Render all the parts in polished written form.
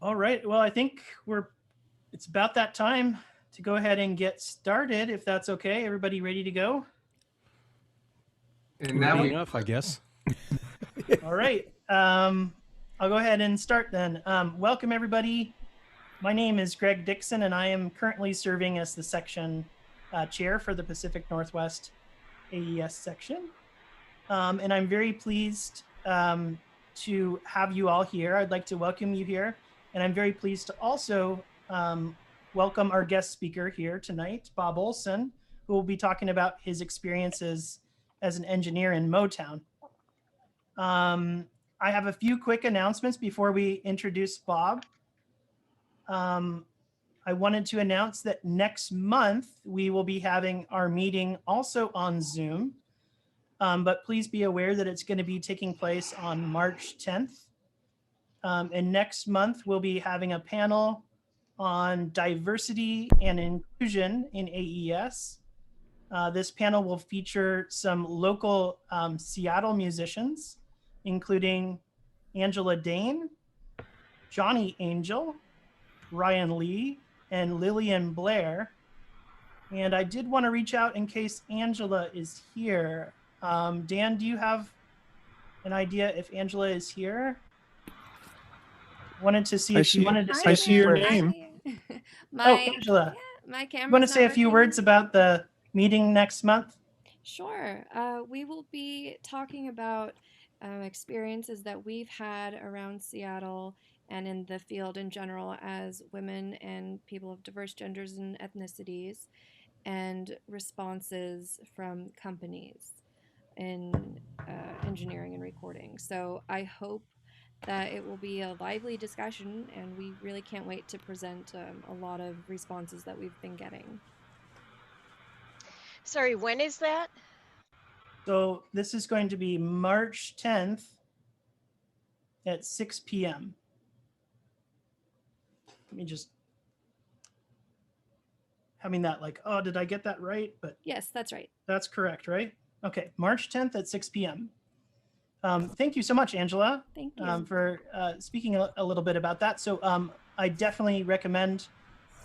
All right. Well, I think it's about that time to go ahead and get started, if that's okay. Everybody ready to go? And now Ready we enough, I guess. All right. I'll go ahead and start then. Welcome, everybody. My name is Greg Dixon, and I am currently serving as the section chair for the Pacific Northwest AES section. And I'm very pleased to have you all here. I'd like to welcome you here. And I'm very pleased to also welcome our guest speaker here tonight, Bob Olhsson, who will be talking about his experiences as an engineer in Motown. I have a few quick announcements before we introduce Bob. I wanted to announce that next month we will be having our meeting also on Zoom. But please be aware that it's going to be taking place on March 10th. And next month, we'll be having a panel on diversity and inclusion in AES. This panel will feature some local Seattle musicians, including Angela Dane, Johnny Angel, Ryan Lee, and Lillian Blair. And I did want to reach out in case Angela is here. Dan, do you have an idea if Angela is here? Wanted to see if you wanted to say I a see few your words. name. Angela. Yeah, my camera. You want to say a few words about the meeting next month? Sure. We will be talking about experiences that we've had around Seattle and in the field in general as women and people of diverse genders and ethnicities, and responses from companies in engineering and recording. So I hope that it will be a lively discussion, and we really can't wait to present a lot of responses that we've been getting. Sorry, when is that? So this is going to be March 10th at 6 p.m. Let me just having that like, oh, did I get that right? But yes, that's right. That's correct, right? Okay, March 10th at 6 p.m. Thank you so much, Angela. Thank you. For speaking a little bit about that. So I definitely recommend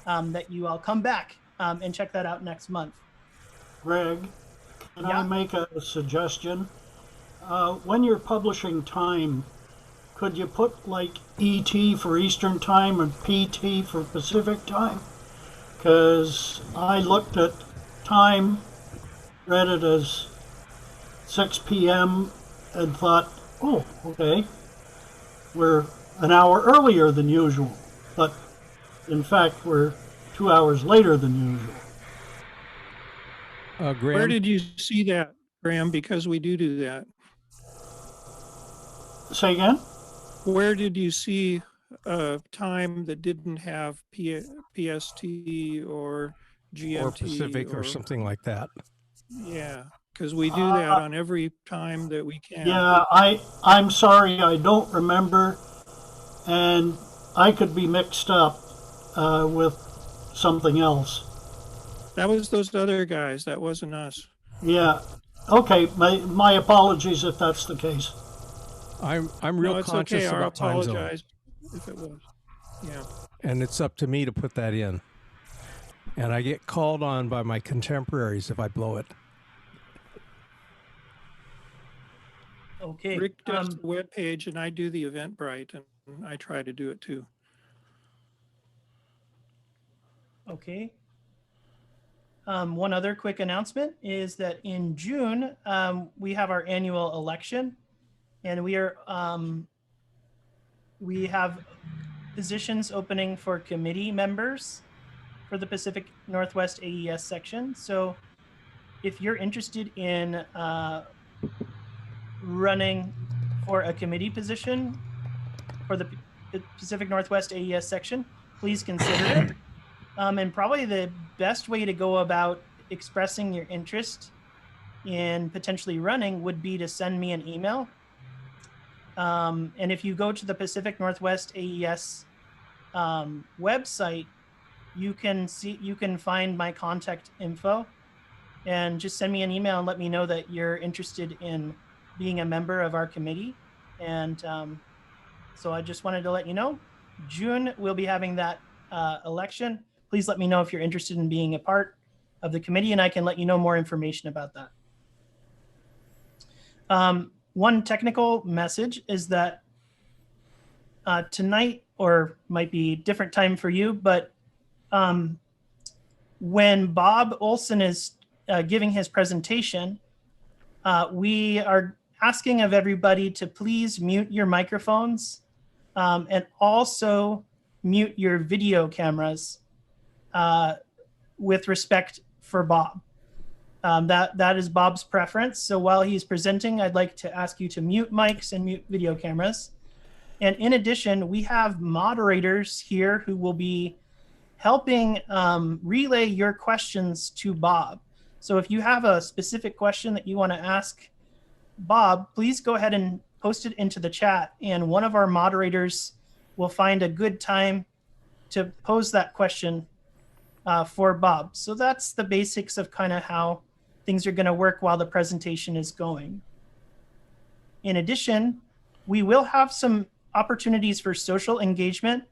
that you all come back and check that out next month. Greg, can I make a suggestion? When you're publishing time, could you put like ET for Eastern Time and PT for Pacific Time? Because I looked at time, read it as 6 p.m. and thought, oh, okay, we're an hour earlier than usual. But in fact, we're 2 hours later than usual. Graham? Where did you see that, Graham? Because we do that. Say again? Where did you see time that didn't have PST or GMT or Pacific or something like that? Yeah, because we do that on every time that we can. Yeah, I'm sorry, I don't remember, and I could be mixed up with something else. That was those other guys. That wasn't us. Yeah. Okay. My apologies if that's the case. I'm real conscious okay. about time zone. I apologize if it was. Yeah. And it's up to me to put that in. And I get called on by my contemporaries if I blow it. Okay. Rick does the webpage, and I do the Eventbrite, and I try to do it too. Okay. One other quick announcement is that in June, we have our annual election, and we have positions opening for committee members for the Pacific Northwest AES section. So if you're interested in running for a committee position for the Pacific Northwest AES section, please consider it. And probably the best way to go about expressing your interest in potentially running would be to send me an email. And if you go to the Pacific Northwest AES website, you can find my contact info, and just send me an email and let me know that you're interested in being a member of our committee. And so I just wanted to let you know. June, we'll be having that election. Please let me know if you're interested in being a part of the committee, and I can let you know more information about that. One technical message is that tonight, or might be different time for you, but when Bob Olhsson is giving his presentation, we are asking of everybody to please mute your microphones and also mute your video cameras with respect for Bob. That is Bob's preference. So while he's presenting, I'd like to ask you to mute mics and mute video cameras. And in addition, we have moderators here who will be helping relay your questions to Bob. So if you have a specific question that you want to ask Bob, please go ahead and post it into the chat, and one of our moderators will find a good time to pose that question for Bob. So that's the basics of kind of how things are going to work while the presentation is going. In addition, we will have some opportunities for social engagement.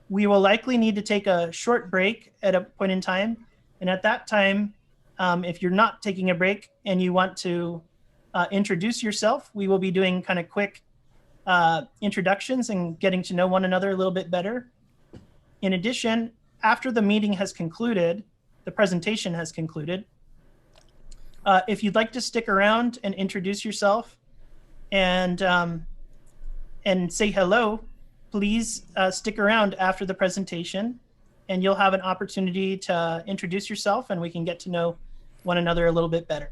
We will likely need to take a short break at a point in time. And at that time, if you're not taking a break and you want to introduce yourself, we will be doing kind of quick introductions and getting to know one another a little bit better. In addition, after the meeting has concluded, the presentation has concluded, if you'd like to stick around and introduce yourself and say hello, please stick around after the presentation, and you'll have an opportunity to introduce yourself and we can get to know one another a little bit better.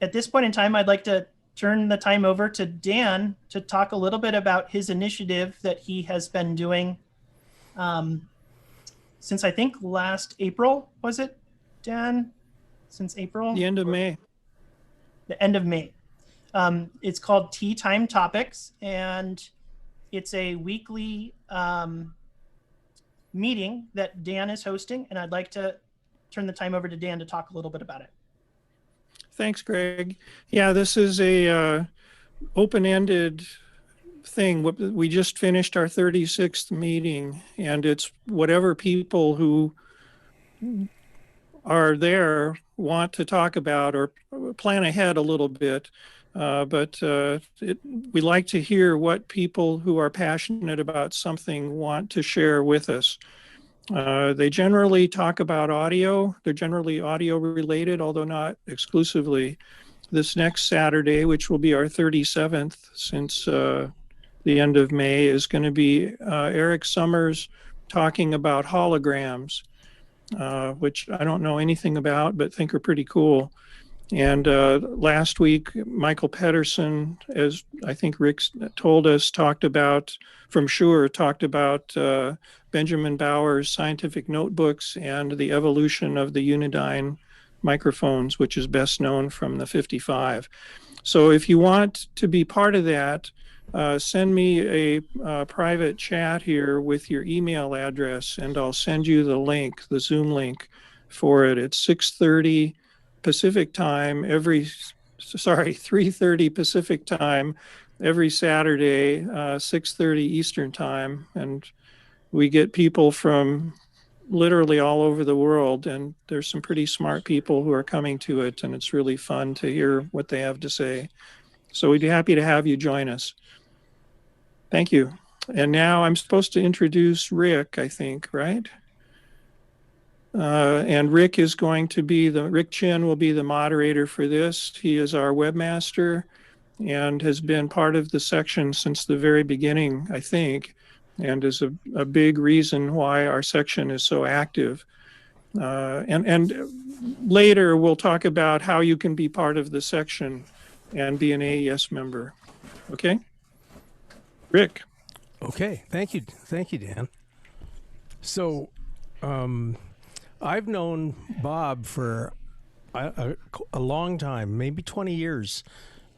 At this point in time, I'd like to turn the time over to Dan to talk a little bit about his initiative that he has been doing since I think last April, was it, Dan? Since April? The end of May. The end of May. It's called Tea Time Topics, and it's a weekly meeting that Dan is hosting, and I'd like to turn the time over to Dan to talk a little bit about it. Thanks, Greg. Yeah, this is a open-ended thing. We just finished our 36th meeting, and it's whatever people who are there want to talk about or plan ahead a little bit. We like to hear what people who are passionate about something want to share with us. They generally talk about audio. They're generally audio related, although not exclusively. This next Saturday, which will be our 37th since the end of May, is going to be Eric Summers talking about holograms, which I don't know anything about, but think are pretty cool. And last week, Michael Pedersen, as I think Rick told us, talked about Benjamin Bauer's scientific notebooks and the evolution of the Unidyne microphones, which is best known from the 55. So if you want to be part of that, send me a private chat here with your email address, and I'll send you the link, the Zoom link for it. It's 6:30 Pacific time 3:30 Pacific time every Saturday, 6:30 Eastern time. And we get people from literally all over the world, and there's some pretty smart people who are coming to it, and it's really fun to hear what they have to say. So we'd be happy to have you join us. Thank you. And now I'm supposed to introduce Rick, I think, right? And Rick is going to be Rick Chin will be the moderator for this. He is our webmaster and has been part of the section since the very beginning, I think, and is a big reason why our section is so active. And later we'll talk about how you can be part of the section and be an AES member. Okay? Rick. Okay, thank you, Dan. So, I've known Bob for a long time, maybe 20 years.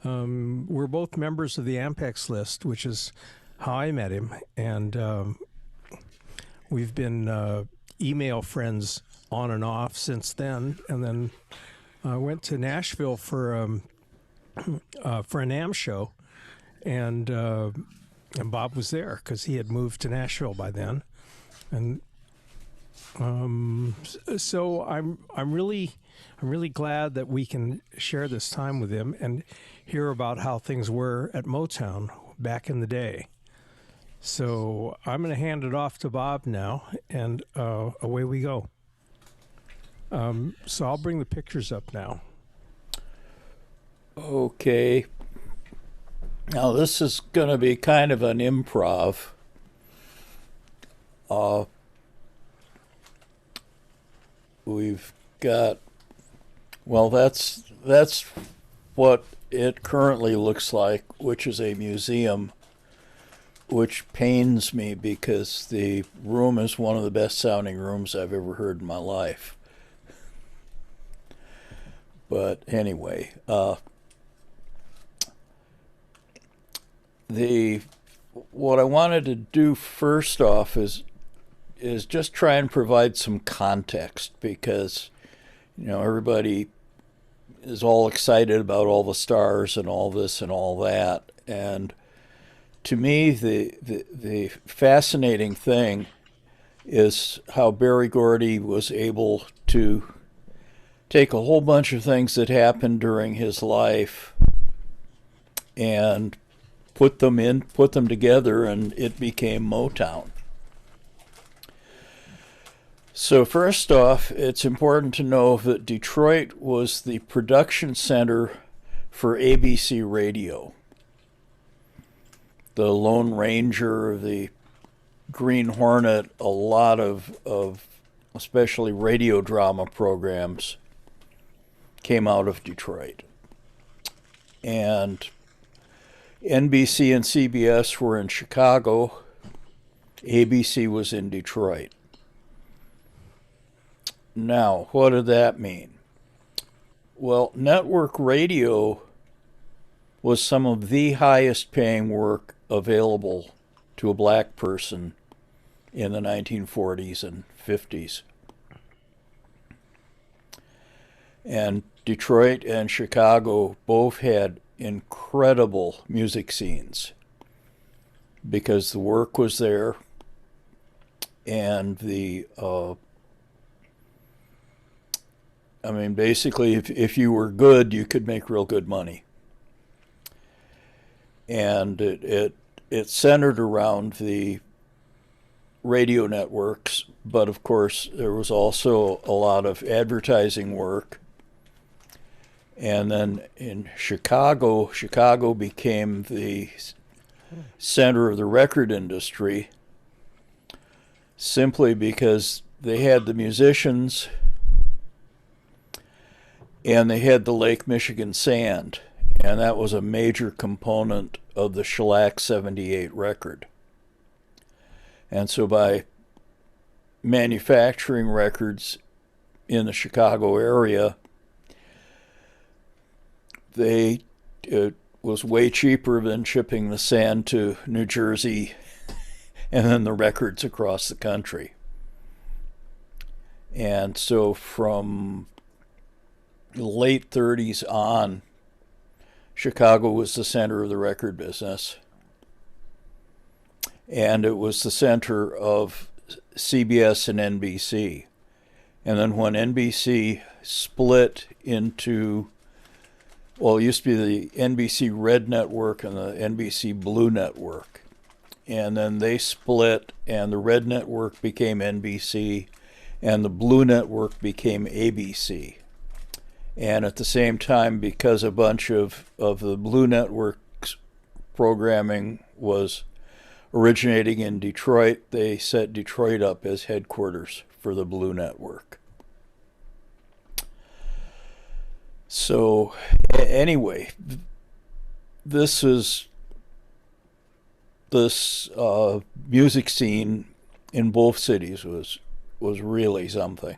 We're both members of the Ampex list, which is how I met him, and we've been email friends on and off since then. And then I went to Nashville for a NAMM show, and Bob was there because he had moved to Nashville by then, and so I'm really glad that we can share this time with him and hear about how things were at Motown back in the day. So I'm going to hand it off to Bob now, and away we go. So I'll bring the pictures up now. Okay. Now this is going to be kind of an improv. We've got, well, that's what it currently looks like, which is a museum, which pains me because the room is one of the best sounding rooms I've ever heard in my life. But anyway, what I wanted to do first off is just try and provide some context, because everybody is all excited about all the stars and all this and all that, and to me the fascinating thing is how Berry Gordy was able to take a whole bunch of things that happened during his life and put them together, and it became Motown. So first off, it's important to know that Detroit was the production center for ABC Radio. The Lone Ranger, the Green Hornet, a lot of especially radio drama programs came out of Detroit. And NBC and CBS were in Chicago. ABC was in Detroit. Now, what did that mean? Well, network radio was some of the highest paying work available to a black person in the 1940s and 50s. And Detroit and Chicago both had incredible music scenes because the work was there, and basically if you were good, you could make real good money. And it centered around the radio networks, but of course there was also a lot of advertising work. And then in Chicago became the center of the record industry simply because they had the musicians and they had the Lake Michigan sand, and that was a major component of the Shellac 78 record. And so by manufacturing records in the Chicago area, it was way cheaper than shipping the sand to New Jersey and then the records across the country. And so from the late 30s on, Chicago was the center of the record business. And it was the center of CBS and NBC. And then when NBC split into, well, it used to be the NBC Red Network and the NBC Blue Network. And then they split, and the Red Network became NBC, and the Blue Network became ABC. And at the same time, because a bunch of the Blue Network's programming was originating in Detroit, they set Detroit up as headquarters for the Blue Network. So anyway, this music scene in both cities was really something.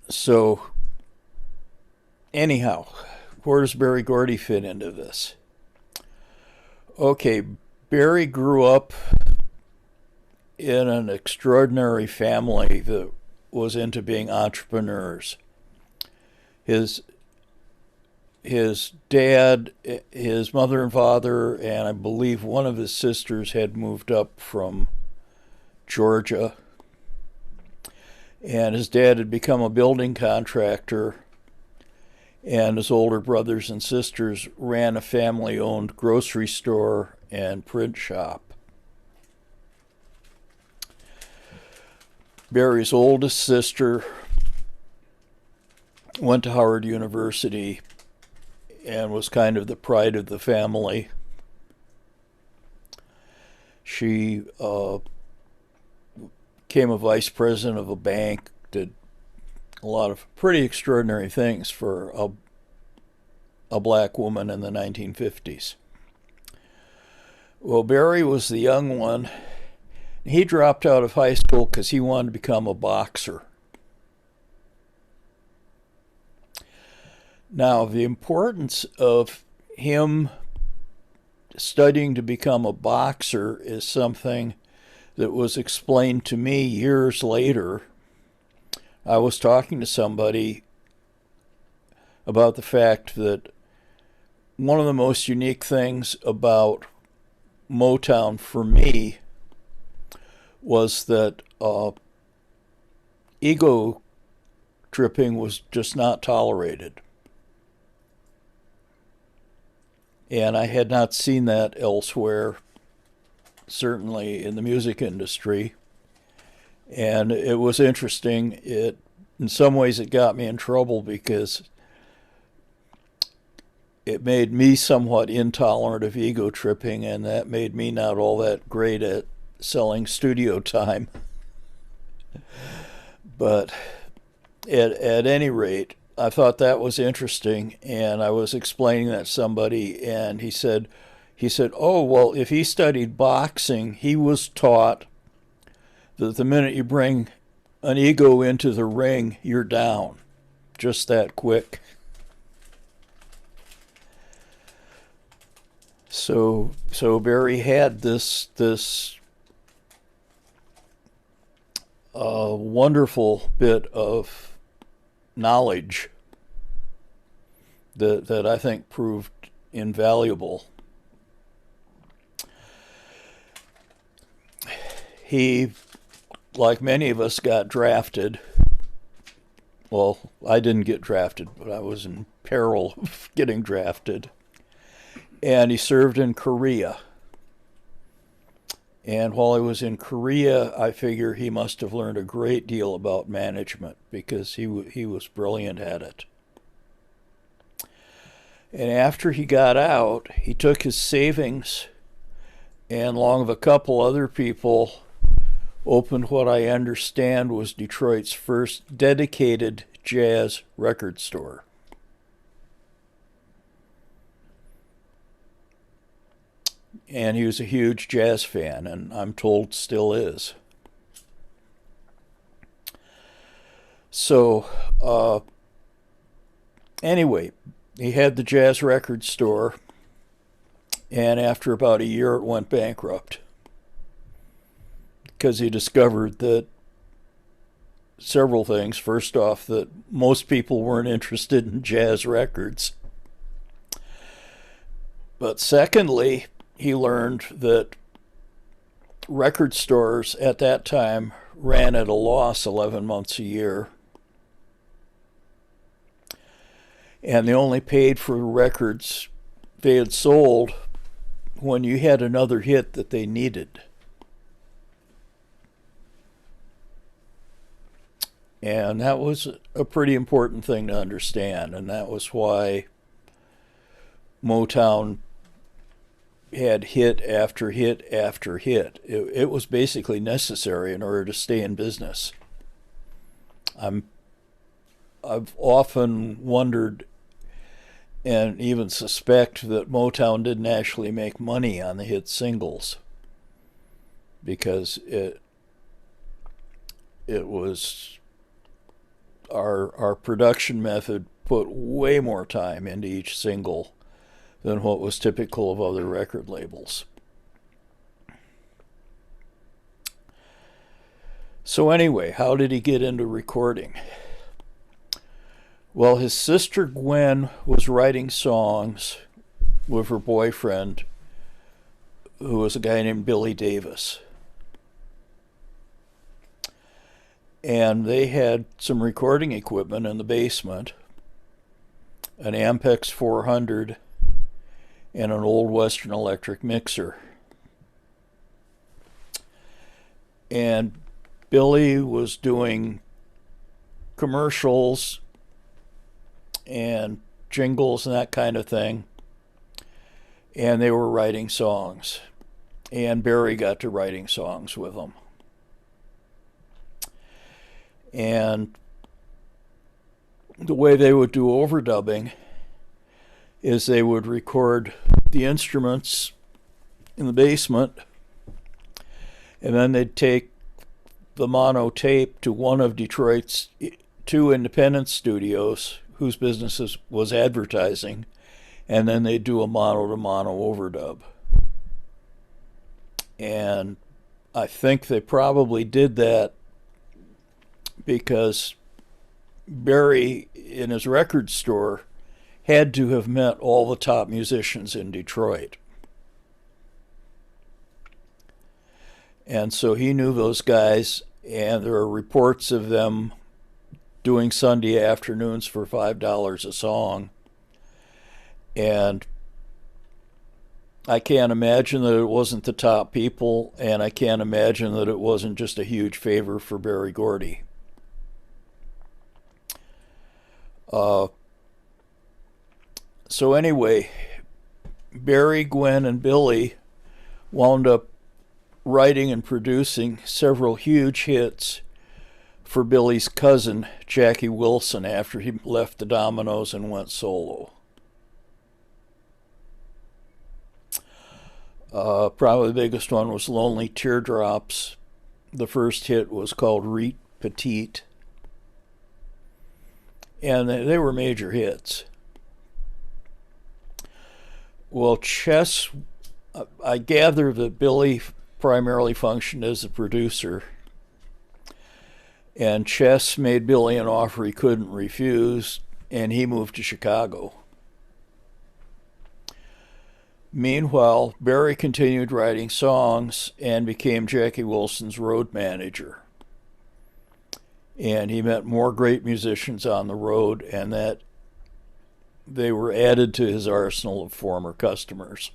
So anyhow, where does Berry Gordy fit into this? Okay, Berry grew up in an extraordinary family that was into being entrepreneurs. His his dad, his mother and father, and I believe one of his sisters had moved up from Georgia. And his dad had become a building contractor, and his older brothers and sisters ran a family-owned grocery store and print shop. Barry's oldest sister went to Howard University and was kind of the pride of the family. She became a vice president of a bank, did a lot of pretty extraordinary things for a black woman in the 1950s. Well, Barry was the young one. He dropped out of high school because he wanted to become a boxer. Now, the importance of him studying to become a boxer is something that was explained to me years later. I was talking to somebody about the fact that one of the most unique things about Motown for me was that ego tripping was just not tolerated. And I had not seen that elsewhere, certainly in the music industry. And it was interesting. In some ways, it got me in trouble because it made me somewhat intolerant of ego tripping, and that made me not all that great at selling studio time. But at any rate, I thought that was interesting, and I was explaining that to somebody, and he said, oh, well, if he studied boxing, he was taught that the minute you bring an ego into the ring, you're down. Just that quick. So Barry had this wonderful bit of knowledge that I think proved invaluable. He, like many of us, got drafted. Well, I didn't get drafted, but I was in peril of getting drafted. And he served in Korea. And while he was in Korea, I figure he must have learned a great deal about management because he was brilliant at it. And after he got out, he took his savings and, along with a couple other people, opened what I understand was Detroit's first dedicated jazz record store. And he was a huge jazz fan, and I'm told still is. So, anyway, he had the jazz record store, and after about a year it went bankrupt because he discovered that several things. First off, that most people weren't interested in jazz records. But secondly, he learned that record stores at that time ran at a loss 11 months a year. And they only paid for records they had sold when you had another hit that they needed. And that was a pretty important thing to understand. And that was why Motown had hit after hit after hit. It was basically necessary in order to stay in business. I've often wondered and even suspect that Motown didn't actually make money on the hit singles because it was our production method put way more time into each single than what was typical of other record labels. So anyway, how did he get into recording? Well, his sister Gwen was writing songs with her boyfriend, who was a guy named Billy Davis. And they had some recording equipment in the basement, an Ampex 400 and an old Western Electric mixer. And Billy was doing commercials and jingles and that kind of thing. And they were writing songs. And Barry got to writing songs with them. And the way they would do overdubbing is they would record the instruments in the basement, and then they'd take the mono tape to one of Detroit's 2 independent studios whose business was advertising, and then they'd do a mono-to-mono overdub. And I think they probably did that because Barry, in his record store, had to have met all the top musicians in Detroit. And so he knew those guys, and there are reports of them doing Sunday afternoons for $5 a song. And I can't imagine that it wasn't the top people, and I can't imagine that it wasn't just a huge favor for Berry Gordy. So anyway, Barry, Gwen, and Billy wound up writing and producing several huge hits for Billy's cousin, Jackie Wilson, after he left the Dominoes and went solo. Probably the biggest one was Lonely Teardrops. The first hit was called Reet Petite. And they were major hits. Well, Chess, I gather that Billy primarily functioned as a producer. And Chess made Billy an offer he couldn't refuse, and he moved to Chicago. Meanwhile, Barry continued writing songs and became Jackie Wilson's road manager. And he met more great musicians on the road, and that they were added to his arsenal of former customers.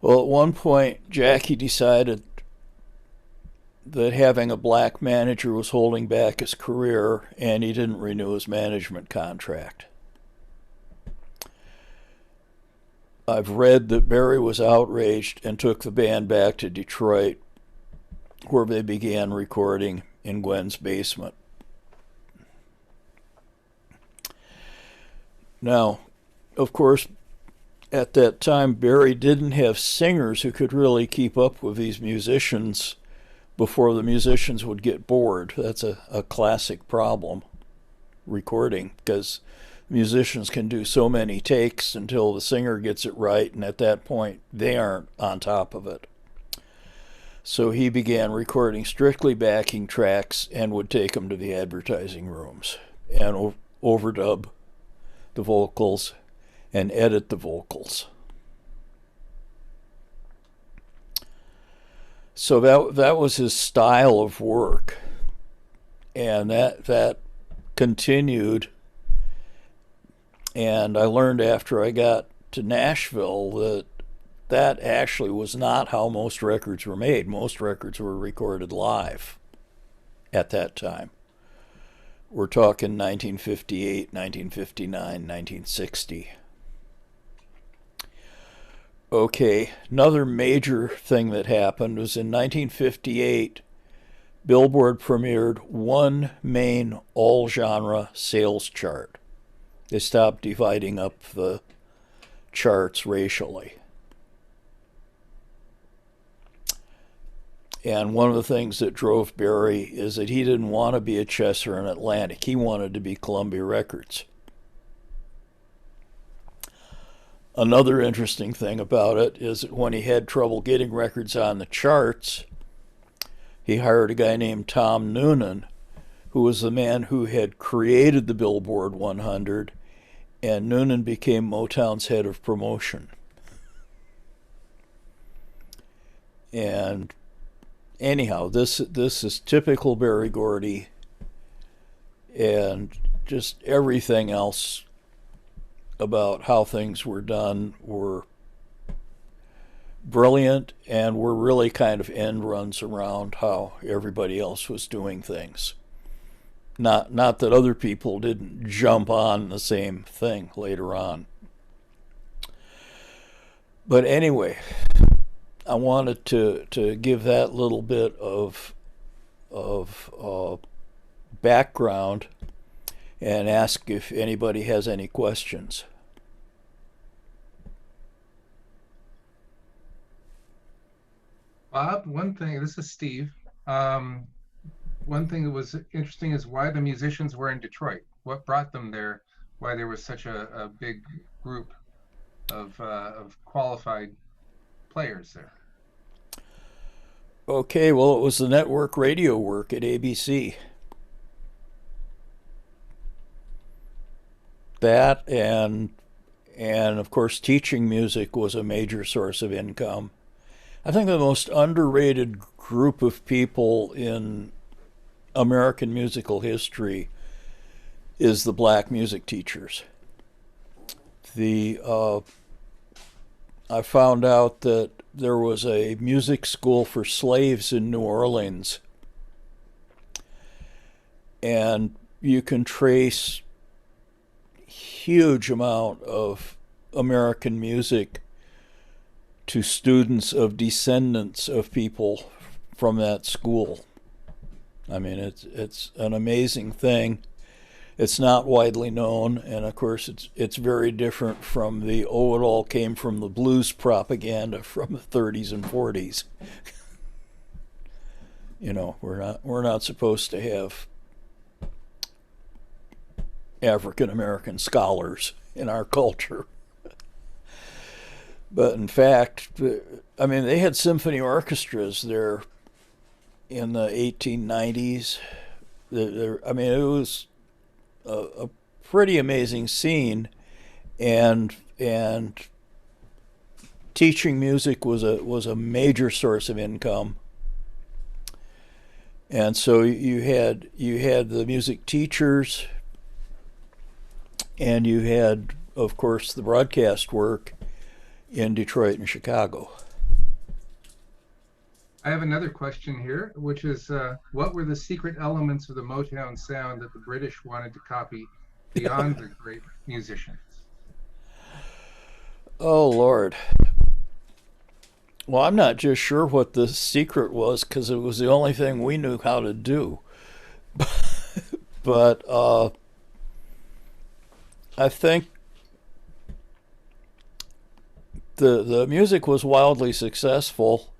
Well, at one point, Jackie decided that having a black manager was holding back his career, and he didn't renew his management contract. I've read that Barry was outraged and took the band back to Detroit, where they began recording in Gwen's basement. Now, of course, at that time, Barry didn't have singers who could really keep up with these musicians before the musicians would get bored. That's a classic problem, recording, because musicians can do so many takes until the singer gets it right, and at that point, they aren't on top of it. So he began recording strictly backing tracks and would take them to the advertising rooms and overdub the vocals and edit the vocals. So that was his style of work, and that continued. And I learned after I got to Nashville that actually was not how most records were made. Most records were recorded live at that time. We're talking 1958, 1959, 1960. Okay, another major thing that happened was in 1958, Billboard premiered one main all-genre sales chart. They stopped dividing up the charts racially. And one of the things that drove Barry is that he didn't want to be at Chess or an Atlantic. He wanted to be Columbia Records. Another interesting thing about it is that when he had trouble getting records on the charts, he hired a guy named Tom Noonan, who was the man who had created the Billboard 100, and Noonan became Motown's head of promotion. And anyhow, this is typical Berry Gordy, and just everything else about how things were done were brilliant, and were really kind of end runs around how everybody else was doing things. Not that other people didn't jump on the same thing later on. But anyway, I wanted to give that little bit of background and ask if anybody has any questions. Bob, one thing, this is Steve. One thing that was interesting is why the musicians were in Detroit. What brought them there? Why there was such a big group of qualified players there? Okay, well, it was the network radio work at ABC. That and of course teaching music was a major source of income. I think the most underrated group of people in American musical history is the black music teachers. I found out that there was a music school for slaves in New Orleans, and you can trace huge amount of American music to students of descendants of people from that school. I mean, it's an amazing thing. It's not widely known, and of course it's very different from the it all came from the blues propaganda from the 30s and 40s. You know, we're not supposed to have African American scholars in our culture. But in fact, I mean, they had symphony orchestras there in the 1890s. I mean, it was a pretty amazing scene, and teaching music was a major source of income. And so you had the music teachers, and you had, of course, the broadcast work in Detroit and Chicago. I have another question here, which is what were the secret elements of the Motown sound that the British wanted to copy beyond the great musicians? Oh, Lord. Well, I'm not just sure what the secret was, because it was the only thing we knew how to do. But I think the music was wildly successful,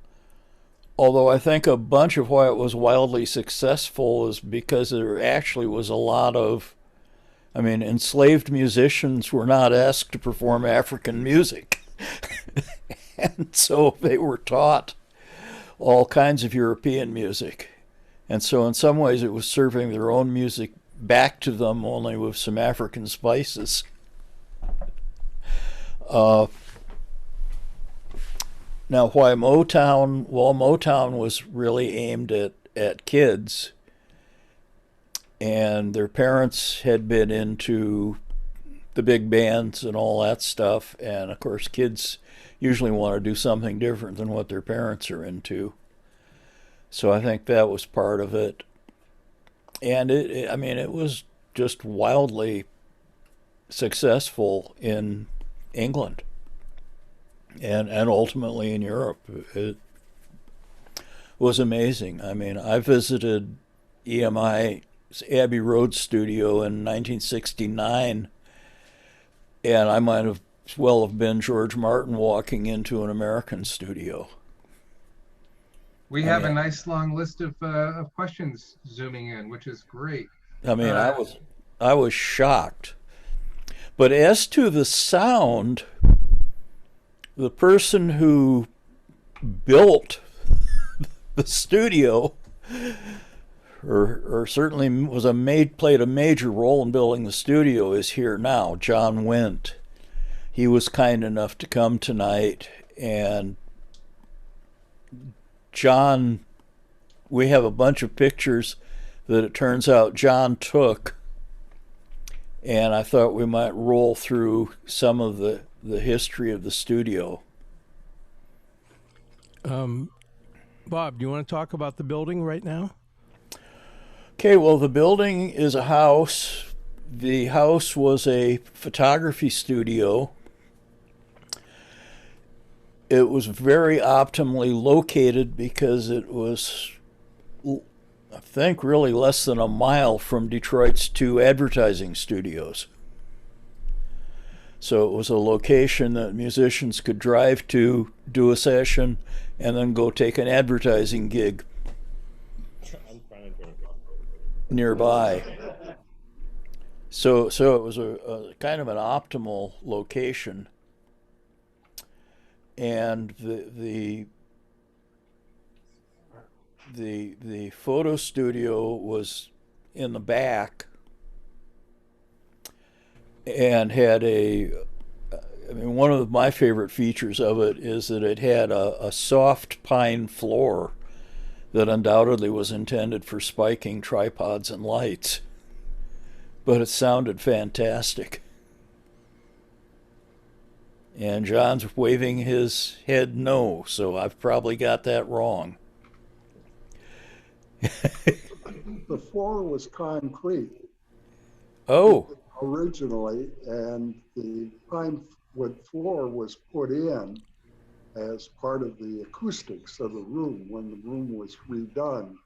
although I think a bunch of why it was wildly successful is because there actually was a lot of, I mean, enslaved musicians were not asked to perform African music. And so they were taught all kinds of European music. And so in some ways it was serving their own music back to them, only with some African spices. Now, why Motown? Well, Motown was really aimed at kids, and their parents had been into the big bands and all that stuff, and of course kids usually want to do something different than what their parents are into. So I think that was part of it. And it was just wildly successful in England and ultimately in Europe. It was amazing. I mean, I visited EMI's Abbey Road studio in 1969, and I might have been George Martin walking into an American studio. We have a nice long list of questions zooming in, which is great. I mean, I was shocked. But as to the sound, the person who built the studio, or certainly played a major role in building the studio, is here now, John Windt. He was kind enough to come tonight, and John, we have a bunch of pictures that it turns out John took, and I thought we might roll through some of the history of the studio. Bob, do you want to talk about the building right now? Okay, well, the building is a house. The house was a photography studio. It was very optimally located because it was, I think, really less than a mile from Detroit's two advertising studios. So it was a location that musicians could drive to, do a session, and then go take an advertising gig nearby. So it was a kind of an optimal location. And the photo studio was in the back and had one of my favorite features of it is that it had a soft pine floor that undoubtedly was intended for spiking tripods and lights, but it sounded fantastic. And John's waving his head no, so I've probably got that wrong. The floor was concrete. Oh. Originally, and the pine wood floor was put in as part of the acoustics of the room when the room was redone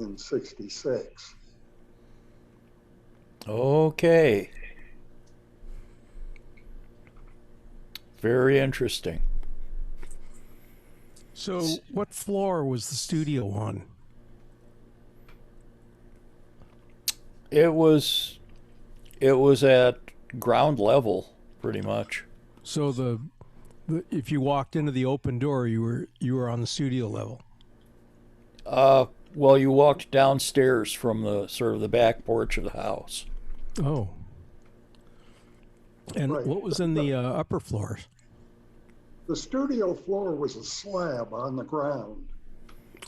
in '66. Okay. Very interesting. So, what floor was the studio on? It was at ground level, pretty much. So the if you walked into the open door, you were on the studio level. Well, you walked downstairs from the sort of the back porch of the house. Oh. And Right. what was in the upper floors? The studio floor was a slab on the ground.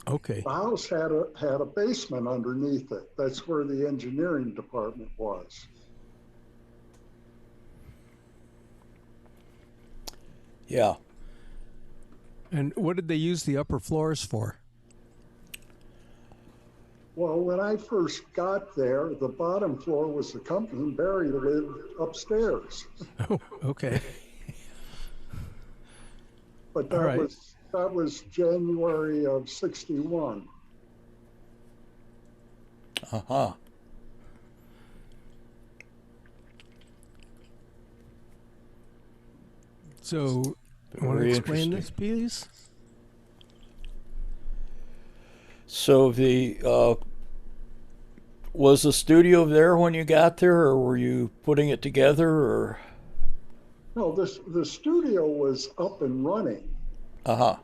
Okay. The house had a basement underneath it. That's where the engineering department was. Yeah. And what did they use the upper floors for? Well, when I first got there, the bottom floor was the company, and Barry lived upstairs. Oh, okay. But All right. that was January of '61. Uh-huh. So, want to Very explain interesting. this, please? So was the studio there when you got there, or were you putting it together, or? No, the studio was up and running. Uh-huh.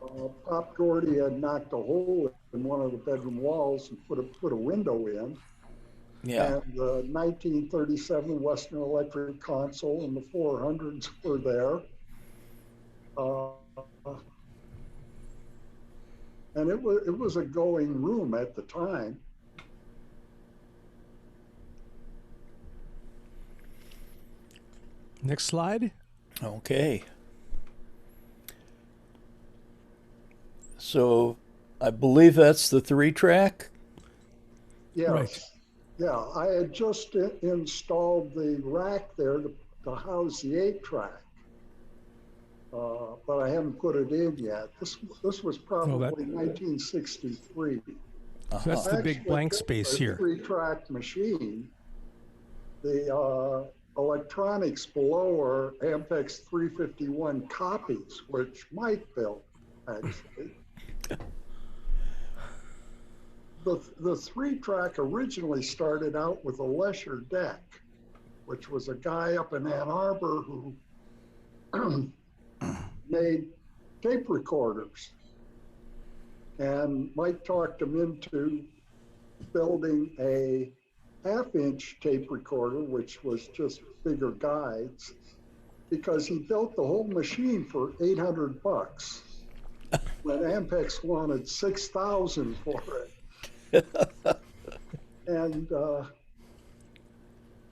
Pop Doherty had knocked a hole in one of the bedroom walls and put a window in. Yeah. And the 1937 Western Electric console and the 400s were there. And it was a going room at the time. Next slide. Okay. So I believe that's the 3-track. Yes. Right. Yeah, I had just installed the rack there to house the 8-track. But I haven't put it in yet. This was probably 1963. So that's the big blank space here. 3-track machine. The electronics below are Ampex 351 copies, which Mike built, actually. The 3-track originally started out with a Lesher deck, which was a guy up in Ann Arbor who made tape recorders. And Mike talked him into building a half-inch tape recorder, which was just bigger guides, because he built the whole machine for $800 when Ampex wanted 6,000 for it. And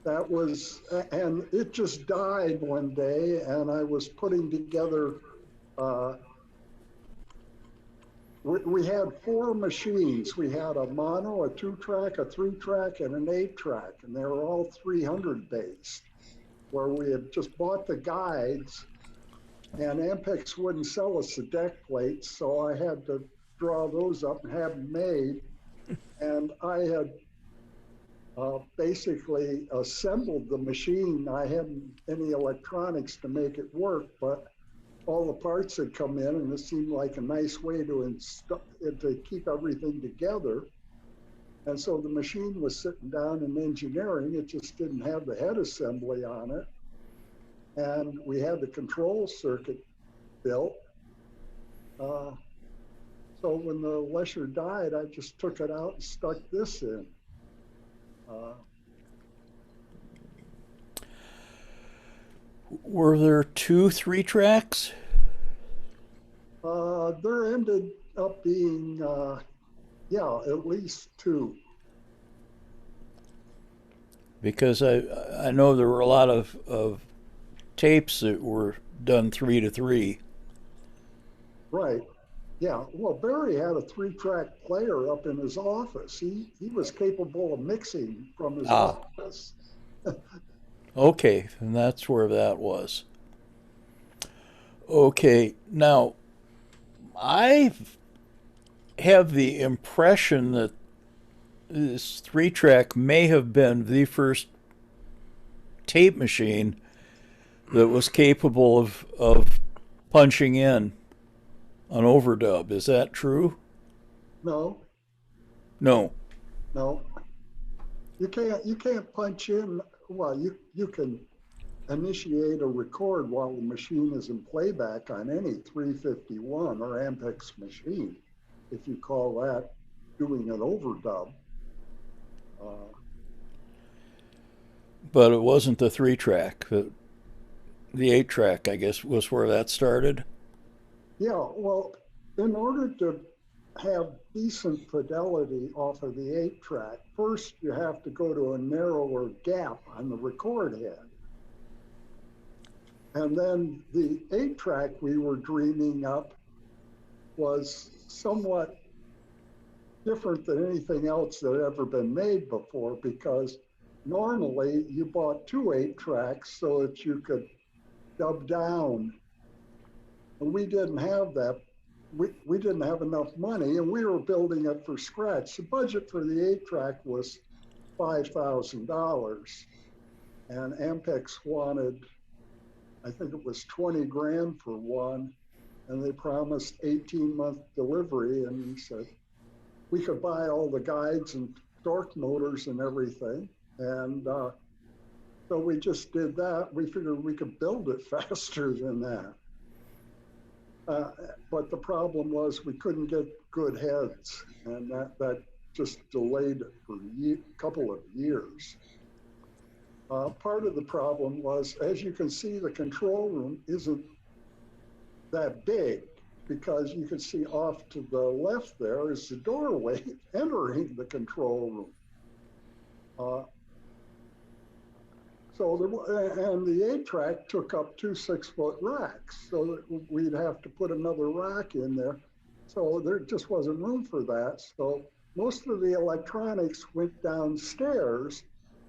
that was, and it just died one day, and I was putting together, we had 4 machines. We had a mono, a 2-track, a 3-track, and an 8-track, and they were all 300 based, where we had just bought the guides, and Ampex wouldn't sell us the deck plates, so I had to draw those up and have them made. And I had basically assembled the machine. I hadn't any electronics to make it work, but all the parts had come in, and it seemed like a nice way to keep everything together. And so the machine was sitting down in engineering. It just didn't have the head assembly on it. And we had the control circuit built. So when the Lesher died, I just took it out and stuck this in. Were there 2 3-tracks? There ended up being, yeah, at least 2. Because I know there were a lot of tapes that were done 3 to 3. Right. Yeah. Well, Barry had a 3-track player up in his office. He was capable of mixing from his office. Okay, and that's where that was. Okay, now I have the impression that this 3-track may have been the first tape machine that was capable of punching in an overdub. Is that true? No. No. No. You can't punch in. Well, you can initiate a record while the machine is in playback on any 351 or Ampex machine, if you call that doing an overdub. But it wasn't the 3-track. The 8-track, I guess, was where that started. Yeah, well, in order to have decent fidelity off of the 8-track, first you have to go to a narrower gap on the record head. And then the 8-track we were dreaming up was somewhat different than anything else that had ever been made before, because normally you bought 2 8-tracks so that you could dub down. And we didn't have that. We didn't have enough money, and we were building it for scratch. The budget for the 8-track was $5,000, and Ampex wanted, I think it was 20 grand for one, and they promised 18-month delivery. And we said we could buy all the guides and torque motors and everything, and so we just did that. We figured we could build it faster than that. But the problem was we couldn't get good heads, and that just delayed it for a couple of years. Part of the problem was, as you can see, the control room isn't that big, because you can see off to the left there is the doorway entering the control room. And the 8-track took up 2 6-foot racks, so that we'd have to put another rack in there. So there just wasn't room for that. So most of the electronics went downstairs,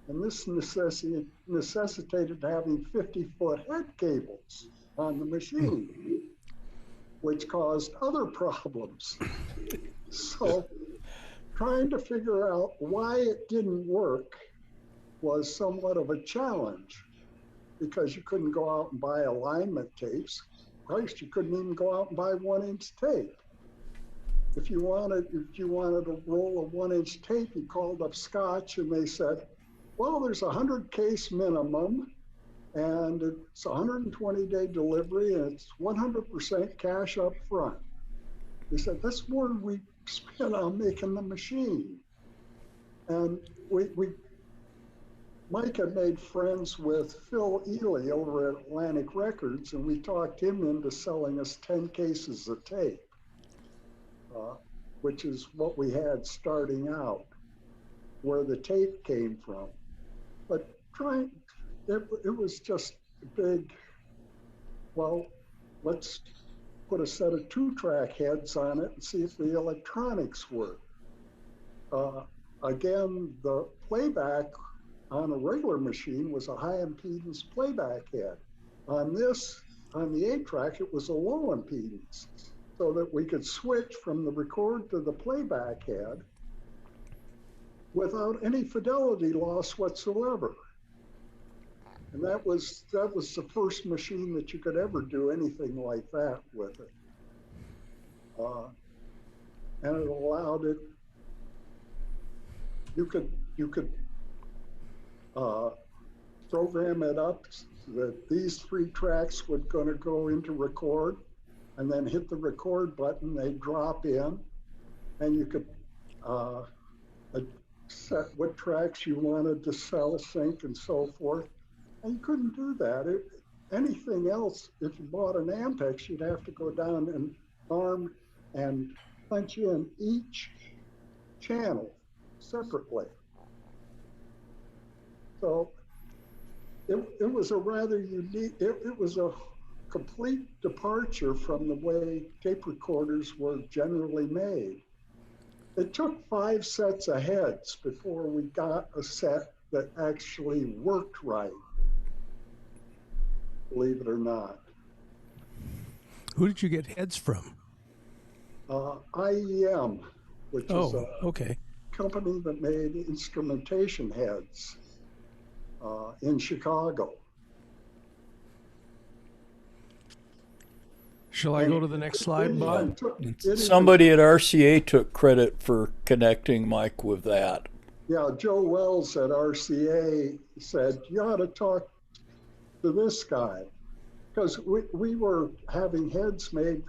and this necessitated having 50-foot head cables on the machine, which caused other problems. So trying to figure out why it didn't work was somewhat of a challenge, because you couldn't go out and buy alignment tapes. Christ, you couldn't even go out and buy 1-inch tape. If you wanted a roll of 1-inch tape, you called up Scotch and they said, well, there's a 100 case minimum, and it's a 120-day delivery, and it's 100% cash up front. They said, that's more than we spent on making the machine. And Mike had made friends with Phil Ely over at Atlantic Records, and we talked him into selling us 10 cases of tape, which is what we had starting out, where the tape came from. But it was just a big, well, let's put a set of 2-track heads on it and see if the electronics work. Again, the playback on a regular machine was a high impedance playback head. On the 8-track, it was a low impedance, so that we could switch from the record to the playback head without any fidelity loss whatsoever. And that was the first machine that you could ever do anything like that with it. And it allowed it, you could program it up that these 3 tracks were going to go into record, and then hit the record button, they drop in, and you could set what tracks you wanted to cell sync and so forth. And you couldn't do that. Anything else, if you bought an Ampex, you'd have to go down and arm and punch in each channel separately. So it was a rather unique, it was a complete departure from the way tape recorders were generally made. It took 5 sets of heads before we got a set that actually worked right, believe it or not. Who did you get heads from? IEM, which is a okay. company that made instrumentation heads in Chicago. Shall I go to the next slide, Bob? Somebody at RCA took credit for connecting Mike with that. Yeah, Joe Wells at RCA said, you ought to talk to this guy. Because we were having heads made,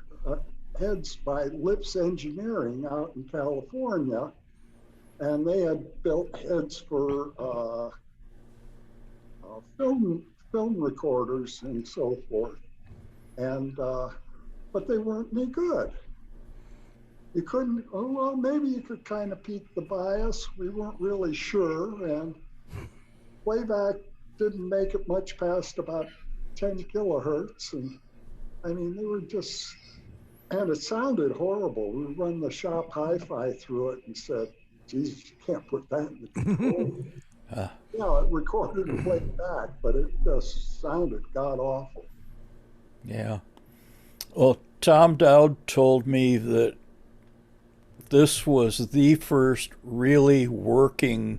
heads by Lips Engineering out in California. And they had built heads for film recorders and so forth. And, but they weren't any good. You couldn't, oh, well, maybe you could kind of peak the bias. We weren't really sure. And playback didn't make it much past about 10 kilohertz. And I mean, they were just, and it sounded horrible. We run the shop hi-fi through it and said, Jesus, you can't put that in the control. Yeah, it recorded and played back, but it just sounded god-awful. Yeah. Well, Tom Dowd told me that this was the first really working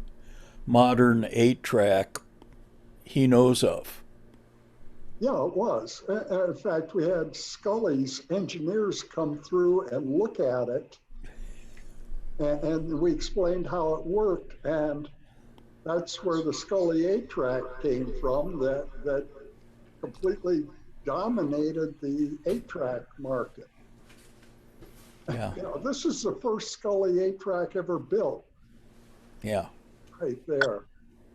modern 8-track he knows of. Yeah, it was. In fact, we had Scully's engineers come through and look at it, and we explained how it worked, and that's where the Scully 8-track came from, that completely dominated the 8-track market. Yeah. You know, this is the first Scully 8-track ever built. Yeah. Right there.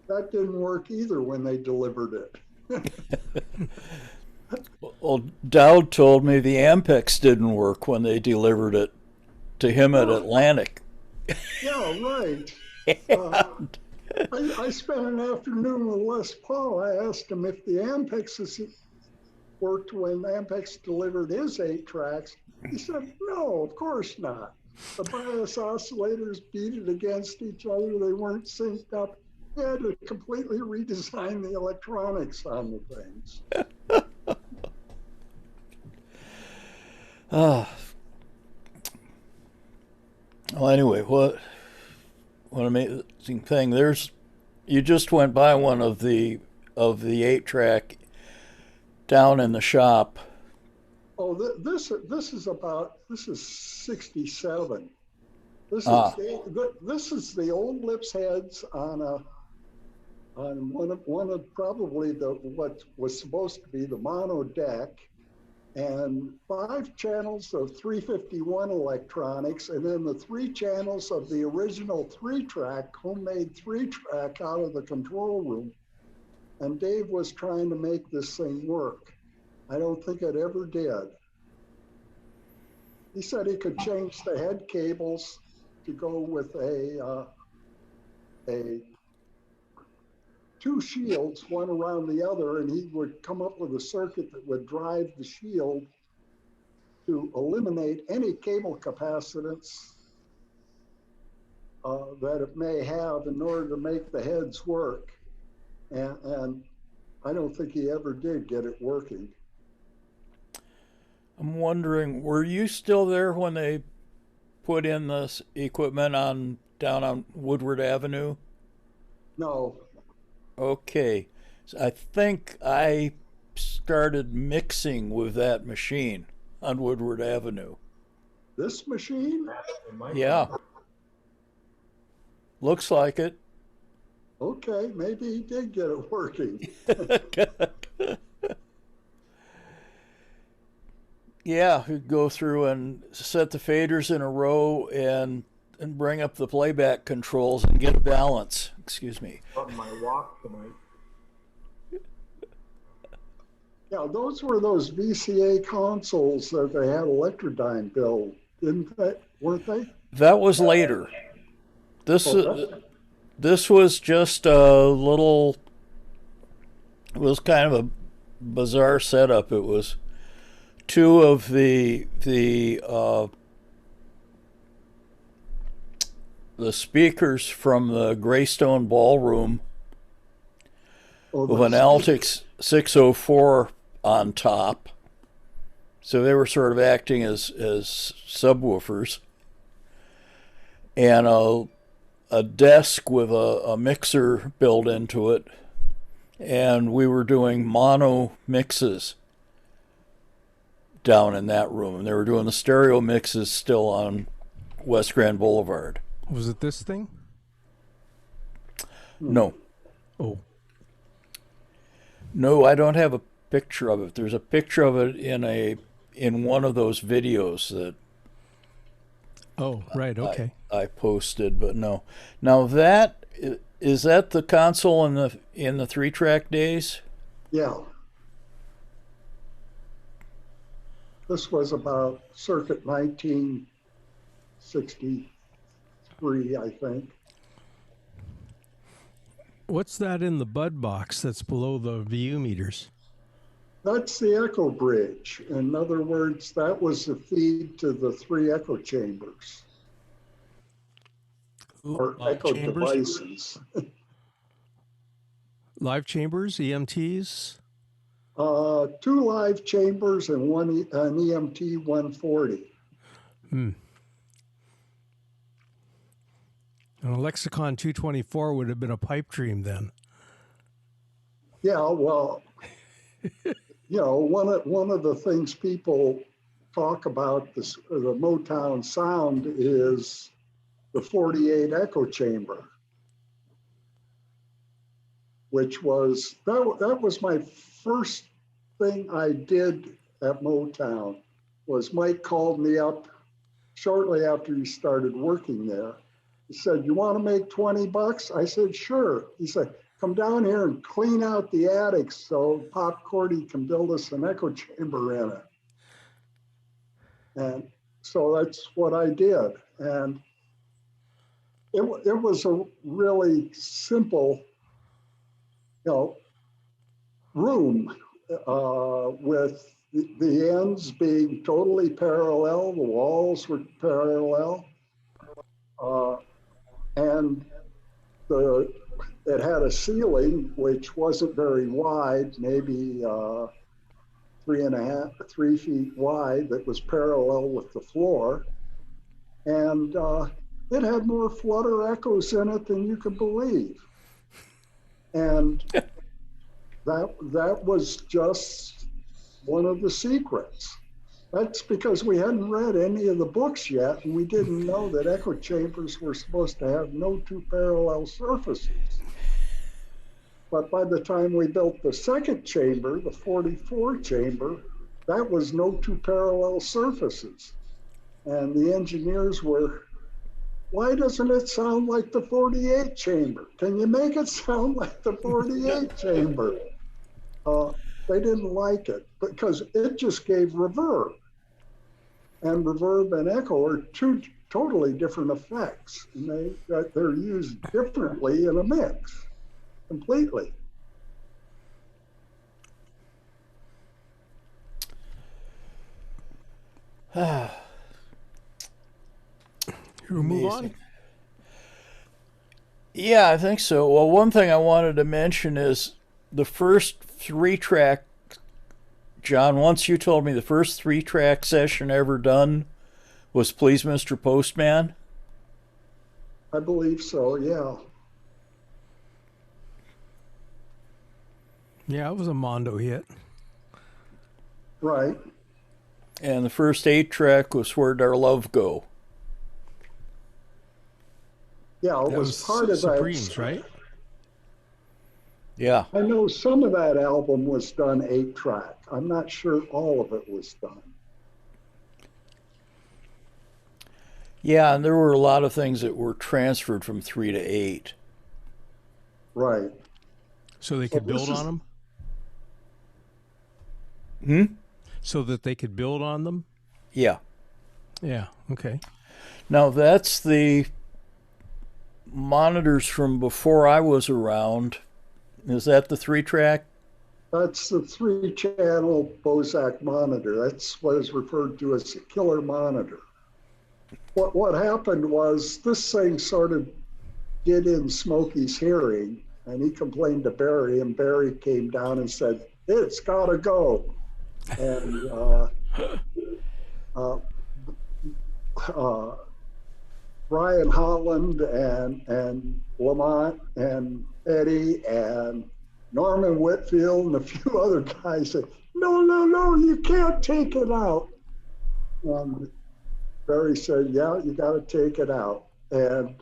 That didn't work either when they delivered it. Well, Dowd told me the Ampex didn't work when they delivered it to him at Atlantic. Yeah, right. I spent an afternoon with Les Paul. I asked him if the Ampexes worked when Ampex delivered his 8 tracks. He said, no, of course not. The bias oscillators beat it against each other. They weren't synced up. They had to completely redesign the electronics on the things. Well, anyway, what an amazing thing. You just went by one of the 8-track down in the shop. Oh, this is 67. This is the old Lips heads on one of probably what was supposed to be the mono deck, and 5 channels of 351 electronics, and then the 3 channels of the original 3-track, homemade 3-track out of the control room. And Dave was trying to make this thing work. I don't think it ever did. He said he could change the head cables to go with a 2 shields, one around the other, and he would come up with a circuit that would drive the shield to eliminate any cable capacitance that it may have in order to make the heads work. And I don't think he ever did get it working. I'm wondering, were you still there when they put in this equipment down on Woodward Avenue? No. Okay. So I think I started mixing with that machine on Woodward Avenue. This machine? Yeah. Looks like it. Okay, maybe he did get it working. Yeah, we'd go through and set the faders in a row and bring up the playback controls and get a balance. Excuse me. On my walk tonight. Yeah, those were those VCA consoles that they had Electrodyne build, didn't they? Weren't they? That was later. This was just a little. It was kind of a bizarre setup. It was 2 of the speakers from the Greystone Ballroom with an Altix 604 on top. So they were sort of acting as subwoofers. And a desk with a mixer built into it. And we were doing mono mixes down in that room. And they were doing the stereo mixes still on West Grand Boulevard. Was it this thing? No. Oh. No, I don't have a picture of it. There's a picture of it in one of those videos that Oh, right, okay. I posted, but no. Now is that the console in the 3-track days? Yeah. This was about circuit 1963, I think. What's that in the bud box that's below the VU meters? That's the echo bridge. In other words, that was the feed to the 3 echo chambers. Or echo devices. Live chambers, EMTs? 2 live chambers and an EMT 140. Hmm. And a Lexicon 224 would have been a pipe dream then. Yeah, well, one of the things people talk about the Motown sound is the 48 echo chamber, which was, that was my first thing I did at Motown. Was Mike called me up shortly after he started working there. He said, "You want to make $20?" I said, "Sure." He said, "Come down here and clean out the attic so Pop Cordy can build us an echo chamber in it." And so that's what I did. And it was a really simple, room with the ends being totally parallel, the walls were parallel, and it had a ceiling which wasn't very wide, maybe 3 feet wide, that was parallel with the floor, and it had more flutter echoes in it than you could believe, and that was just one of the secrets. That's because we hadn't read any of the books yet, and we didn't know that echo chambers were supposed to have no 2 parallel surfaces. But by the time we built the second chamber, the 44 chamber, that was no two parallel surfaces. And the engineers were, why doesn't it sound like the 48 chamber? Can you make it sound like the 48 chamber? They didn't like it because it just gave reverb. And reverb and echo are two totally different effects. And they're used differently in a mix, completely. We'll move on. Yeah, I think so. Well, one thing I wanted to mention is the first 3-track, John, once you told me the first 3-track session ever done was Please Mr. Postman. I believe so, yeah. Yeah, it was a Mondo hit. Right. And the first 8-track was Where'd Our Love Go? Yeah, it That was part of Supremes, that. right? Yeah. I know some of that album was done 8-track. I'm not sure all of it was done. Yeah, and there were a lot of things that were transferred from 3 to 8. Right. So they could build on them? Hmm? So that they could build on them? Yeah. Yeah, okay. Now, that's the monitors from before I was around. Is that the 3-track? That's the 3-channel Bozak monitor. That's what is referred to as a killer monitor. What happened was this thing sort of get in Smokey's hearing, and he complained to Barry, and Barry came down and said, it's got to go. And Brian Holland and Lamont and Eddie and Norman Whitfield and a few other guys said, no, you can't take it out. And Barry said, yeah, you got to take it out. And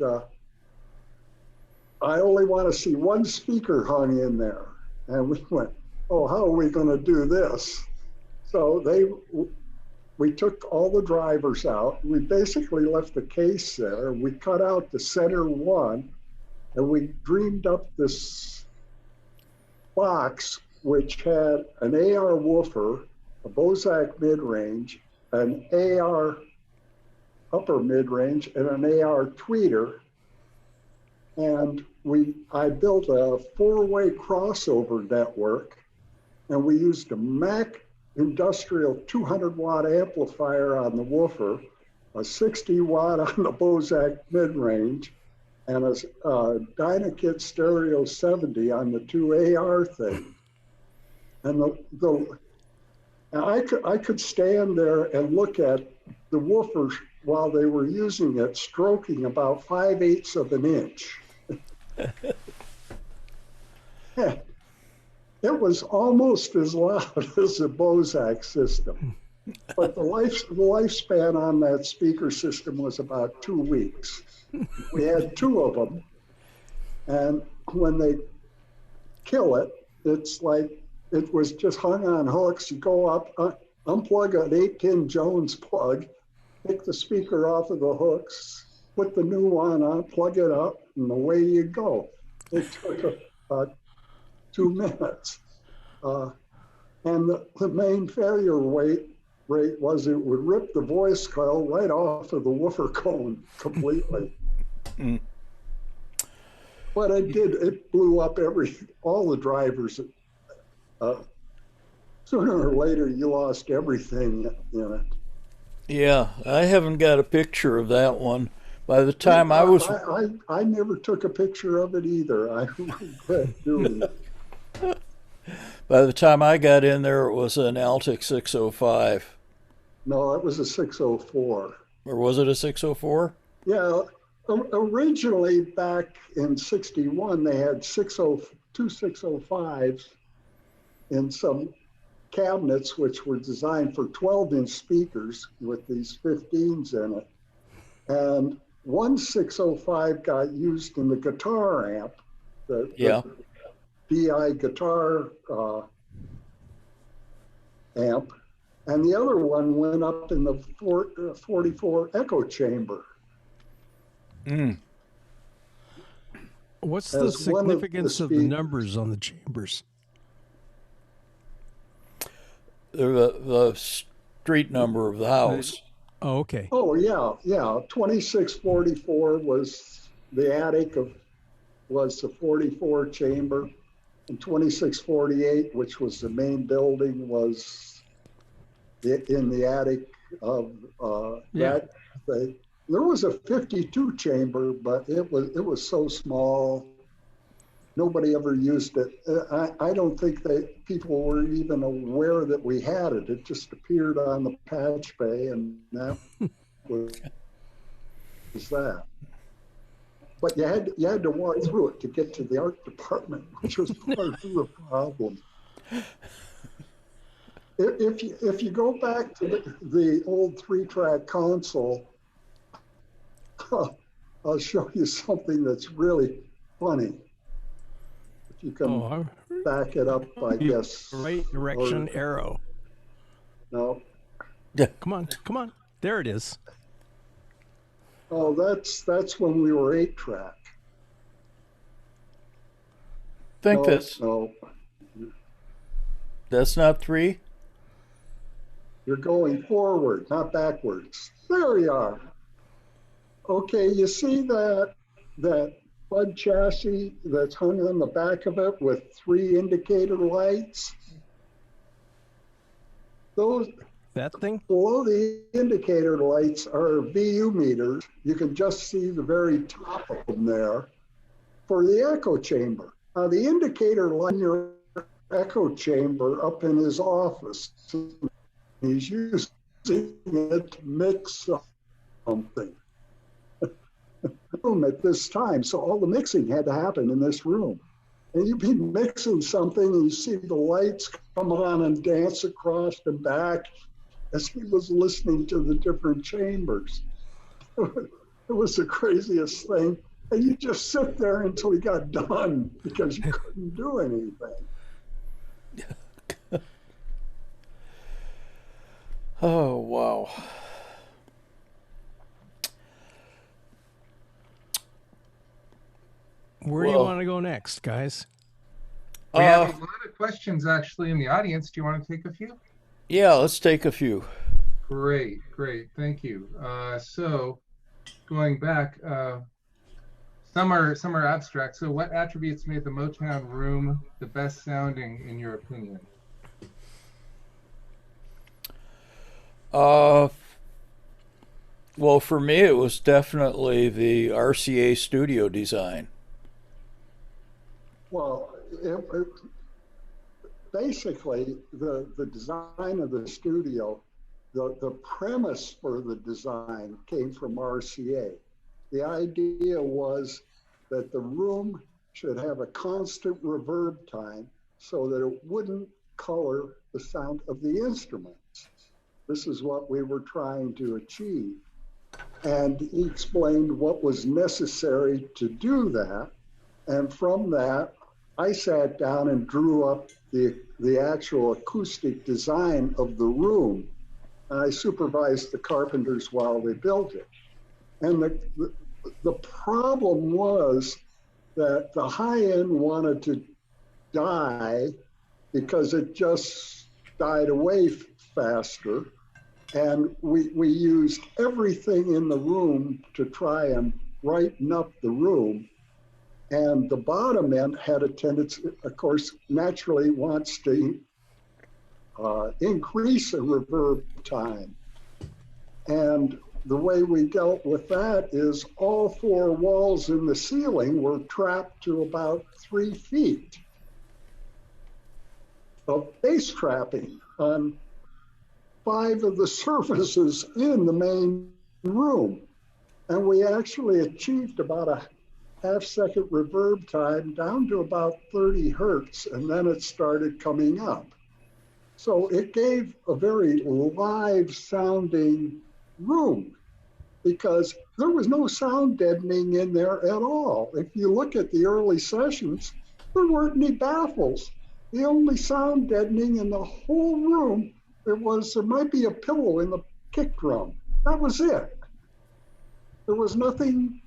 I only want to see one speaker hung in there. And we went, oh, how are we going to do this? So we took all the drivers out. We basically left the case there. We cut out the center one, and we dreamed up this box which had an AR woofer, a Bozak mid-range, an AR upper mid-range, and an AR tweeter. And I built a 4-way crossover network, and we used a Mac Industrial 200-watt amplifier on the woofer, a 60-watt on the Bozak mid-range, and a Dynakit Stereo 70 on the 2AR thing. And I could stand there and look at the woofer while they were using it, stroking about 5/8 of an inch. It was almost as loud as the Bozak system, but the lifespan on that speaker system was about 2 weeks. We had 2 of them, and when they kill it, it's like it was just hung on hooks. You go up, unplug an 8-pin Jones plug, take the speaker off of the hooks, put the new one on, plug it up, and away you go. It took about 2 minutes. And the main failure rate was it would rip the voice coil right off of the woofer cone completely. But it blew up all the drivers. Sooner or later, you lost everything in it. Yeah, I haven't got a picture of that one. By the time I was... I never took a picture of it either. I regret doing it. By the time I got in there, it was an Altic 605. No, it was a 604. Or was it a 604? Yeah, originally back in 61, they had 2 605s in some cabinets which were designed for 12-inch speakers with these 15s in it. And one 605 got used in the guitar amp, the DI guitar amp, And the other one went up in the 44 echo chamber. What's the As one of the significance of the numbers on the chambers? They're the street number of the house. Oh, okay. Oh, yeah. 2644 was the attic was the 44 chamber. And 2648, which was the main building, was in the attic of that thing. There was a 52 chamber, but it was so small, nobody ever used it. I don't think that people were even aware that we had it. It just appeared on the patch bay, and that was that. But you had to walk through it to get to the art department, which was part of the problem. If you go back to the old 3-track console, I'll show you something that's really funny. If you can back it up, I guess. Right direction arrow. No. Yeah. Come on. There it is. Oh, that's when we were 8-track. No. That's not 3? You're going forward, not backwards. There you are. Okay, you see that Bud chassis that's hung on the back of it with 3 indicator lights? That thing? Below the indicator lights are VU meters. You can just see the very top of them there for the echo chamber. Now the indicator light in your echo chamber up in his office, he's using it to mix something at this time. So all the mixing had to happen in this room. And you'd be mixing something and you see the lights come on and dance across and back as he was listening to the different chambers. It was the craziest thing. And you just sit there until he got done because you couldn't do anything. Oh, wow. Where do you want to go next, guys? We have a lot of questions actually in the audience. Do you want to take a few? Yeah, let's take a few. Great. Thank you. So going back, some are abstract. So what attributes made the Motown room the best sounding in your opinion? Well, for me, it was definitely the RCA studio design. Well, basically, the design of the studio, the premise for the design came from RCA. The idea was that the room should have a constant reverb time so that it wouldn't color the sound of the instruments. This is what we were trying to achieve. And he explained what was necessary to do that. And from that, I sat down and drew up the actual acoustic design of the room. And I supervised the carpenters while they built it. And the problem was that the high end wanted to die because it just died away faster. And we used everything in the room to try and brighten up the room. And the bottom end had a tendency, of course, naturally wants to increase a reverb time. And the way we dealt with that is all 4 walls in the ceiling were trapped to about 3 feet of bass trapping on 5 of the surfaces in the main room. And we actually achieved about a half-second reverb time down to about 30 hertz, and then it started coming up. So it gave a very live sounding room because there was no sound deadening in there at all. If you look at the early sessions, there weren't any baffles. The only sound deadening in the whole room there might be a pillow in the kick drum. That was it. There was nothing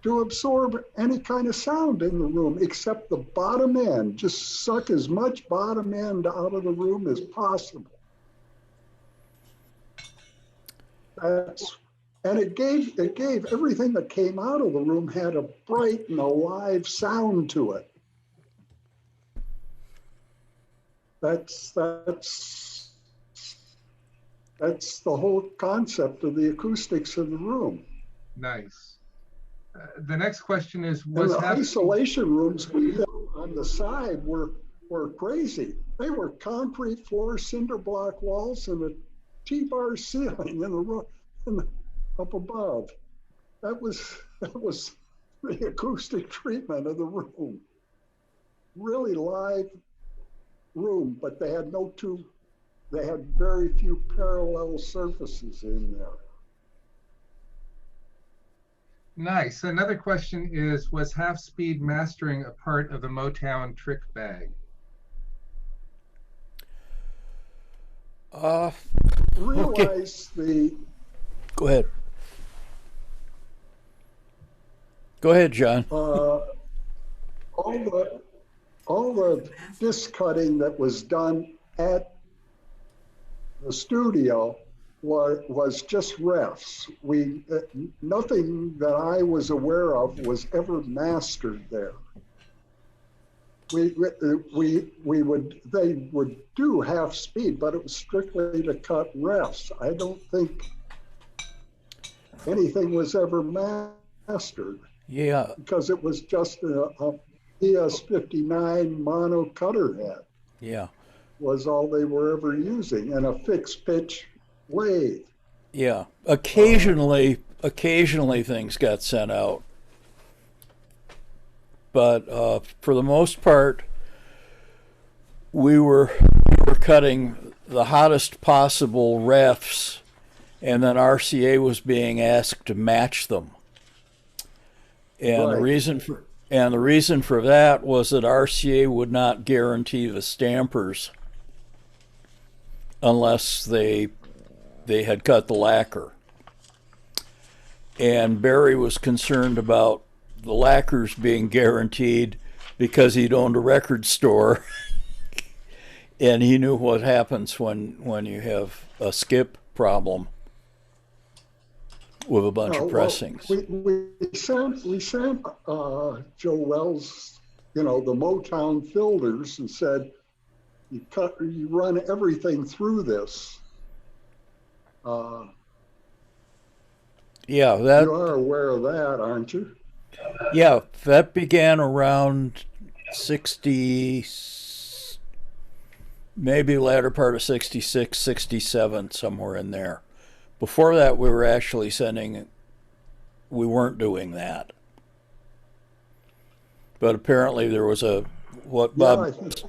to absorb any kind of sound in the room except the bottom end. Just suck as much bottom end out of the room as possible. And it gave everything that came out of the room had a bright and alive sound to it. That's the whole concept of the acoustics of the room. Nice. The next question is, And the isolation rooms we built on the side were crazy. They were concrete floor, cinder block walls, and a T-bar ceiling in the room up above. That was the acoustic treatment of the room. Really live room, but they had very few parallel surfaces in there. Nice. Another question is, was half-speed mastering a part of the Motown trick bag? Realize Go ahead. Go ahead, John. all the disc cutting that was done at the studio was just refs. Nothing that I was aware of was ever mastered there. They would do half speed, but it was strictly to cut refs. I don't think anything was ever mastered. Yeah. Because it was just a ES59 mono cutter head. Yeah. Was all they were ever using, and a fixed pitch lathe. Yeah. Occasionally things got sent out. But for the most part, we were cutting the hottest possible refs, and then RCA was being asked to match them. And Right. the reason for that was that RCA would not guarantee the stampers unless they had cut the lacquer. And Barry was concerned about the lacquers being guaranteed because he'd owned a record store and he knew what happens when you have a skip problem with a bunch of pressings. We sent Joe Wells, the Motown filters, and said, you run everything through this. Yeah, you are aware of that, aren't you? Yeah, that began around 60, maybe latter part of 66, 67, somewhere in there. Before that, we weren't doing that. But apparently there was Bob... Yeah,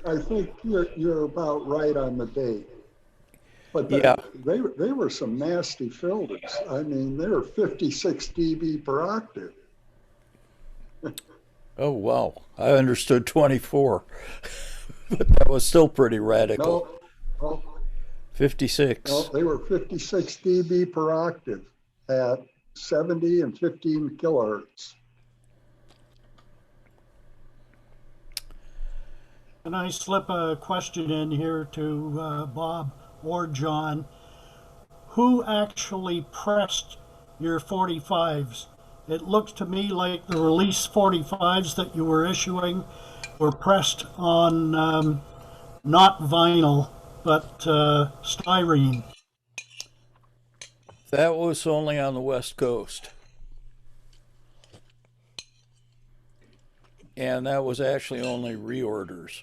I think you're about right on the date. But they were some nasty filters. I mean, they were 56 dB per octave. Oh, wow. I understood 24. But that was still pretty radical. No, 56. No, they were 56 dB per octave at 70 and 15 kilohertz. Can I slip a question in here to Bob or John? Who actually pressed your 45s? It looks to me like the release 45s that you were issuing were pressed on not vinyl, but styrene. That was only on the West Coast. And that was actually only reorders.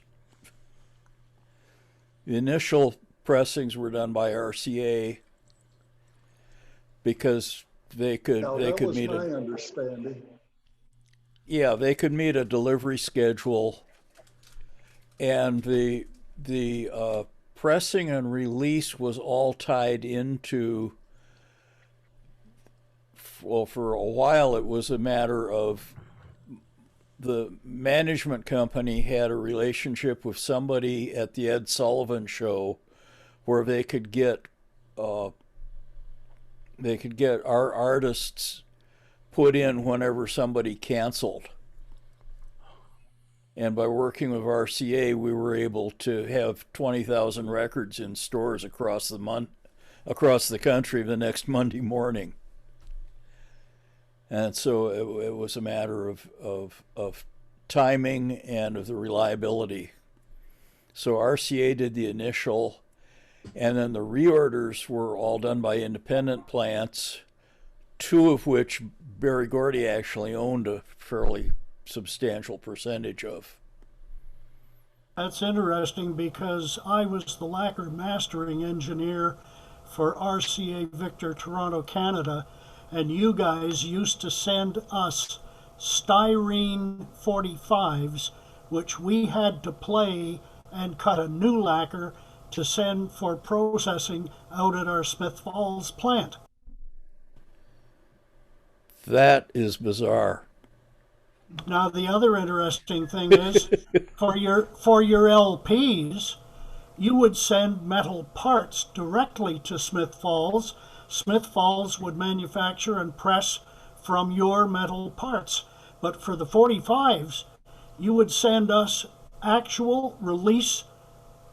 The initial pressings were done by RCA because they could meet my understanding. Yeah, they could meet a delivery schedule, and the pressing and release was all tied into. Well, for a while it was a matter of the management company had a relationship with somebody at the Ed Sullivan Show where they could get our artists put in whenever somebody canceled. And by working with RCA, we were able to have 20,000 records in stores across the country the next Monday morning. And so it was a matter of timing and of the reliability. So RCA did the initial, and then the reorders were all done by independent plants, two of which Barry Gordy actually owned a fairly substantial percentage of. That's interesting because I was the lacquer mastering engineer for RCA Victor Toronto, Canada, and you guys used to send us styrene 45s, which we had to play and cut a new lacquer to send for processing out at our Smith Falls plant. That is bizarre. Now the other interesting thing is for your LPs, you would send metal parts directly to Smith Falls. Smith Falls would manufacture and press from your metal parts. But for the 45s, you would send us actual release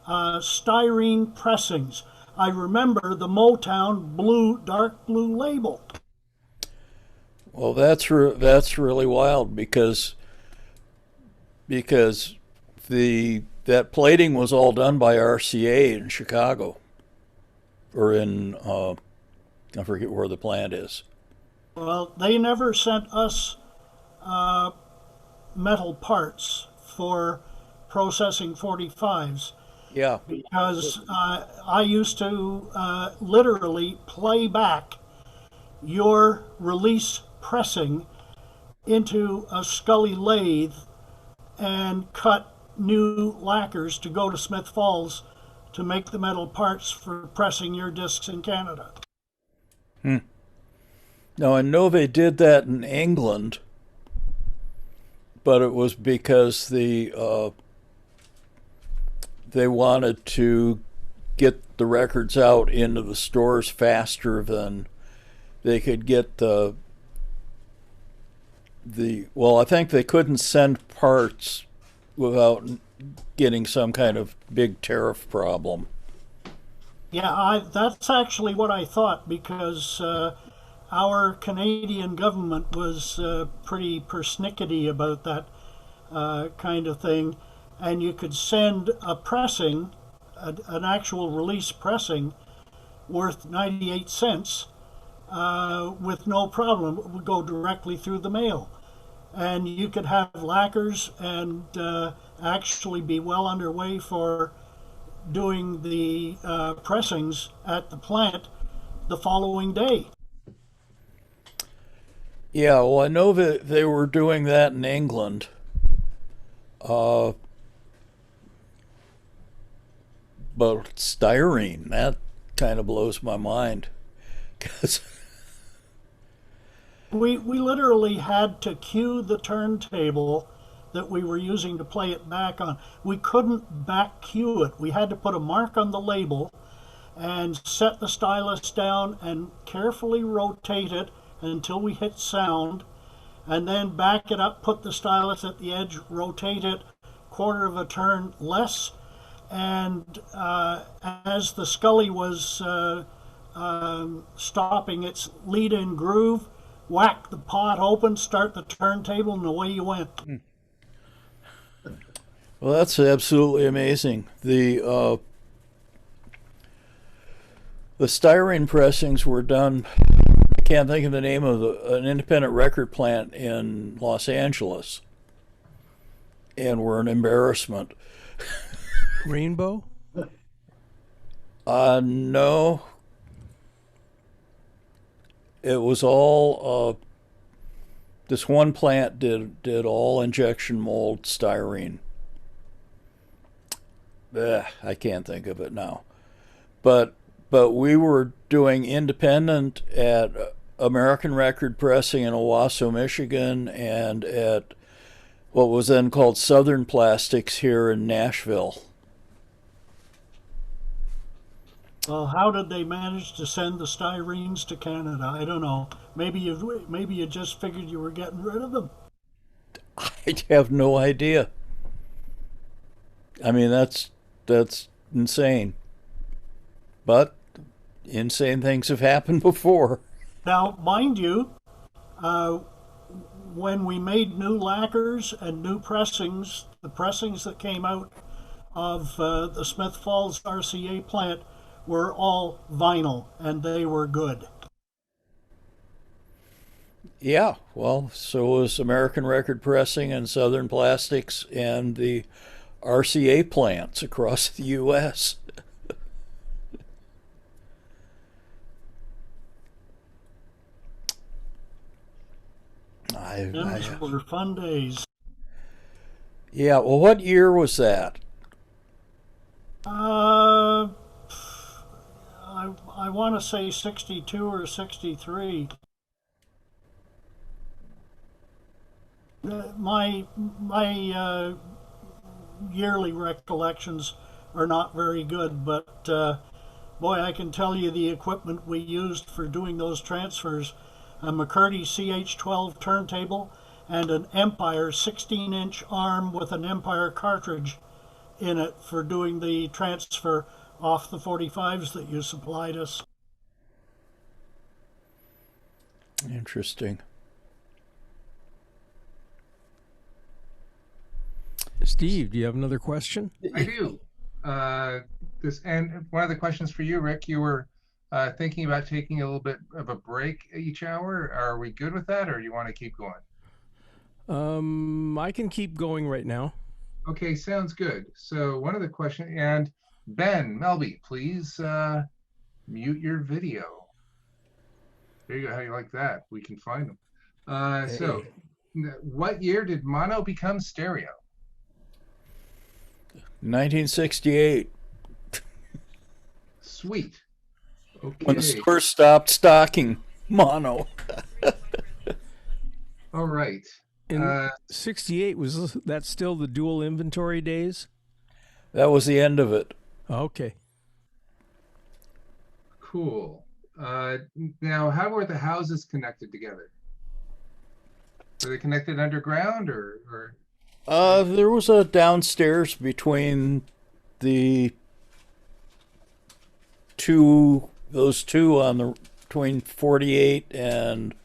styrene pressings. I remember the Motown dark blue label. Well, that's really wild because that plating was all done by RCA in Chicago, or in I forget where the plant is. Well, they never sent us metal parts for processing 45s. Yeah. Because I used to literally play back your release pressing into a Scully lathe and cut new lacquers to go to Smith Falls to make the metal parts for pressing your discs in Canada. Now, I know they did that in England, but it was because they wanted to get the records out into the stores faster than they could get well, I think they couldn't send parts without getting some kind of big tariff problem. Yeah, that's actually what I thought, because our Canadian government was pretty persnickety about that kind of thing, and you could send a pressing, an actual release pressing, worth 98 cents with no problem. It would go directly through the mail. And you could have lacquers and actually be well underway for doing the pressings at the plant the following day. Yeah, well, I know that they were doing that in England. But styrene, that kind of blows my mind. 'Cause we literally had to cue the turntable that we were using to play it back on. We couldn't back cue it. We had to put a mark on the label and set the stylus down and carefully rotate it until we hit sound, and then back it up, put the stylus at the edge, rotate it quarter of a turn less, and as the Scully was stopping its lead-in groove, whack the pot open, start the turntable, and away you went. Well, that's absolutely amazing. The styrene pressings were done, I can't think of the name of an independent record plant in Los Angeles, and were an embarrassment. Rainbow? No. It was all, this one plant did all injection mold styrene. I can't think of it now. But we were doing independent at American Record Pressing in Owasso, Michigan, and at what was then called Southern Plastics here in Nashville. Well, how did they manage to send the styrenes to Canada? I don't know. Maybe you just figured you were getting rid of them. I have no idea. I mean, that's insane. But insane things have happened before. Now, mind you, uh, when we made new lacquers and new pressings, the pressings that came out of the Smith Falls RCA plant were all vinyl, and they were good. Yeah, well, so was American Record Pressing and Southern Plastics and the RCA plants across the U.S. Those were fun days. Yeah, well, what year was that? Uh, I want to say 62 or 63. My yearly recollections are not very good, but boy, I can tell you the equipment we used for doing those transfers: a McCurdy CH12 turntable and an Empire 16-inch arm with an Empire cartridge in it for doing the transfer off the 45s that you supplied us. Interesting. Steve, do you have another question? I do. And one of the questions for you, Rick, you were thinking about taking a little bit of a break each hour. Are we good with that, or do you want to keep going? I can keep going right now. Okay, sounds good. So one of the questions, and Ben Melby, please mute your video. There you go. How you like that? We can find them. So, what year did mono become stereo? 1968. Sweet. Okay. When the stores stopped stocking mono. All right. In 68, was that still the dual inventory days? That was the end of it. Okay. Cool. Now, how were the houses connected together? Were they connected underground or? There was a downstairs between the those two on the between 48 and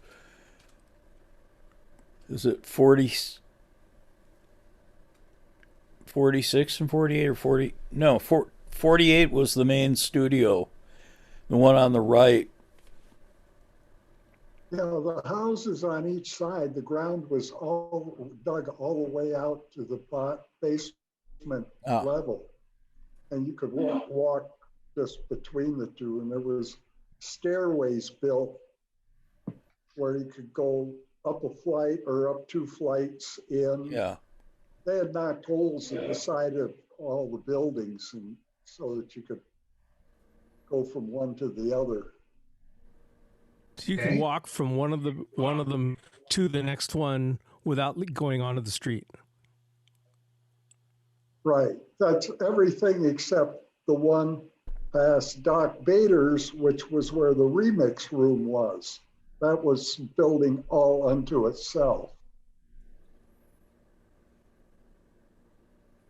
is it 46 and 48 or 40? No, 48 was the main studio. The one on the right. You know, the houses on each side, the ground was all dug all the way out to the basement level. And you could walk just between the two, and there was stairways built where you could go up a flight or up 2 flights in. Yeah. They had knocked holes in the side of all the buildings, and so that you could go from one to the other. So you can walk from one of them to the next one without going onto the street. Right. That's everything except the one past Doc Bader's, which was where the remix room was. That was building all unto itself.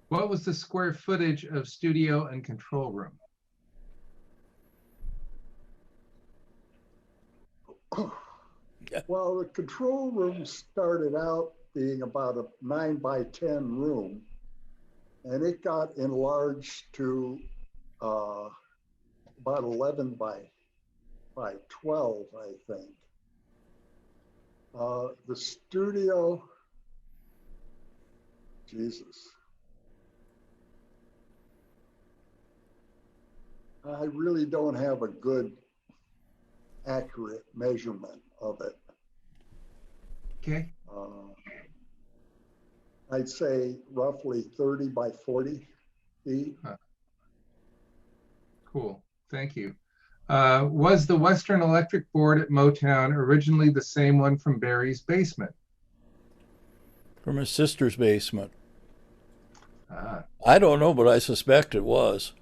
What was the square footage of studio and control room? Well, the control room started out being about a 9 by 10 room, and it got enlarged to about 11 by 12, I think. The studio, Jesus. I really don't have a good, accurate measurement of it. Okay. I'd say roughly 30 by 40 feet. Cool. Thank you. Was the Western Electric board at Motown originally the same one from Barry's basement? From his sister's basement. Ah. I don't know, but I suspect it was.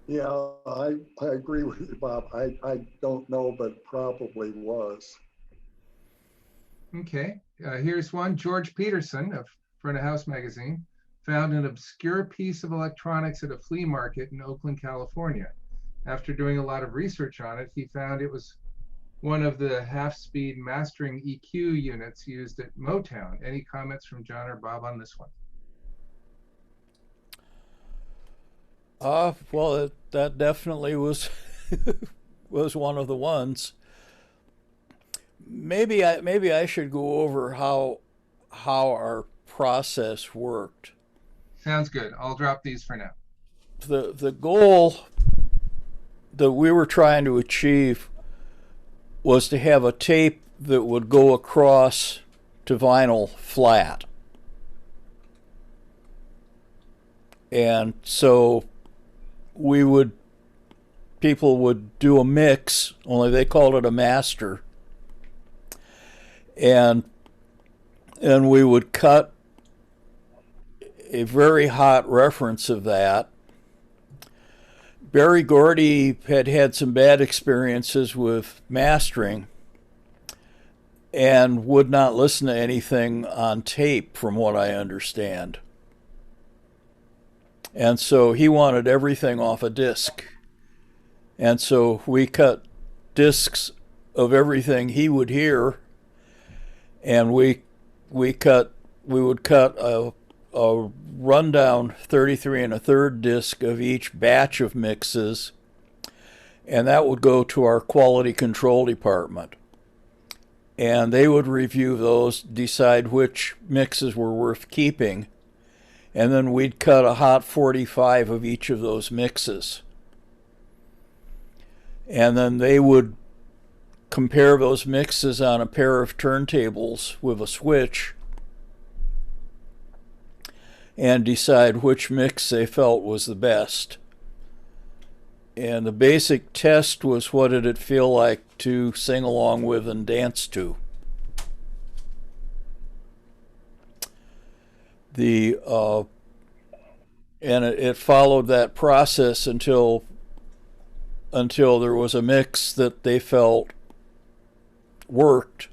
Yeah, I agree with you, Bob. I don't know, but probably was. Okay, here's one. George Peterson of Front of House magazine found an obscure piece of electronics at a flea market in Oakland, California. After doing a lot of research on it, he found it was one of the half-speed mastering EQ units used at Motown. Any comments from John or Bob on this one? Well, that definitely was was one of the ones. Maybe I should go over how our process worked. Sounds good. I'll drop these for now. The goal that we were trying to achieve was to have a tape that would go across to vinyl flat. And so people would do a mix, only they called it a master. And we would cut a very hot reference of that. Berry Gordy had some bad experiences with mastering and would not listen to anything on tape, from what I understand. And so he wanted everything off a disc. And so we cut discs of everything he would hear, and we would cut a rundown 33 1/3 disc of each batch of mixes, and that would go to our quality control department. And they would review those, decide which mixes were worth keeping, and then we'd cut a hot 45 of each of those mixes. And then they would compare those mixes on a pair of turntables with a switch and decide which mix they felt was the best. And the basic test was, what did it feel like to sing along with and dance to? And it followed that process until there was a mix that they felt worked.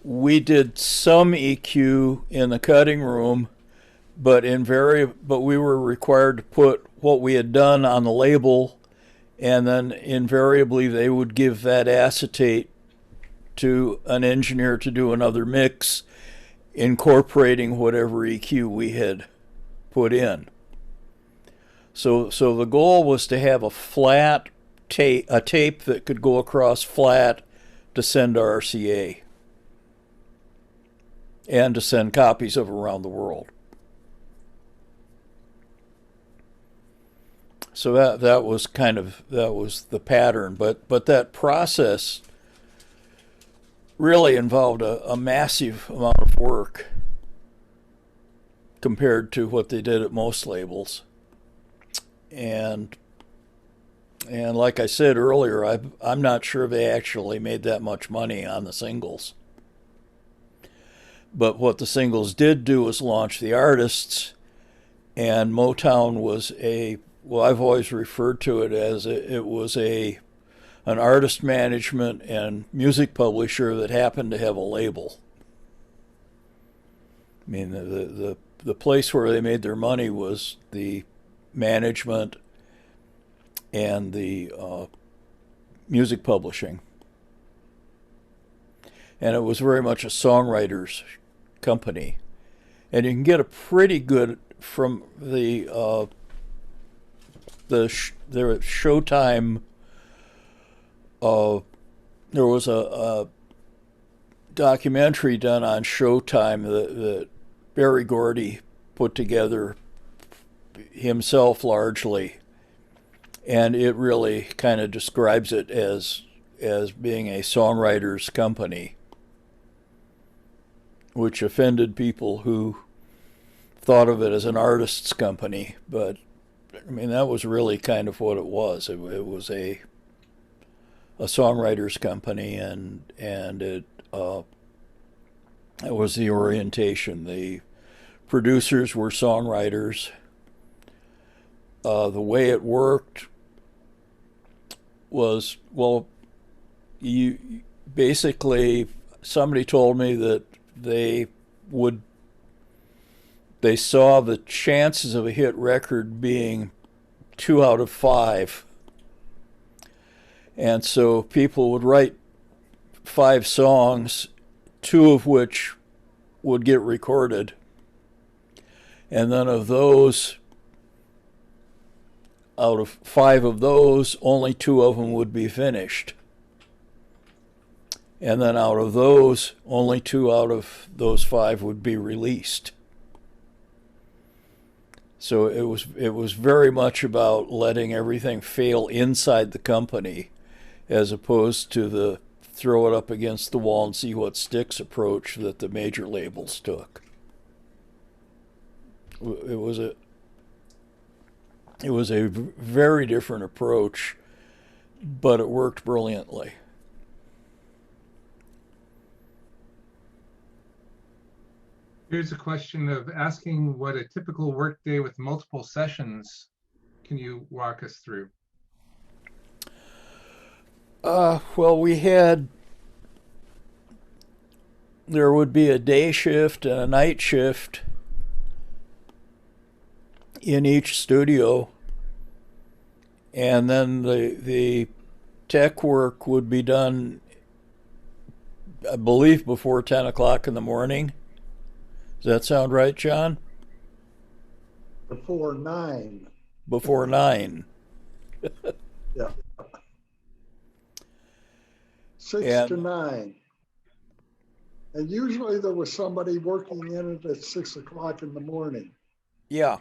We did some EQ in the cutting room, but we were required to put what we had done on the label, and then invariably they would give that acetate to an engineer to do another mix, incorporating whatever EQ we had put in. So the goal was to have a tape that could go across flat to send to RCA and to send copies of around the world. So that was the pattern, but that process really involved a massive amount of work compared to what they did at most labels. And like I said earlier, I'm not sure they actually made that much money on the singles. But what the singles did do was launch the artists, and Motown was I've always referred to it as it was an artist management and music publisher that happened to have a label. I mean, the place where they made their money was the management and the music publishing. And it was very much a songwriter's company. And you can get a pretty good, from the Showtime, there was a documentary done on Showtime that Berry Gordy put together himself largely, and it really kind of describes it as being a songwriter's company, which offended people who thought of it as an artist's company. But I mean, that was really kind of what it was. It was a songwriter's company, and it was the orientation. The producers were songwriters, The way it worked was, well, you basically, somebody told me that they saw the chances of a hit record being 2 out of 5. And so people would write 5 songs, 2 of which would get recorded. And then of those, out of 5 of those, only 2 of them would be finished. And then out of those, only 2 out of those 5 would be released. So it was very much about letting everything fail inside the company, as opposed to the throw it up against the wall and see what sticks approach that the major labels took. It was a very different approach, but it worked brilliantly. Here's a question of asking what a typical workday with multiple sessions. Can you walk us through? Well, there would be a day shift and a night shift in each studio, and then the tech work would be done, I believe, before 10 o'clock in the morning. Does that sound right, John? Before 9. Before 9. Yeah. 6 to 9. And usually there was somebody working in it at 6 o'clock in the morning. Yeah.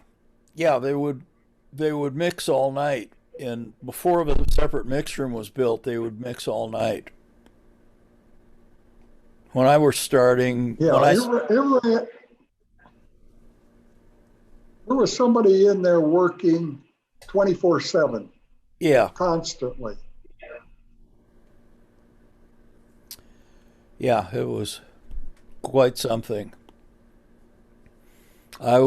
Yeah, they would mix all night. And before the separate mix room was built, they would mix all night. When I was starting, yeah, there was somebody in there working 24/7. Yeah. Constantly. Yeah, it was quite something. By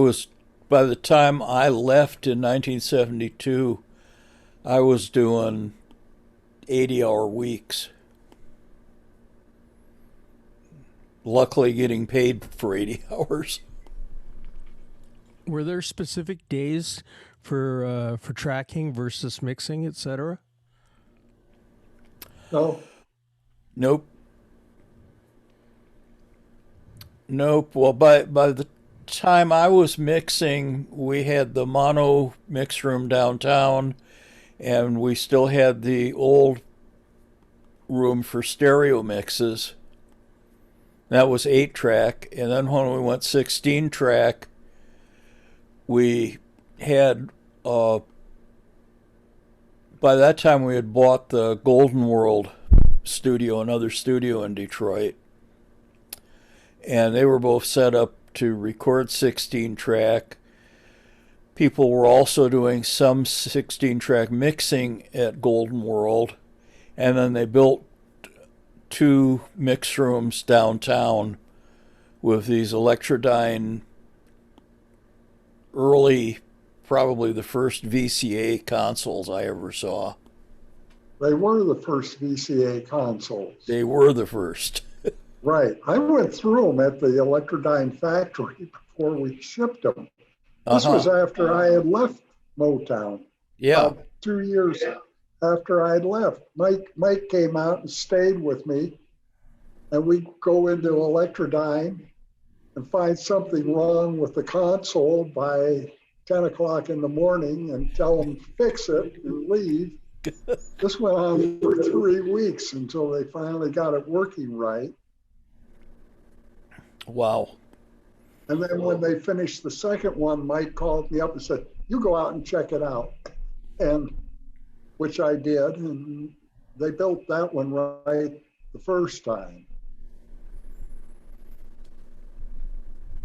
the time I left in 1972, I was doing 80-hour weeks. Luckily getting paid for 80 hours. Were there specific days for tracking versus mixing, etc.? No. Nope. Well, by the time I was mixing, we had the mono mix room downtown, and we still had the old room for stereo mixes. That was 8-track, and then when we went 16-track, we had, by that time we had bought the Golden World studio, another studio in Detroit, and they were both set up to record 16-track. People were also doing some 16-track mixing at Golden World, and then they built 2 mix rooms downtown with these Electrodyne early, probably the first VCA consoles I ever saw. They were the first VCA consoles. They were the first. Right. I went through them at the Electrodyne factory before we shipped them. This was after I had left Motown. Yeah. About 2 years after I had left. Mike came out and stayed with me, and we'd go into Electrodyne and find something wrong with the console by 10 o'clock in the morning and tell them fix it and leave. This went on for 3 weeks until they finally got it working right. Wow. And then when they finished the second one, Mike called me up and said, "You go out and check it out." And which I did, and they built that one right the first time.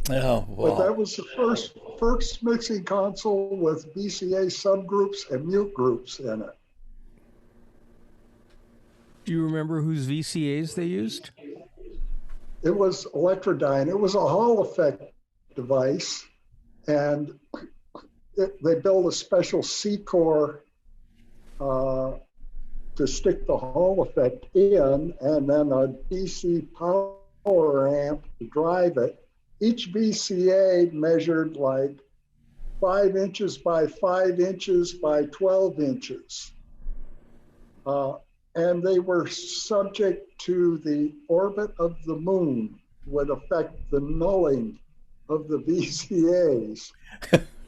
Oh, wow. But that was the first mixing console with VCA subgroups and mute groups in it. Do you remember whose VCAs they used? It was Electrodyne. It was a Hall effect device, and they built a special C-core to stick the Hall effect in, and then a DC power amp to drive it. Each VCA measured like 5 inches by 5 inches by 12 inches. And they were subject to the orbit of the moon would affect the nulling of the VCAs.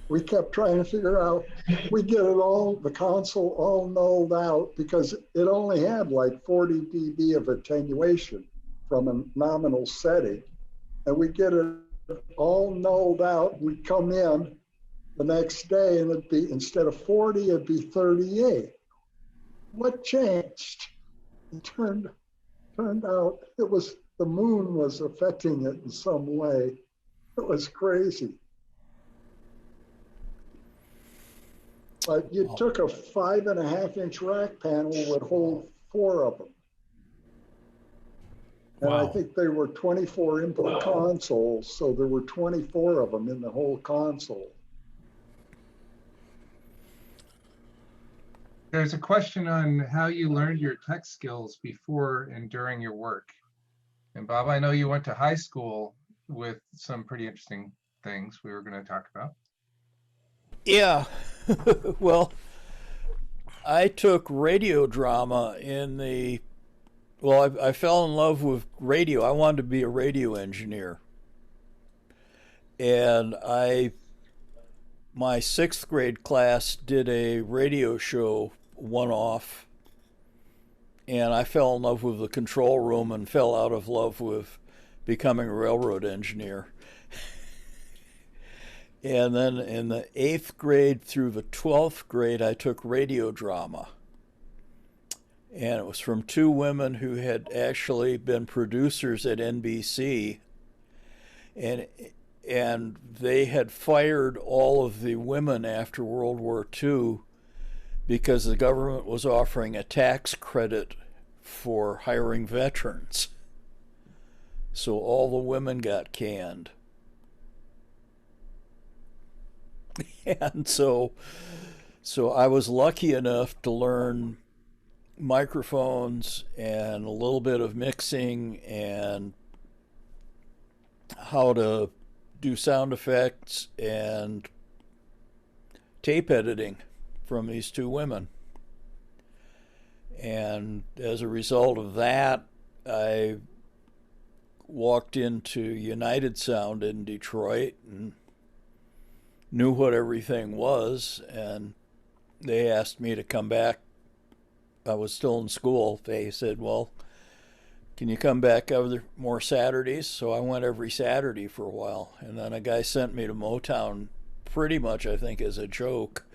We kept trying to figure out, we get it all, the console all nulled out because it only had like 40 dB of attenuation from a nominal setting. And we get it all nulled out. We'd come in the next day and it'd be, instead of 40, it'd be 38. What changed? It turned out it was the moon was affecting it in some way. It was crazy. But you took a 5.5-inch rack panel would hold 4 of them. And Wow. I think they were 24 input consoles, so there were 24 of them in the whole console. There's a question on how you learned your tech skills before and during your work. And Bob, I know you went to high school with some pretty interesting things we were going to talk about. Yeah. Well, I took radio drama in the, well, I fell in love with radio. I wanted to be a radio engineer. And my 6th grade class did a radio show one-off, and I fell in love with the control room and fell out of love with becoming a railroad engineer. And then in the 8th grade through the 12th grade, I took radio drama. And it was from 2 women who had actually been producers at NBC. And they had fired all of the women after World War II because the government was offering a tax credit for hiring veterans. So all the women got canned. And so I was lucky enough to learn microphones and a little bit of mixing and how to do sound effects and tape editing from these 2 women. And as a result of that, I walked into United Sound in Detroit and knew what everything was, and they asked me to come back. I was still in school. They said, well, can you come back other more Saturdays? So I went every Saturday for a while. And then a guy sent me to Motown pretty much, I think, as a joke.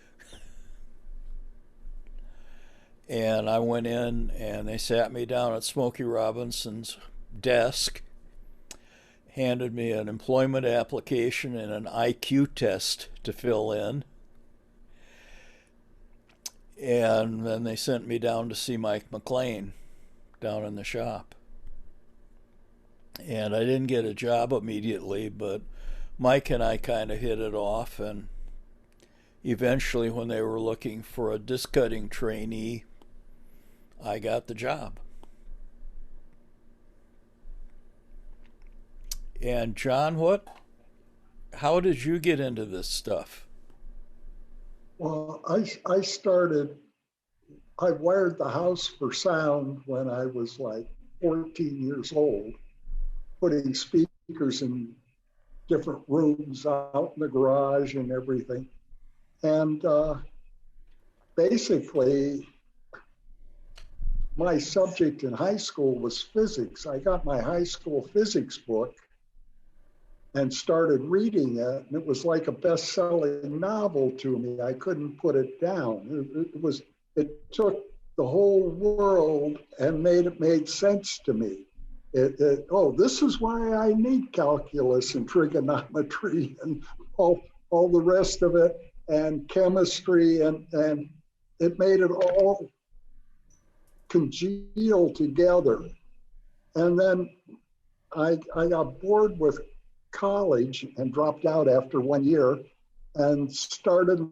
And I went in and they sat me down at Smokey Robinson's desk, handed me an employment application and an IQ test to fill in. And then they sent me down to see Mike McLean down in the shop. And I didn't get a job immediately, but Mike and I kind of hit it off. And eventually, when they were looking for a disc cutting trainee, I got the job. And John, how did you get into this stuff? Well, I started, I wired the house for sound when I was like 14 years old, putting speakers in different rooms out in the garage and everything. And basically, my subject in high school was physics. I got my high school physics book and started reading it, and it was like a best-selling novel to me. I couldn't put it down. It took the whole world and made sense to me. This is why I need calculus and trigonometry and all the rest of it, and chemistry, and it made it all congeal together. And then I got bored with college and dropped out after 1 year and started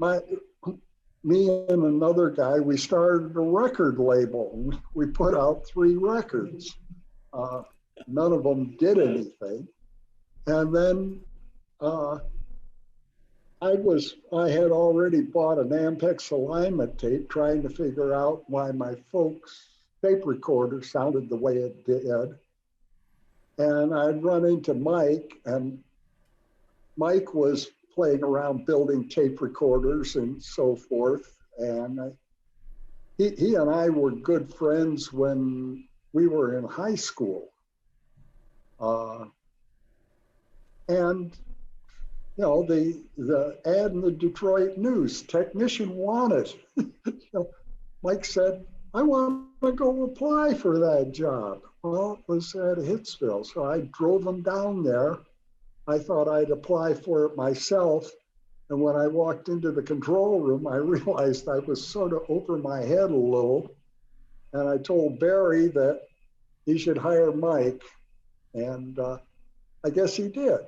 me and another guy, we started a record label. We put out 3 records. None of them did anything. And then I had already bought an Ampex alignment tape, trying to figure out why my folks' tape recorder sounded the way it did. And I'd run into Mike, and Mike was playing around building tape recorders and so forth. And he and I were good friends when we were in high school. And you know, the ad in the Detroit News, technician wanted. Mike said, I want to go apply for that job. Well, it was at Hitsville, so I drove him down there. I thought I'd apply for it myself. And when I walked into the control room, I realized I was sort of over my head a little. And I told Barry that he should hire Mike. And I guess he did.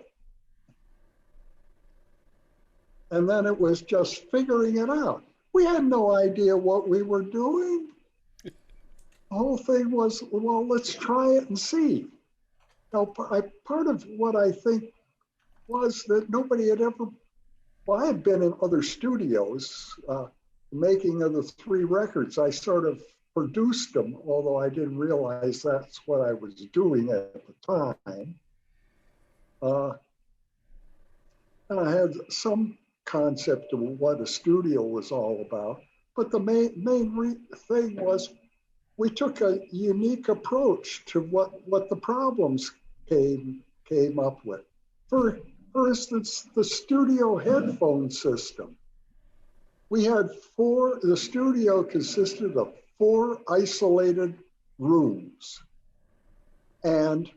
And then it was just figuring it out. We had no idea what we were doing. The whole thing was, well, let's try it and see. Now, part of what I think was that nobody had ever, well, I had been in other studios, making of the 3 records. I sort of produced them, although I didn't realize that's what I was doing at the time. And I had some concept of what a studio was all about. But the main thing was we took a unique approach to what the problems came up with. For instance, the studio headphone system. We had the studio consisted of 4 isolated rooms. And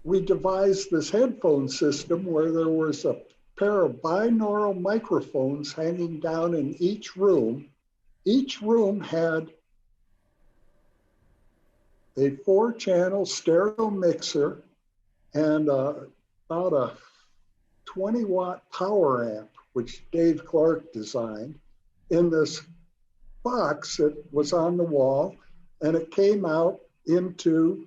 we devised this headphone system where there was a pair of binaural microphones hanging down in each room. Each room had a 4-channel stereo mixer and about a 20-watt power amp, which Dave Clark designed, in this box that was on the wall, and it came out into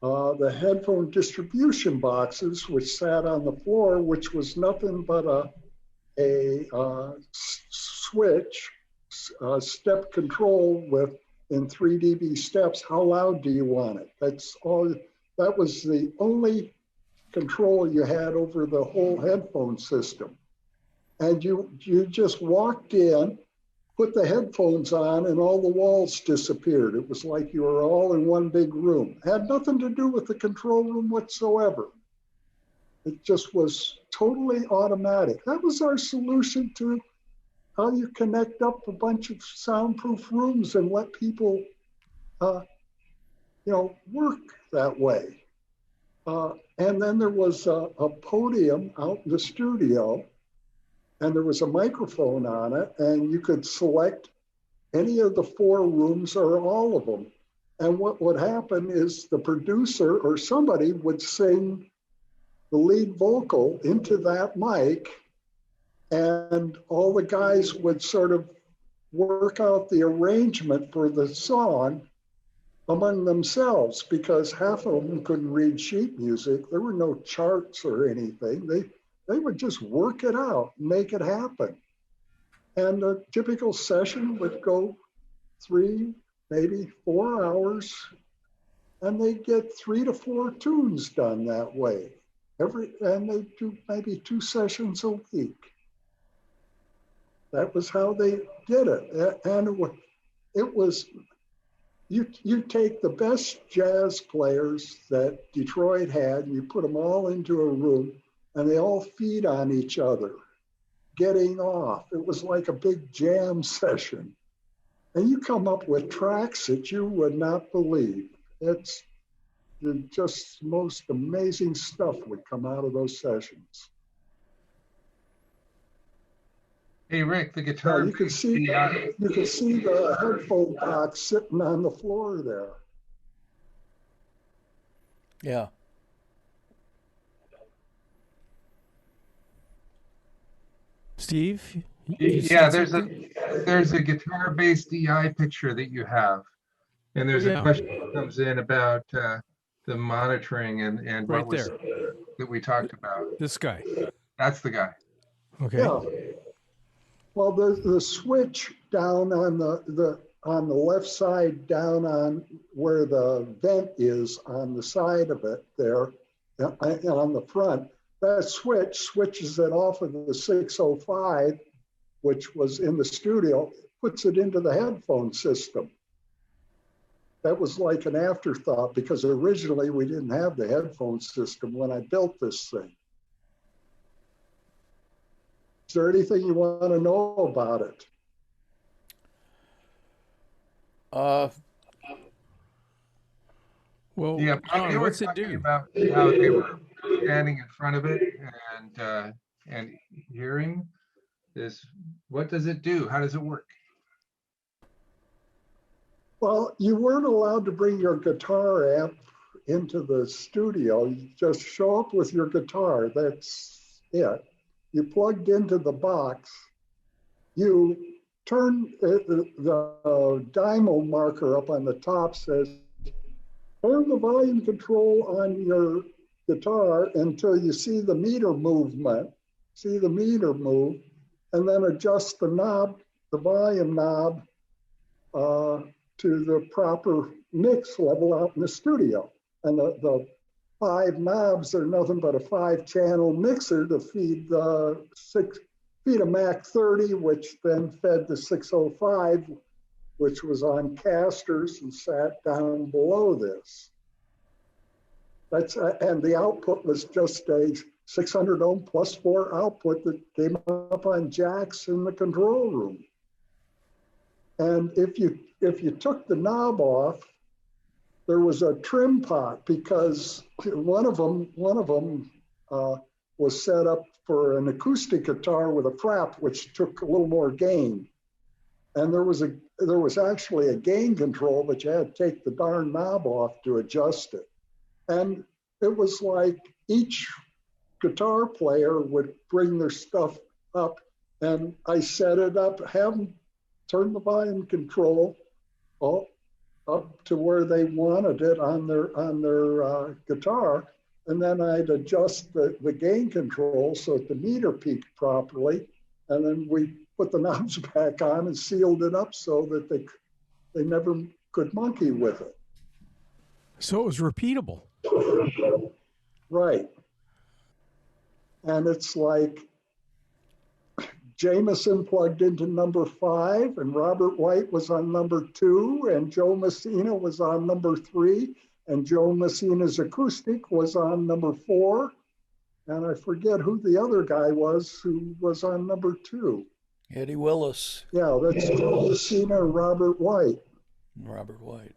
the headphone distribution boxes, which sat on the floor, which was nothing but a switch, step control with in 3 dB steps. How loud do you want it? That's all. That was the only control you had over the whole headphone system. And you just walked in, put the headphones on, and all the walls disappeared. It was like you were all in one big room. It had nothing to do with the control room whatsoever. It just was totally automatic. That was our solution to how you connect up a bunch of soundproof rooms and let people, work that way. And then there was a podium out in the studio, and there was a microphone on it, and you could select any of the 4 rooms or all of them. And what would happen is the producer or somebody would sing the lead vocal into that mic, and all the guys would sort of work out the arrangement for the song among themselves, because half of them couldn't read sheet music. There were no charts or anything. They would just work it out, make it happen. And a typical session would go 3, maybe 4 hours, and they get 3 to 4 tunes done that way. And they do maybe 2 sessions a week. That was how they did it. And it was, you take the best jazz players that Detroit had, and you put them all into a room, and they all feed on each other, getting off. It was like a big jam session. And you come up with tracks that you would not believe. It's just most amazing stuff would come out of those sessions. Hey, Rick, the guitar. You can see the headphone box sitting on the floor there. Yeah. Steve? Yeah, there's a guitar-based DI picture that you have, and there's a question that comes in about the monitoring and Right what was there. that we talked about. This guy. That's the guy. Okay. Yeah. Well, the switch down on the left side, down on where the vent is on the side of it there, on the front, that switch switches it off of the 605, which was in the studio, puts it into the headphone system. That was like an afterthought because originally we didn't have the headphone system when I built this thing. Is there anything you want to know about it? Well, Yeah, John, they were what's it talking do? about how they were standing in front of it and hearing this. What does it do? How does it work? Well, you weren't allowed to bring your guitar amp into the studio. You just show up with your guitar. That's it. You plugged into the box. You turn the dyno marker up on the top says, turn the volume control on your guitar until you see the meter movement, and then adjust the knob, the volume knob, to the proper mix level out in the studio. And the 5 knobs are nothing but a 5-channel mixer to feed a Mac 30, which then fed the 605, which was on casters and sat down below this. And the output was just a 600 ohm plus 4 output that came up on jacks in the control room. And if you took the knob off, there was a trim pot because one of them was set up for an acoustic guitar with a frap, which took a little more gain. And there was actually a gain control, but you had to take the darn knob off to adjust it. And it was like each guitar player would bring their stuff up, and I set it up, have them turn the volume control up to where they wanted it on their guitar, and then I'd adjust the gain control so that the meter peaked properly, and then we put the knobs back on and sealed it up so that they never could monkey with it. So it was repeatable. Right. And it's like Jameson plugged into number 5, and Robert White was on number 2, and Joe Messina was on number 3, and Joe Messina's acoustic was on number 4, and I forget who the other guy was who was on number 2. Eddie Willis. Yeah, that's Joe Messina and Robert White. Robert White.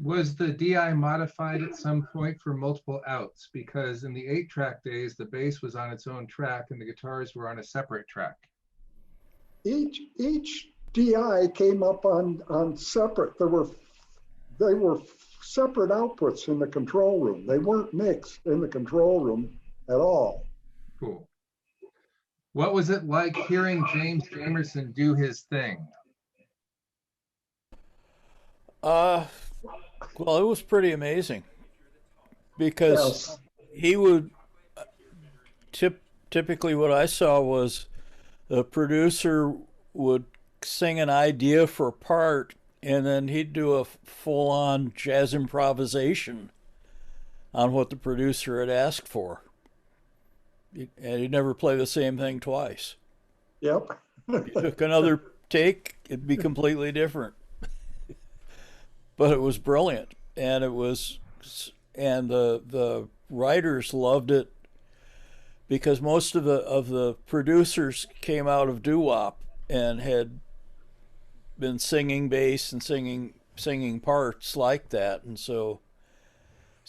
Was the DI modified at some point for multiple outs? Because in the 8-track days, the bass was on its own track and the guitars were on a separate track. Each DI came up on separate. They were separate outputs in the control room. They weren't mixed in the control room at all. Cool. What was it like hearing James Jamerson do his thing? Well, it was pretty amazing because he would typically what I saw was the producer would sing an idea for a part and then he'd do a full-on jazz improvisation on what the producer had asked for. And he'd never play the same thing twice. Yep. If you took another take, it'd be completely different. But it was brilliant, and the writers loved it because most of the producers came out of doo-wop and had been singing bass and singing parts like that, and so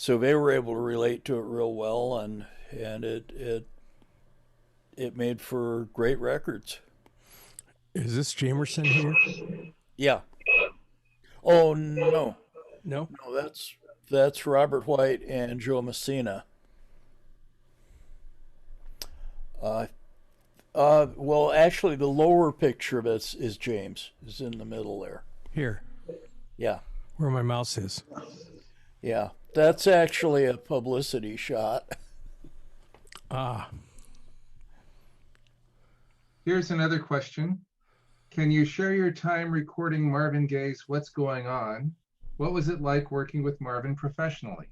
they were able to relate to it real well, and it made for great records. Is this Jamerson here? Yeah. Oh no, No. that's Robert White and Joe Messina. Uh, well, actually, the lower picture of it is James. Is in the middle there. Here, Yeah, where my mouse is. yeah. That's actually a publicity shot. Ah, Here's another question. Can you share your time recording Marvin Gaye's What's Going On? What was it like working with Marvin professionally?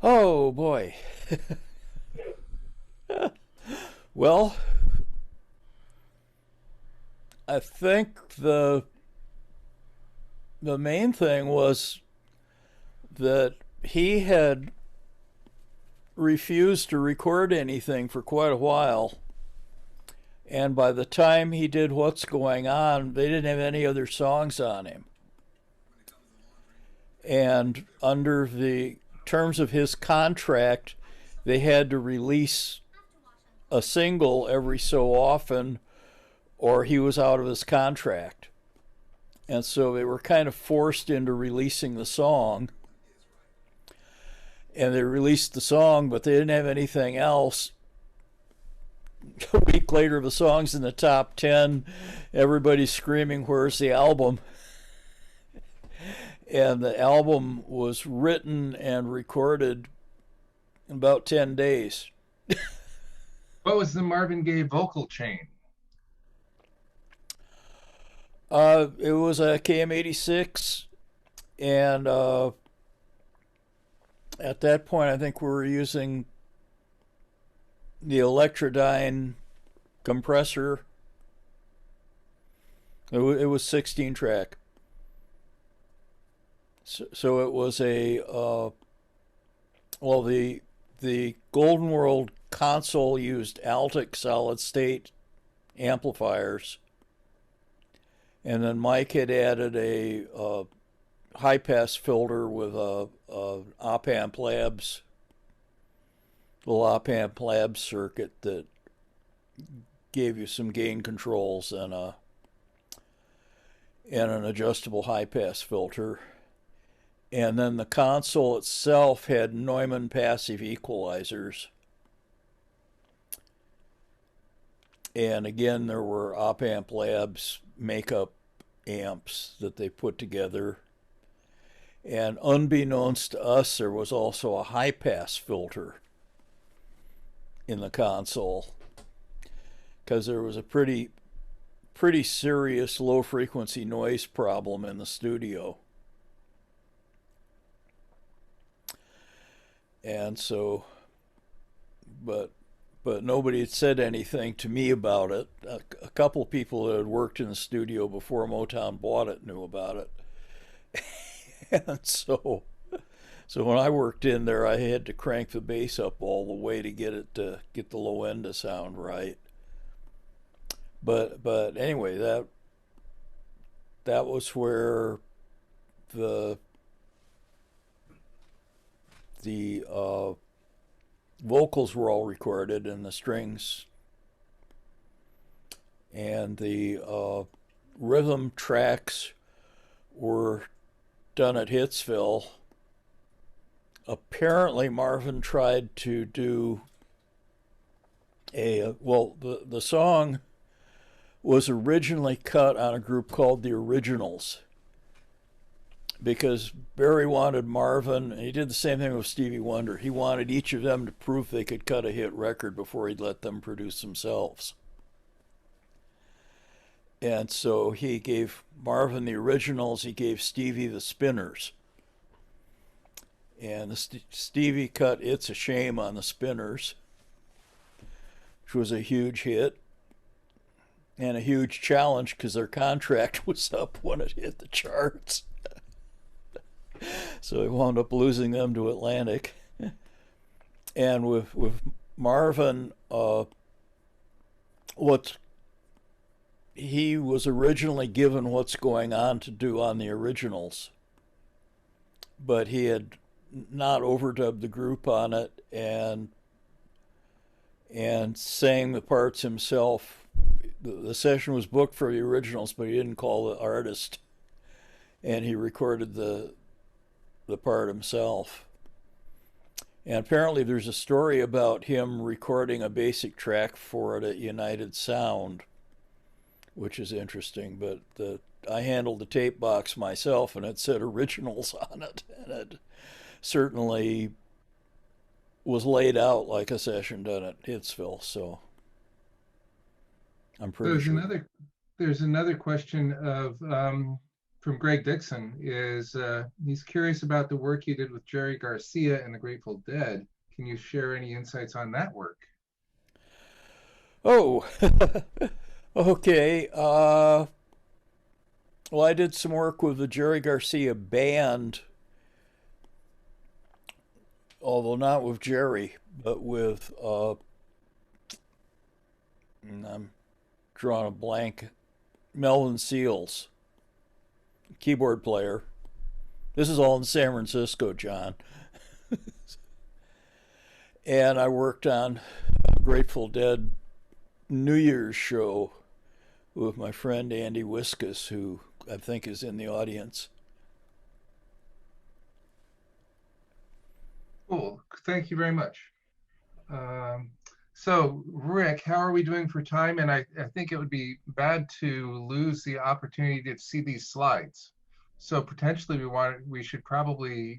Oh boy. Well, I think the main thing was that he had refused to record anything for quite a while. And by the time he did What's Going On, they didn't have any other songs on him. And under the terms of his contract, they had to release a single every so often, or he was out of his contract. And so they were kind of forced into releasing the song. And they released the song, but they didn't have anything else. A week later, the song's in the top 10. Everybody's screaming, "Where's the album?" And the album was written and recorded in about 10 days. What was the Marvin Gaye vocal chain? It was a KM86, and at that point, I think we were using the Electrodyne compressor. It was 16 track. So it was a well, the Golden World console used Altic solid state amplifiers, and then Mike had added a high pass filter with a op-amp labs, little op-amp labs circuit that gave you some gain controls and an adjustable high pass filter. And then the console itself had Neumann passive equalizers. And again, there were op-amp labs makeup amps that they put together. And unbeknownst to us, there was also a high pass filter in the console, because there was a pretty serious low frequency noise problem in the studio. And so, but nobody had said anything to me about it. A couple of people that had worked in the studio before Motown bought it knew about it. And so when I worked in there, I had to crank the bass up all the way to get the low end to sound right. But anyway, that was where the vocals were all recorded, and the strings and the rhythm tracks were done at Hitsville. Apparently Marvin tried to do the song was originally cut on a group called the Originals, because Barry wanted Marvin, and he did the same thing with Stevie Wonder. He wanted each of them to prove they could cut a hit record before he'd let them produce themselves. And so he gave Marvin the Originals, he gave Stevie the Spinners. And Stevie cut It's a Shame on the Spinners, which was a huge hit and a huge challenge because their contract was up when it hit the charts. So he wound up losing them to Atlantic. And with Marvin, he was originally given What's Going On to do on the Originals, but he had not overdubbed the group on it and sang the parts himself. The session was booked for the Originals, but he didn't call the artist, and he recorded the part himself. And apparently there's a story about him recording a basic track for it at United Sound, which is interesting. But I handled the tape box myself, and it said originals on it, and it certainly was laid out like a session done at Hitsville. So I'm pretty sure. There's another question of from Greg Dixon. He's curious about the work you did with Jerry Garcia and the Grateful Dead. Can you share any insights on that work? Oh, okay. Well, I did some work with the Jerry Garcia band, although not with Jerry, but with I'm drawing a blank, Melvin Seals, keyboard player. This is all in San Francisco, John. And I worked on a Grateful Dead New Year's show with my friend Andy Wiskus, who I think is in the audience. Cool. Thank you very much. So, Rick, how are we doing for time? And I think it would be bad to lose the opportunity to see these slides. So potentially we should probably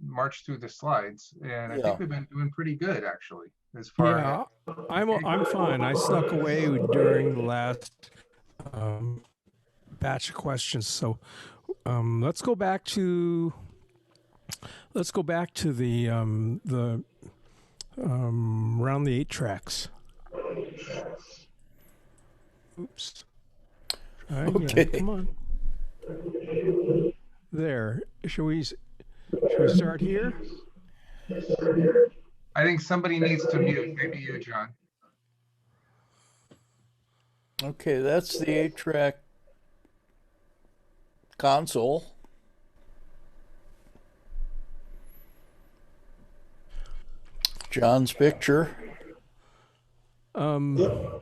march through the slides. And I think we've been doing pretty good, actually, as far as... I'm fine. I snuck away during the last batch of questions. So let's go back to the around the 8 tracks. Oops. Try again. Okay. Come on. There. Should we start here? I think somebody needs to mute. Maybe you, John. Okay, that's the 8-track console. John's picture. What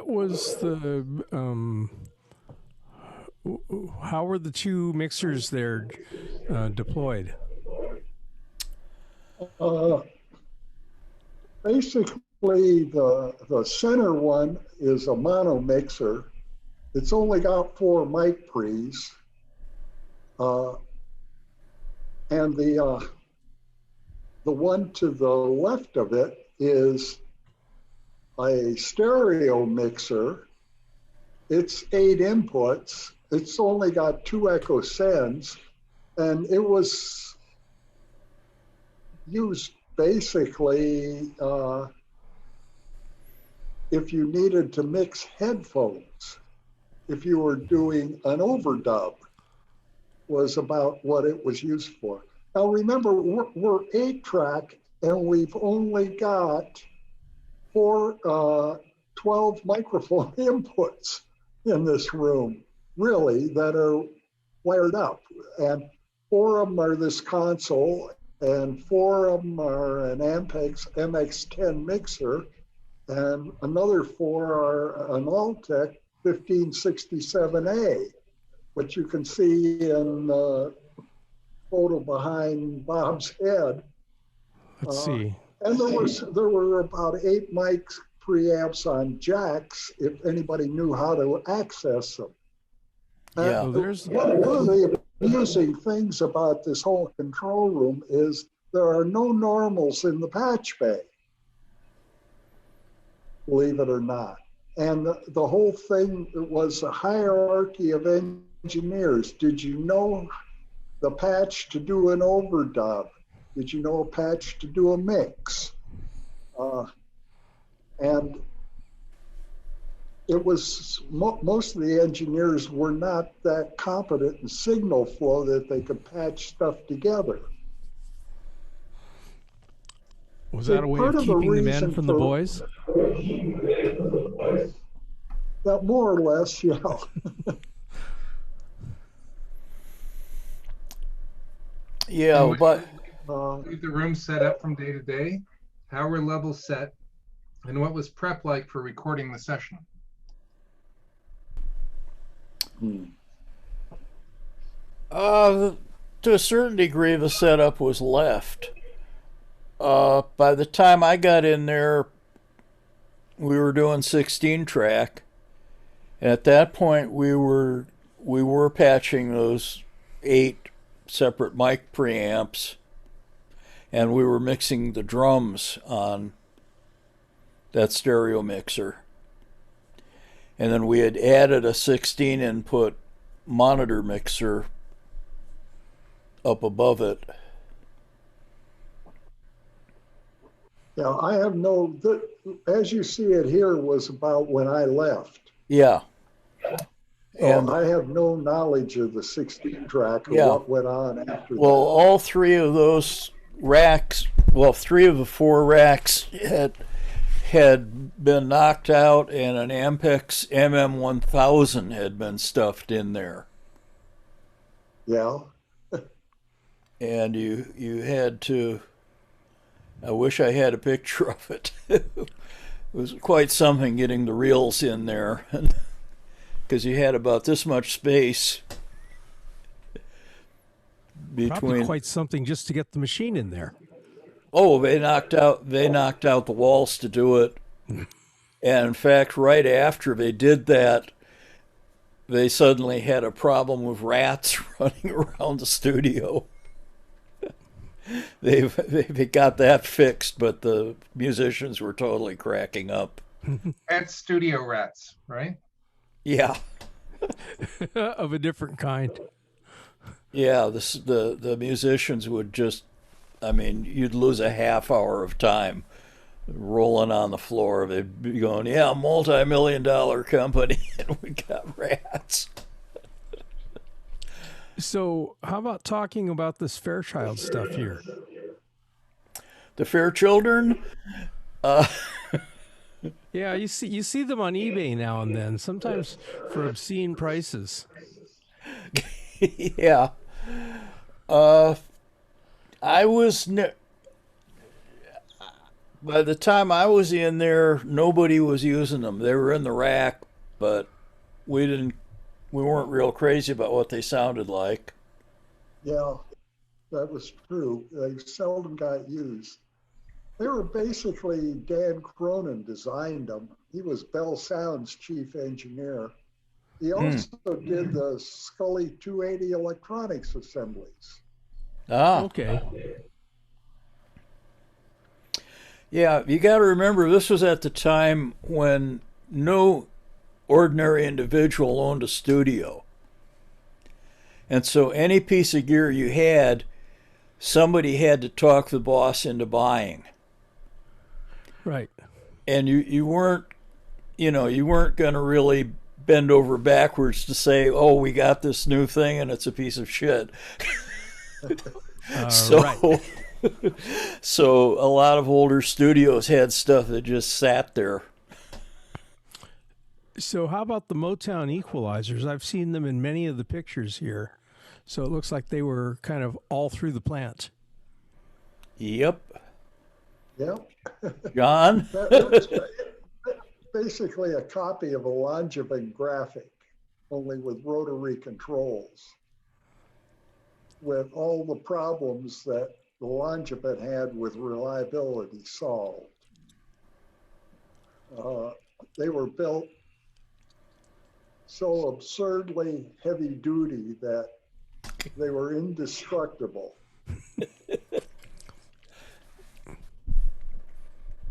was the how were the 2 mixers there deployed? Basically, the center one is a mono mixer. It's only got 4 mic pre's, and the one to the left of it is a stereo mixer. It's 8 inputs. It's only got 2 echo sends, and it was used basically if you needed to mix headphones, if you were doing an overdub, was about what it was used for. Now remember, we're 8-track, and we've only got 12 microphone inputs in this room, really, that are wired up. And 4 of them are this console, and 4 of them are an Ampex MX10 mixer, and another 4 are an Altec 1567A, which you can see in the photo behind Bob's head. Let's see. And there were about 8 mics preamps on jacks, if anybody knew how to access them. Yeah. So there's One of the amusing things about this whole control room is there are no normals in the patch bay, believe it or not. And the whole thing was a hierarchy of engineers. Did you know the patch to do an overdub? Did you know a patch to do a mix? And it was, most of the engineers were not that competent in signal flow that they could patch stuff together. Was that a way of keeping the men from the boys? That more or less, yeah. Yeah, but Leave the room set up from day to day. How were levels set, and what was prep like for recording the session? to a certain degree, the setup was left. By the time I got in there, we were doing 16 track. And at that point, we were patching those 8 separate mic preamps, and we were mixing the drums on that stereo mixer. And then we had added a 16 input monitor mixer up above it. Yeah, I have as you see it here was about when I left. Yeah. And I have no knowledge of the 16 track or what went on after that. Well, all 3 of those racks, 3 of the 4 racks had been knocked out, and an Ampex MM1000 had been stuffed in there. Yeah. And you had to, I wish I had a picture of it. It was quite something getting the reels in there, because you had about this much space between. Probably quite something just to get the machine in there. Oh, they knocked out the walls to do it. And in fact, right after they did that, they suddenly had a problem with rats running around the studio. They got that fixed, but the musicians were totally cracking up. And studio rats, right? Yeah. Of a different kind. Yeah, the musicians would just, I mean, you'd lose a half hour of time rolling on the floor. They'd be going, yeah, multi-million-dollar company, and we got rats. So how about talking about this Fairchild stuff here? The Fairchildren? Yeah, you see them on eBay now and then, sometimes for obscene prices. Yeah. By the time I was in there, nobody was using them. They were in the rack, but we weren't real crazy about what they sounded like. Yeah, that was true. They seldom got used. They were basically, Dan Cronin designed them. He was Bell Sound's chief engineer. He also did the Scully 280 electronics assemblies. Ah. Okay. Yeah, you got to remember, this was at the time when no ordinary individual owned a studio. And so any piece of gear you had, somebody had to talk the boss into buying. Right. And you weren't going to really bend over backwards to say, oh, we got this new thing and it's a piece of shit. Right. So a lot of older studios had stuff that just sat there. So how about the Motown Equalizers? I've seen them in many of the pictures here. So it looks like they were kind of all through the plant. Yep. Yep. John? That was basically a copy of a Langevin graphic, only with rotary controls, with all the problems that the Langevin had with reliability solved. They were built so absurdly heavy duty that they were indestructible.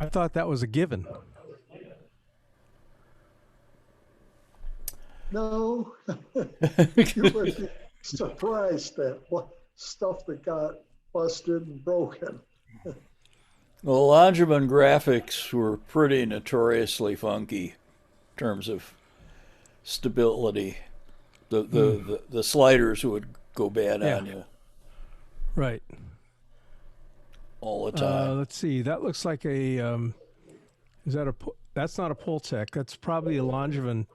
I thought that was a given. No, you would be surprised at what stuff that got busted and broken. Well, Langevin graphics were pretty notoriously funky in terms of stability. The sliders would go bad on you Right. all the time. Let's see. That looks like a. That's not a Pultec. That's probably a Langevin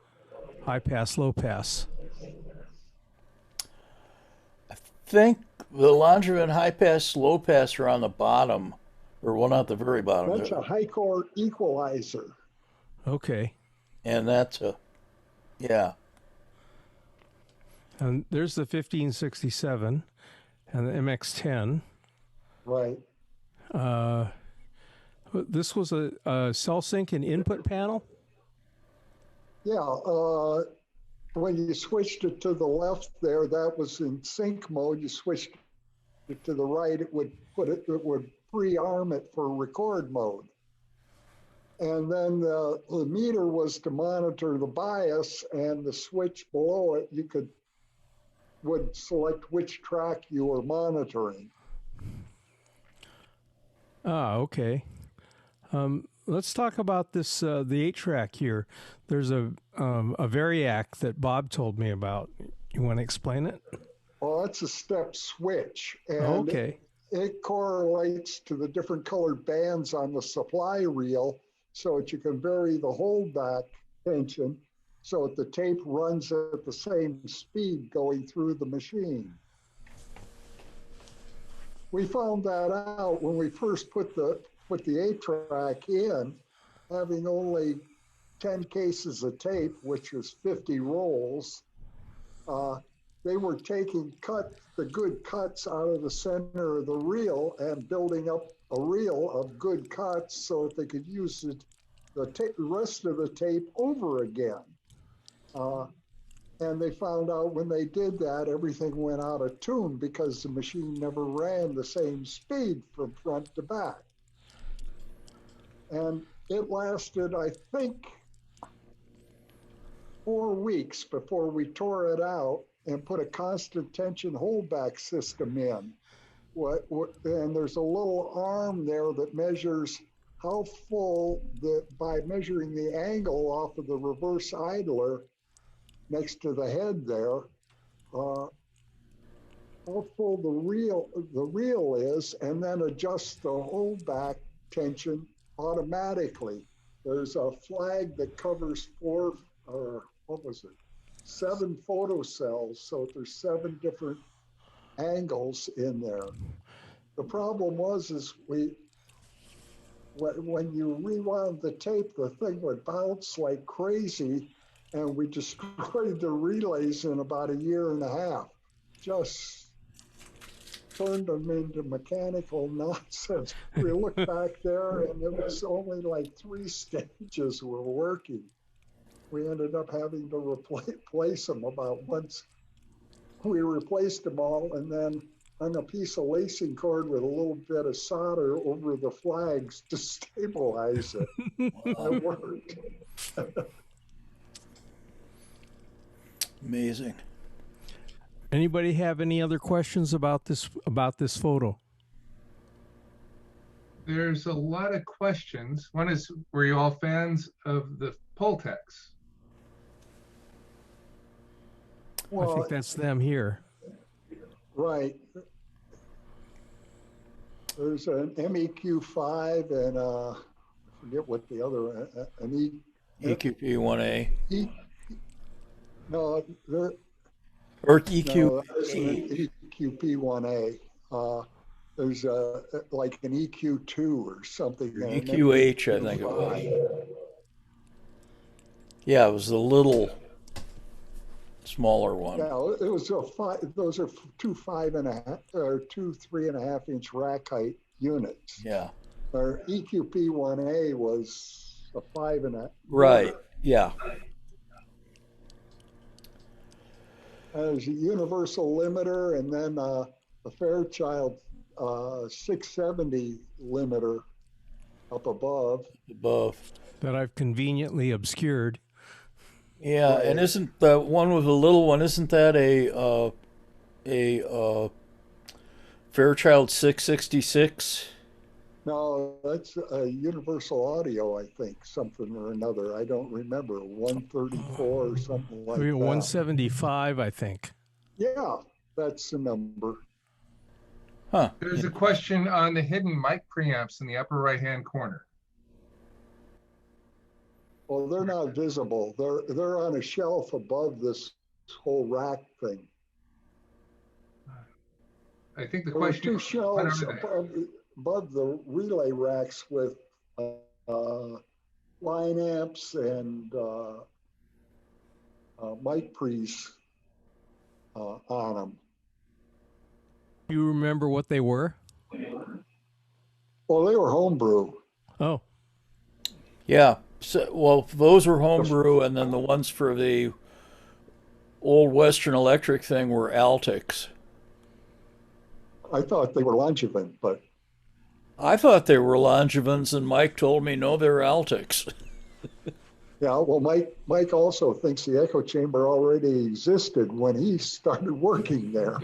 high pass, low pass. I think the Langevin high pass, low pass are on the bottom, or well, not the very bottom. That's a high core equalizer. Okay. And that's yeah. And there's the 1567 and the MX10. Right. This was a cell sync and input panel? Yeah, when you switched it to the left there, that was in sync mode. You switched it to the right, it would pre-arm it for record mode. And then the meter was to monitor the bias, and the switch below it, would select which track you were monitoring. Ah, okay. Let's talk about this, the 8-track here. There's a variac that Bob told me about. You want to explain it? Well, that's a step switch. And Okay. it correlates to the different colored bands on the supply reel so that you can vary the holdback tension so that the tape runs at the same speed going through the machine. We found that out when we first put the 8-track in, having only 10 cases of tape, which was 50 rolls. They were taking the good cuts out of the center of the reel and building up a reel of good cuts so that they could use the rest of the tape over again. And they found out when they did that, everything went out of tune because the machine never ran the same speed from front to back. And it lasted, I think, 4 weeks before we tore it out and put a constant tension holdback system in. And there's a little arm there that measures how full, by measuring the angle off of the reverse idler next to the head there, how full the reel is, and then adjust the holdback tension automatically. There's a flag that covers 7 photocells, so there's 7 different angles in there. The problem is when you rewound the tape, the thing would bounce like crazy, and we destroyed the relays in about 1.5 years. Just turned them into mechanical nonsense. We look back there, and it was only like 3 stages were working. We ended up having to replace them about once. We replaced them all, and then hung a piece of lacing cord with a little bit of solder over the flags to stabilize it. It worked. Amazing. Anybody have any other questions about this photo? There's a lot of questions. One is, were you all fans of the Pultex? Well, I think that's them here. Right. There's an MEQ5 and I forget what the other, EQP1A. No, there. Or EQ. No, EQP1A. There's like an EQ2 or something. EQH, I think it was. Yeah, it was the little smaller one. Yeah, it was those are 2 5.5 or 2 3.5 inch rack height units. Yeah. Our EQP1A was a 5.5. Right. Yeah. There's a universal limiter, and then a Fairchild 670 limiter up above. That I've conveniently obscured. Yeah, right. And isn't the one with the little one? Isn't that a Fairchild 666? No, that's a Universal Audio, I think, something or another. I don't remember, 134 or something like that. 175, I think. Yeah, that's the number. Huh. There's a question on the hidden mic preamps in the upper right-hand corner. Well, they're not visible. They're on a shelf above this whole rack thing. I think the there question. Were 2 shelves above the relay racks with line amps and mic pre's on them. You remember what they were? Well, they were homebrew. Oh, Yeah. So, well, those were homebrew, and then the ones for the old Western Electric thing were Altics. I thought they were Langevin, but I thought they were Longevins, and Mike told me no, they're Altics. yeah. Well, Mike also thinks the echo chamber already existed when he started working there.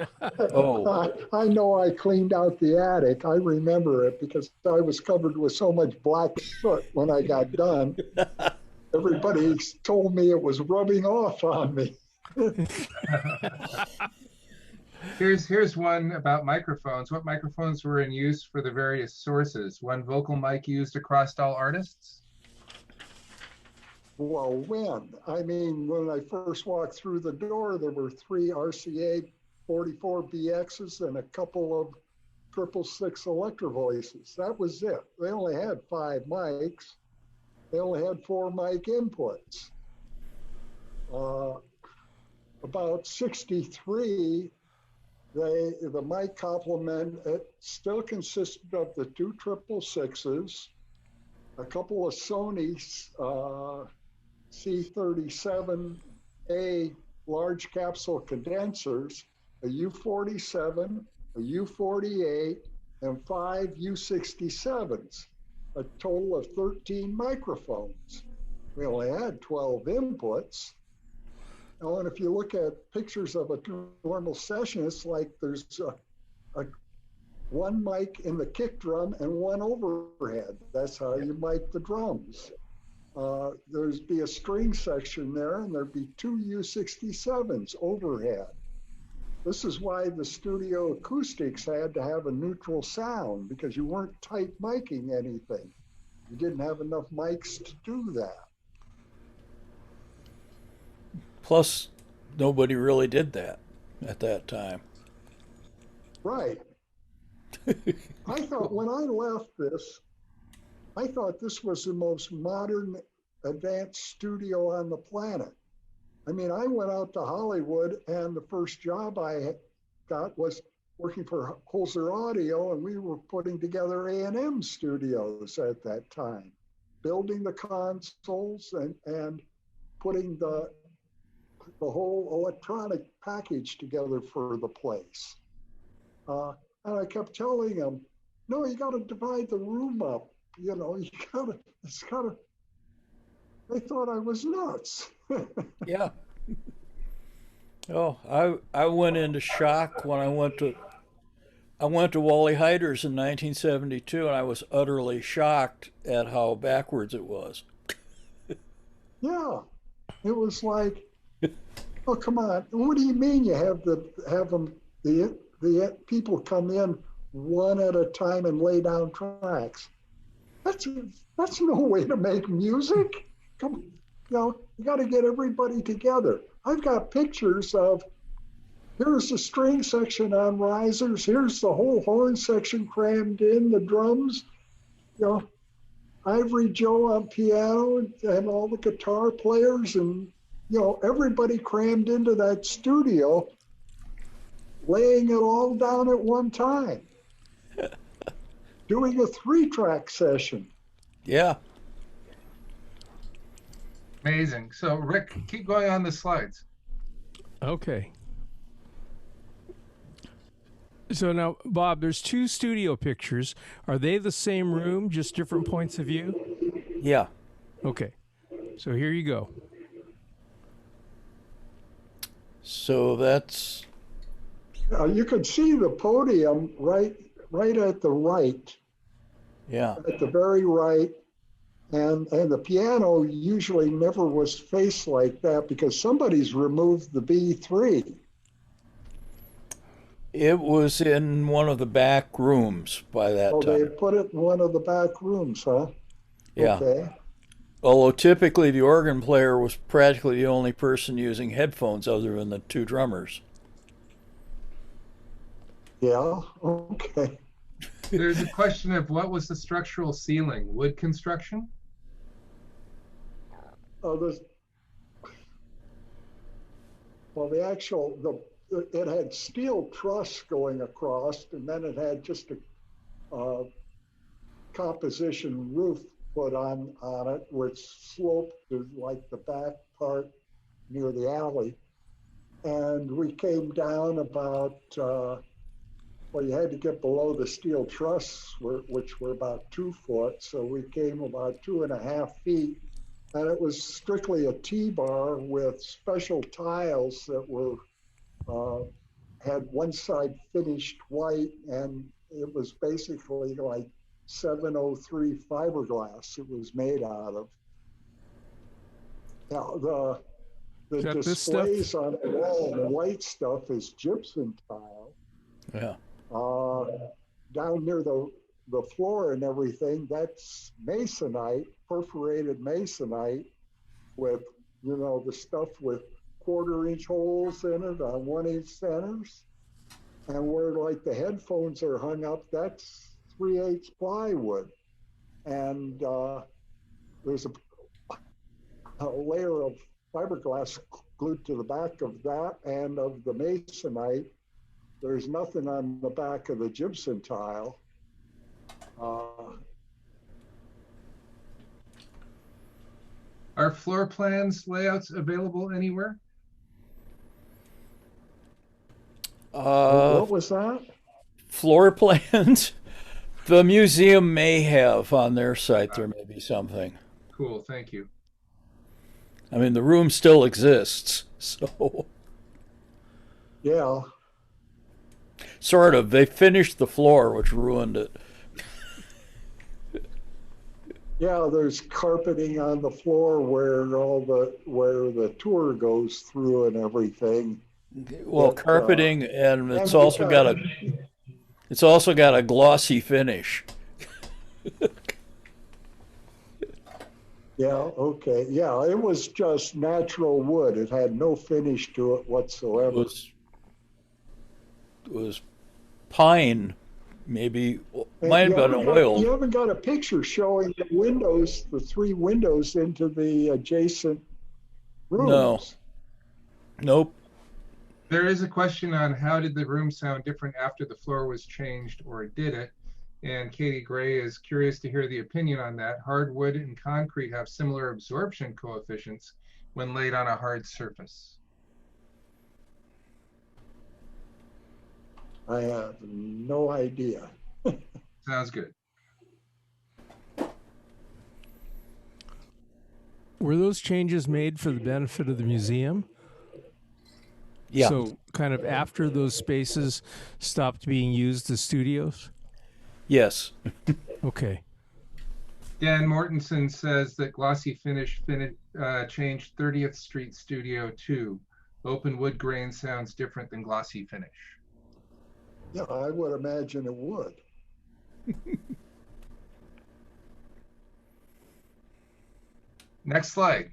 Oh, I know I cleaned out the attic. I remember it because I was covered with so much black soot when I got done. Everybody told me it was rubbing off on me. Here's one about microphones. What microphones were in use for the various sources? One vocal mic used across all artists? Well, when? I mean, when I first walked through the door, there were 3 RCA 44BXs and a couple of 666 Electro Voices. That was it. They only had 5 mics. They only had 4 mic inputs. About 63, the mic complement, it still consisted of the 2 666s, a couple of Sony C37A large capsule condensers, a U47, a U48, and 5 U67s, a total of 13 microphones. We only had 12 inputs. Oh, and if you look at pictures of a normal session, it's like there's one mic in the kick drum and one overhead. That's how you mic the drums. There'd be a string section there, and there'd be 2 U67s overhead. This is why the studio acoustics had to have a neutral sound, because you weren't tight miking anything. You didn't have enough mics to do that. plus nobody really did that at that time. Right. I thought when I left this, I thought this was the most modern, advanced studio on the planet. I mean, I went out to Hollywood, and the first job I got was working for Holzer Audio, and we were putting together A&M studios at that time, building the consoles and putting the whole electronic package together for the place. And I kept telling them, no, you got to divide the room up. You know, it's got to, they thought I was nuts. Yeah. Oh, I went into shock when I went to Wally Heider's in 1972, and I was utterly shocked at how backwards it was. Yeah, it was like, oh, come on. What do you mean you have them the people come in one at a time and lay down tracks? That's no way to make music. Come, you got to get everybody together. I've got pictures of, here's the string section on risers, here's the whole horn section crammed in, the drums, Ivory Joe on piano and all the guitar players, and everybody crammed into that studio, laying it all down at one time, doing a 3-track session. Yeah. Amazing. So Rick, keep going on the slides. Okay. So now, Bob, there's 2 studio pictures. Are they the same room, just different points of view? Yeah. Okay. So here you go. So that's, You could see the podium right at the right, yeah. at the very right. And the piano usually never was faced like that because somebody's removed the B3. It was in one of the back rooms by that Oh, they time. put it in one of the back rooms, huh? Yeah. Okay. Although typically the organ player was practically the only person using headphones other than the 2 drummers. Yeah, okay. There's a question of what was the structural ceiling? Wood construction? It had steel truss going across, and then it had just composition roof put on it, which sloped to like the back part near the alley. And we came down about, well, you had to get below the steel truss, which were about 2 foot. So we came about 2.5 feet. And it was strictly a T-bar with special tiles that were, had one side finished white, and it was basically like 703 fiberglass it was made out of. Now, the displays on the wall, the white stuff is gypsum tile. Yeah. Down near the floor and everything, that's masonite, perforated masonite with, you know, the stuff with 1/4-inch holes in it on 1-inch centers. And where like the headphones are hung up, that's 3/8 plywood. And there's a layer of fiberglass glued to the back of that and of the masonite. There's nothing on the back of the gypsum tile. Are floor plans layouts available anywhere? What was that? Floor plans? The museum may have on their site. There may be something. Cool, thank you. I mean, the room still exists, so. Yeah. Sort of. They finished the floor, which ruined it. Yeah, there's carpeting on the floor where the tour goes through and everything. Well, carpeting, and it's also got a glossy finish. Yeah, okay. Yeah, it was just natural wood. It had no finish to it whatsoever. It was pine, maybe. Might have been oil. You haven't got a picture showing the windows, the 3 windows into the adjacent rooms. No. Nope. There is a question on how did the room sound different after the floor was changed, or did it? And Katie Gray is curious to hear the opinion on that. Hardwood and concrete have similar absorption coefficients when laid on a hard surface. I have no idea. Sounds good. Were those changes made for the benefit of the museum? Yeah. So kind of after those spaces stopped being used as studios? Yes. Okay. Dan Mortensen says that glossy finish changed 30th Street Studio 2. Open wood grain sounds different than glossy finish. Yeah, I would imagine it would. Next slide.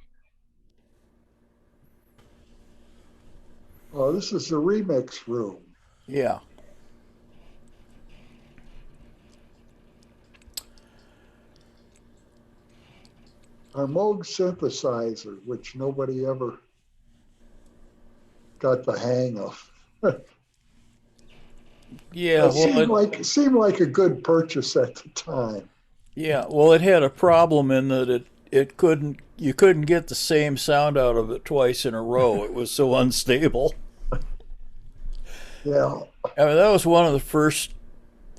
Oh, this is the remix room. Yeah. Our Moog synthesizer, which nobody ever got the hang of. Yeah. It seemed like a good purchase at the time. Yeah. Well, it had a problem in that you couldn't get the same sound out of it twice in a row. It was so unstable. Yeah. I mean, that was one of the first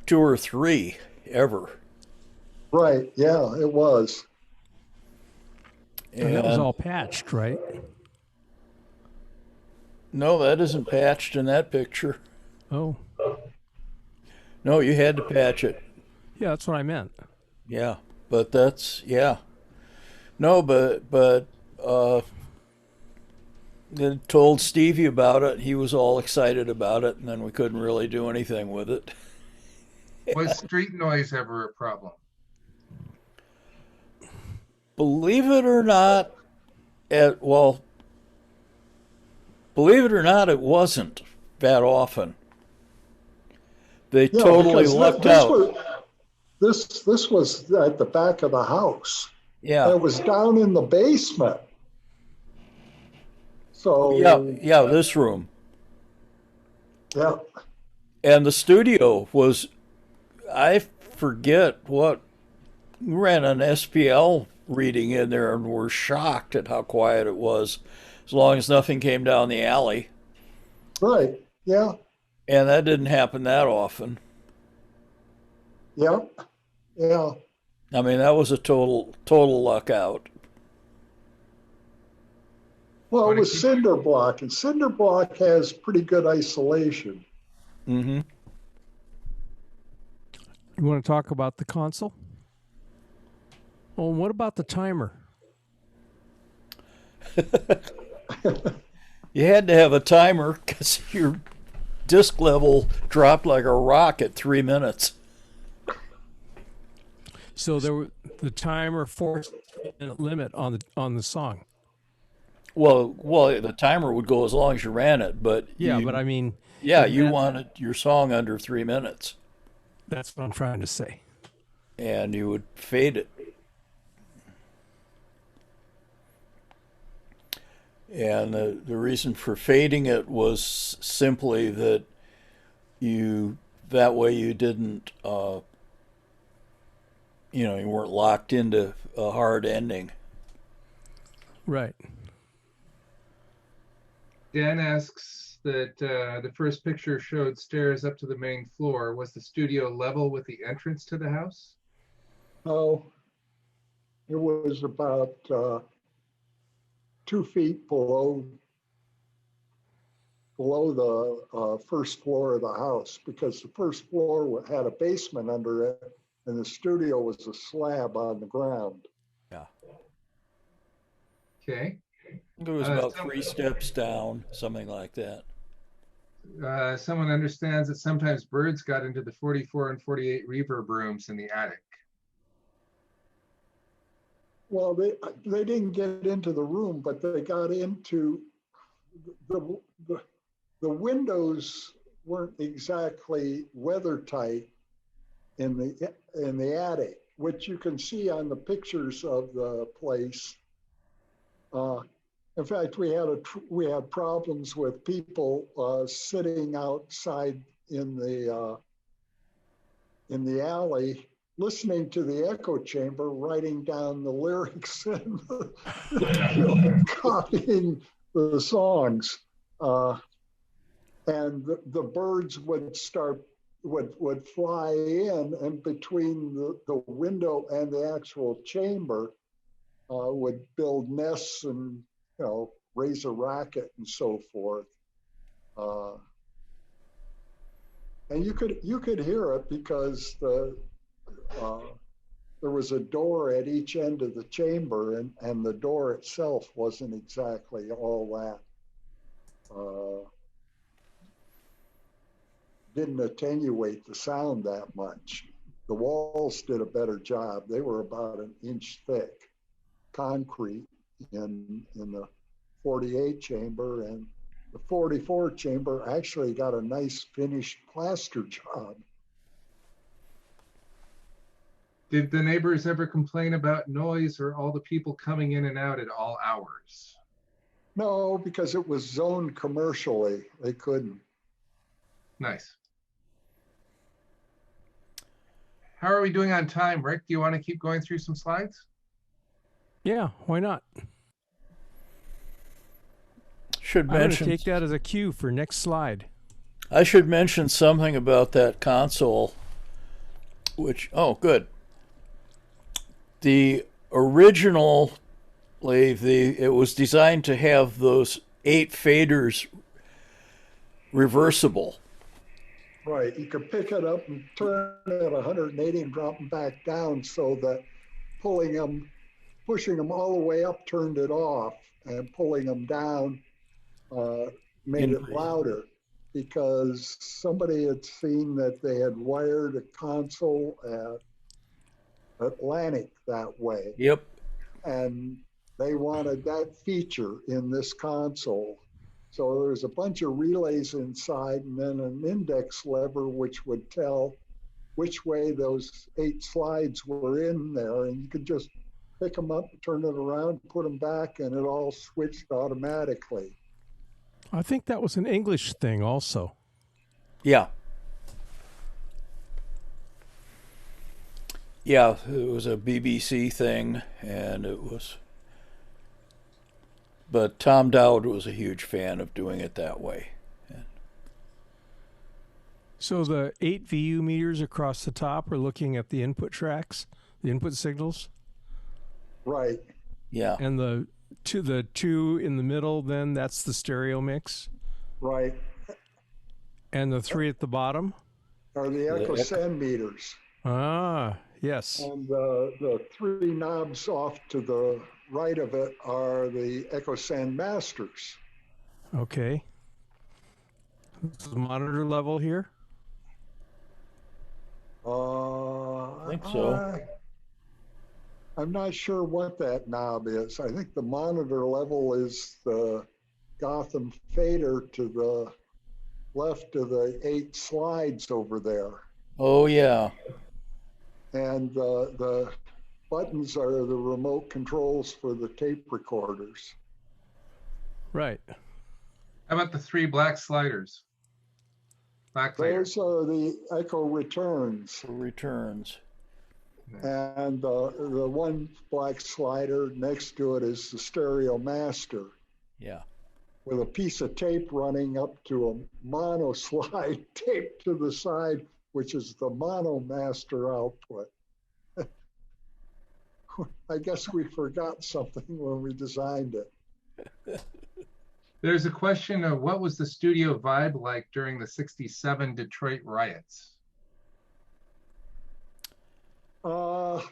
2 or 3 ever. Right. Yeah, it was. And that was all patched, right? No, that isn't patched in that picture. Oh. No, you had to patch it. Yeah, that's what I meant. Yeah, but that's, yeah. No, but they told Stevie about it. He was all excited about it, and then we couldn't really do anything with it. Was street noise ever a problem? Believe it or not, it wasn't that often. They totally lucked out. This was at the back of the house. Yeah. It was down in the basement. So yeah, this room. Yeah. And the studio was, I forget what We ran an SPL reading in there and were shocked at how quiet it was, as long as nothing came down the alley. Right. Yeah. And that didn't happen that often. Yeah. Yeah. I mean, that was a total luck out. Well, it was cinder block, and cinder block has pretty good isolation. Mm-hmm. You want to talk about the console? Well, what about the timer? You had to have a timer because your disc level dropped like a rock at 3 minutes. So the timer forced a limit on the song. Well, the timer would go as long as you ran it, but but I mean, you wanted your song under 3 minutes. That's what I'm trying to say. And you would fade it. And the reason for fading it was simply that that way you didn't, you weren't locked into a hard ending. Right. Dan asks that the first picture showed stairs up to the main floor. Was the studio level with the entrance to the house? Oh, it was about 2 feet below the first floor of the house, because the first floor had a basement under it, and the studio was a slab on the ground. Yeah. Okay. It was about 3 steps down, something like that. Someone understands that sometimes birds got into the 44 and 48 reverb rooms in the attic. Well, they didn't get into the room, but they got into the windows weren't exactly weather tight in the attic, which you can see on the pictures of the place. In fact, we had problems with people sitting outside in the alley, listening to the echo chamber, writing down the lyrics and copying the songs. And the birds would fly in, and between the window and the actual chamber would build nests and raise a racket and so forth. And you could hear it because there was a door at each end of the chamber, and the door itself wasn't exactly all that. Didn't attenuate the sound that much. The walls did a better job. They were about 1 inch thick, concrete in the 48 chamber, and the 44 chamber actually got a nice finished plaster job. Did the neighbors ever complain about noise or all the people coming in and out at all hours? No, because it was zoned commercially. They couldn't. Nice. How are we doing on time, Rick? Do you want to keep going through some slides? Yeah, why not? I'm going to take that as a cue for next slide. I should mention something about that console, good. The originally, it was designed to have those 8 faders reversible. Right, you could pick it up and turn it at 180 and drop them back down, so that pushing them all the way up turned it off, and pulling them down made it louder, because somebody had seen that they had wired a console at Atlantic that way. Yep. And they wanted that feature in this console. So there's a bunch of relays inside, and then an index lever which would tell which way those 8 slides were in there, and you could just pick them up, turn it around, put them back, and it all switched automatically. I think that was an English thing also. Yeah. Yeah, it was a BBC thing, and it was. But Tom Dowd was a huge fan of doing it that way. So the 8 VU meters across the top are looking at the input tracks, the input signals, Right. Yeah. and the two in the middle, then that's the stereo mix, Right. and the 3 at the bottom. Are the echo send meters. Ah, yes. And the 3 knobs off to the right of it are the echo send masters. Okay. The monitor level here. I think so. I'm not sure what that knob is. I think the monitor level is the Gotham fader to the left of the 8 slides over there. Oh, yeah. And the buttons are the remote controls for the tape recorders. Right. How about the 3 black sliders? Black fader. Those are the echo returns. Returns. And the one black slider next to it is the stereo master Yeah. with a piece of tape running up to a mono slide taped to the side, which is the mono master output. I guess we forgot something when we designed it. There's a question of what was the studio vibe like during the '67 Detroit riots? Well,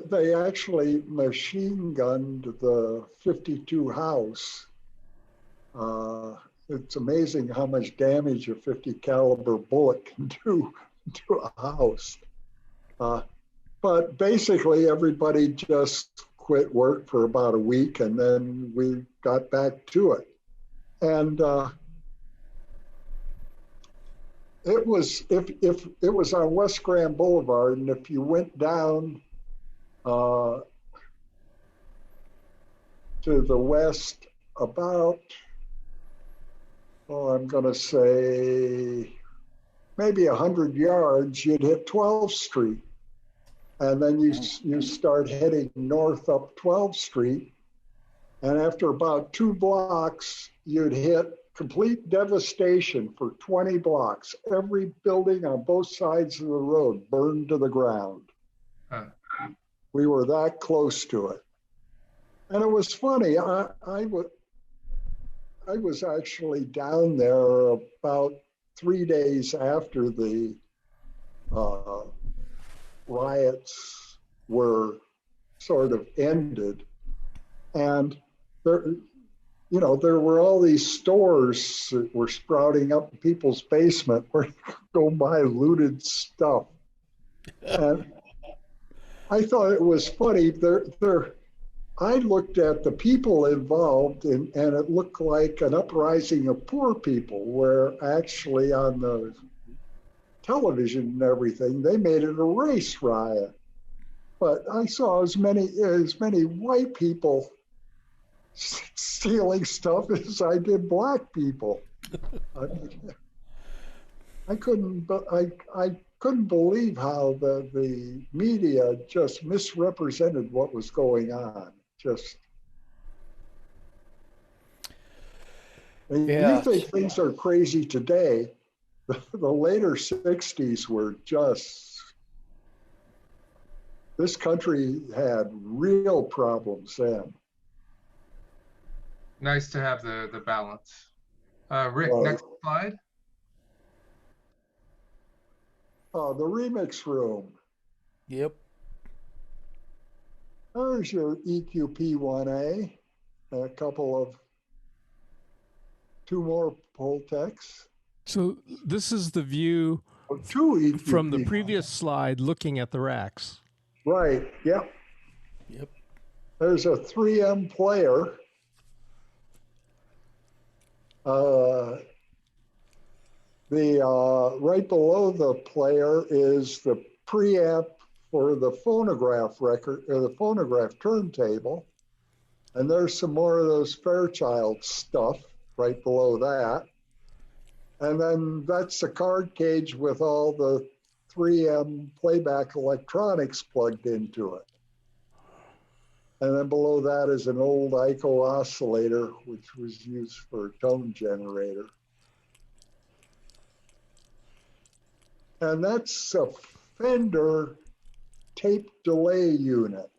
they actually machine gunned the 52 house. It's amazing how much damage a 50 caliber bullet can do to a house. But basically everybody just quit work for about a week and then we got back to it. And it was, if it was on West Grand Boulevard, and if you went down to the west about, I'm gonna say maybe 100 yards, you'd hit 12th Street. And then you start heading north up 12th Street. And after about 2 blocks, you'd hit complete devastation for 20 blocks. Every building on both sides of the road burned to the ground. We were that close to it. And it was funny, I was actually down there about 3 days after the riots were sort of ended. And there were all these stores that were sprouting up in people's basement where you could go buy looted stuff. And I thought it was funny. I looked at the people involved and it looked like an uprising of poor people, where actually on the television and everything, they made it a race riot. But I saw as many white people stealing stuff as I did black people. I couldn't believe how the media just misrepresented what was going on. You think things are crazy today. The later 60s were just, this country had real problems then. Nice to have the balance. Rick, next slide. The remix room. Yep. There's your EQP1A, a couple of 2 more Pultecs. So this is the view from the previous slide looking at the racks. Right, yep. There's a 3M player. Right below the player is the preamp for the phonograph record, or the phonograph turntable. And there's some more of those Fairchild stuff right below that. And then that's the card cage with all the 3M playback electronics plugged into it. And then below that is an old ICO oscillator, which was used for a tone generator. And that's a Fender tape delay unit,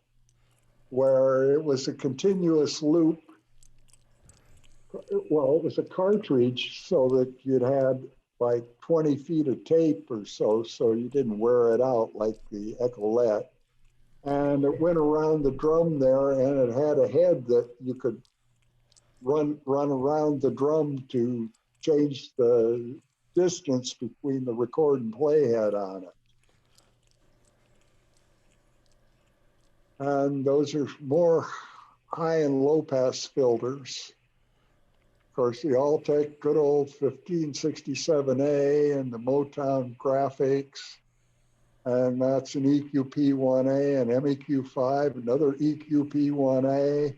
where it was a continuous loop. Well, it was a cartridge so that you'd had like 20 feet of tape or so you didn't wear it out like the Ecolette. And it went around the drum there, and it had a head that you could run around the drum to change the distance between the record and play head on it. And those are more high and low pass filters. Of course, the Altec good old 1567A and the Motown graphics. And that's an EQP1A, an MEQ5, another EQP1A.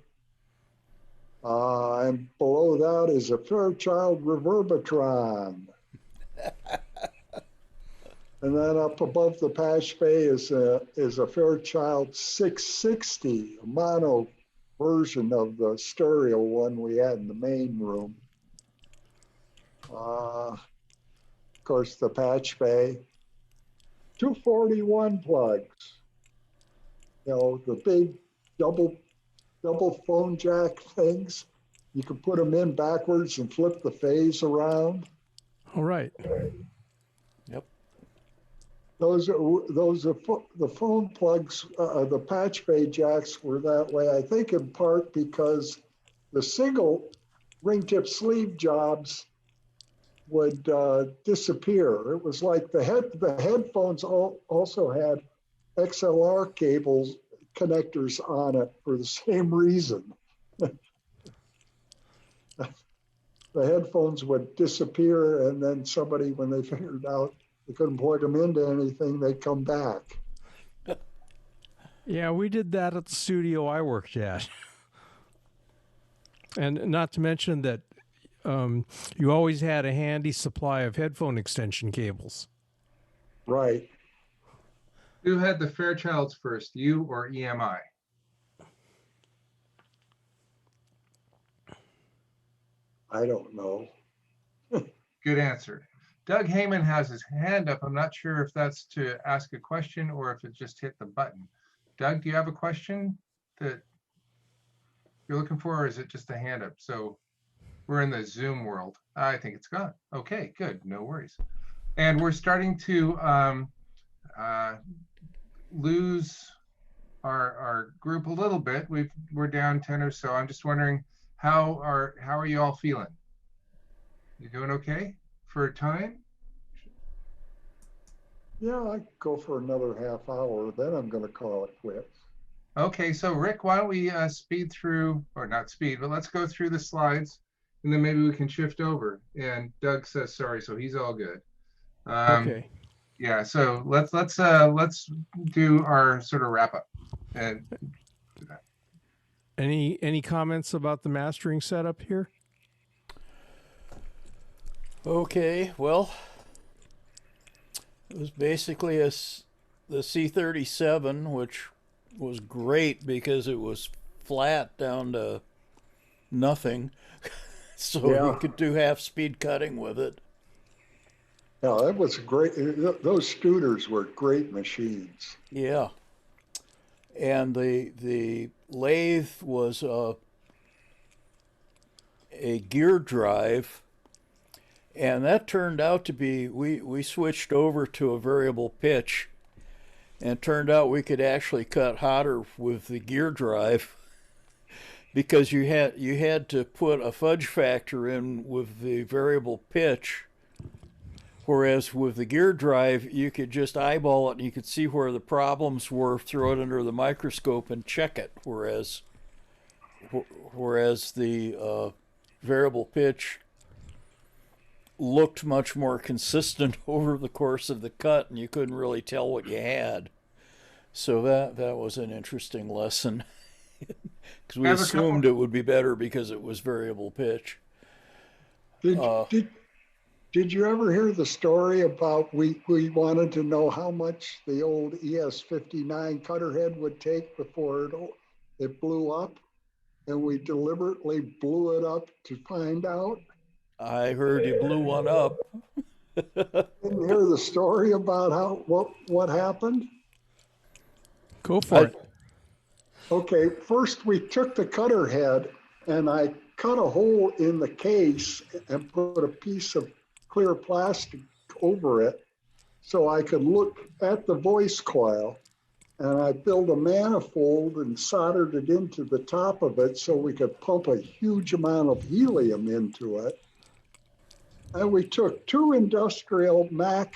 And below that is a Fairchild Reverbotron. And then up above the patch bay is a Fairchild 660, a mono version of the stereo one we had in the main room. Of course, the patch bay. 241 plugs. You know, the big double phone jack things. You can put them in backwards and flip the phase around. All right. Yep. Those are the phone plugs. The patch bay jacks were that way, I think, in part because the single ring tip sleeve jobs would disappear. It was like the headphones also had XLR cables connectors on it for the same reason. The headphones would disappear, and then somebody, when they figured out they couldn't plug them into anything, they'd come back. Yeah, we did that at the studio I worked at. And not to mention that you always had a handy supply of headphone extension cables. Right. Who had the Fairchilds first, you or EMI? I don't know. Good answer. Doug Heyman has his hand up. I'm not sure if that's to ask a question or if it just hit the button. Doug, do you have a question that you're looking for, or is it just a hand up? So we're in the Zoom world. I think it's gone. Okay, good. No worries. And we're starting to lose our group a little bit. We're down 10 or so. I'm just wondering, how are you all feeling? You doing okay for time? Yeah, I go for another half hour, then I'm going to call it quits. Okay, so Rick, why don't we speed through, or not speed, but let's go through the slides, and then maybe we can shift over. And Doug says sorry, so he's all good. Okay. Yeah, so let's do our sort of wrap up. And Any comments about the mastering setup here? Okay, well, it was basically the C37, which was great because it was flat down to nothing. So you could do half-speed cutting with it. Yeah, that was great. Those Studers were great machines. Yeah. And the lathe was a gear drive, and that turned out to be, we switched over to a variable pitch, and it turned out we could actually cut hotter with the gear drive because you had to put a fudge factor in with the variable pitch. Whereas with the gear drive, you could just eyeball it and you could see where the problems were, throw it under the microscope and check it. Whereas the variable pitch looked much more consistent over the course of the cut, and you couldn't really tell what you had. So that was an interesting lesson because we assumed it would be better because it was variable pitch. Did you ever hear the story about we wanted to know how much the old ES-59 cutter head would take before it blew up? And we deliberately blew it up to find out? I heard you blew one up. Didn't hear the story about what happened? Go for it. Okay, first we took the cutter head and I cut a hole in the case and put a piece of clear plastic over it so I could look at the voice coil. And I built a manifold and soldered it into the top of it so we could pump a huge amount of helium into it. And we took two industrial Mac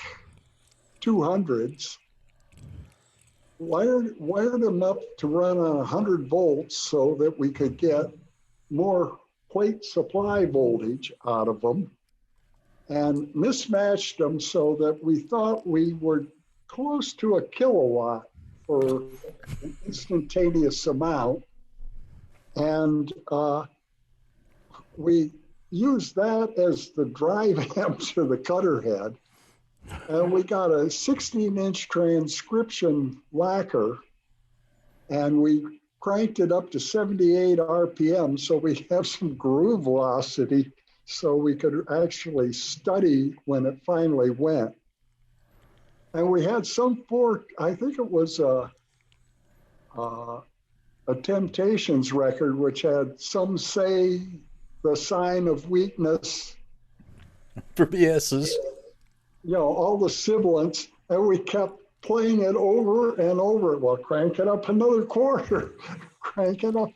200s, wired them up to run on 100 volts so that we could get more plate supply voltage out of them, and mismatched them so that we thought we were close to a kilowatt for an instantaneous amount. And we used that as the drive amp to the cutter head. And we got a 16-inch transcription lacquer, and we cranked it up to 78 RPM so we have some groove velocity so we could actually study when it finally went. And we had some I think it was a Temptations record, which had Some Say the Sign of Weakness. For BS's. You know, all the sibilants, and we kept playing it over and over. Well, crank it up another quarter, crank it up.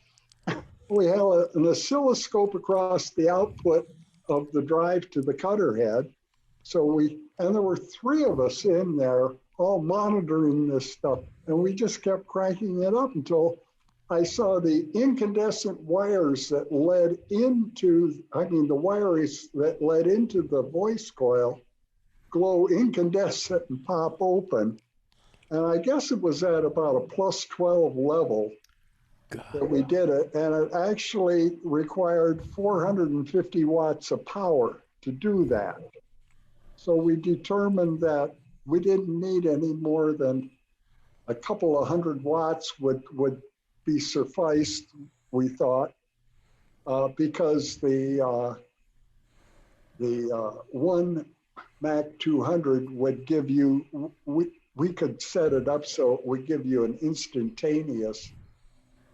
We had an oscilloscope across the output of the drive to the cutter head. And there were three of us in there all monitoring this stuff. And we just kept cranking it up until I saw the incandescent wires that led into, the wires that led into the voice coil glow incandescent and pop open. And I guess it was at about a plus 12 level that we did it. And it actually required 450 watts of power to do that. So we determined that we didn't need any more than a couple of 100 watts would be sufficed, we thought, because the one Mac 200 would give you, we could set it up so it would give you an instantaneous,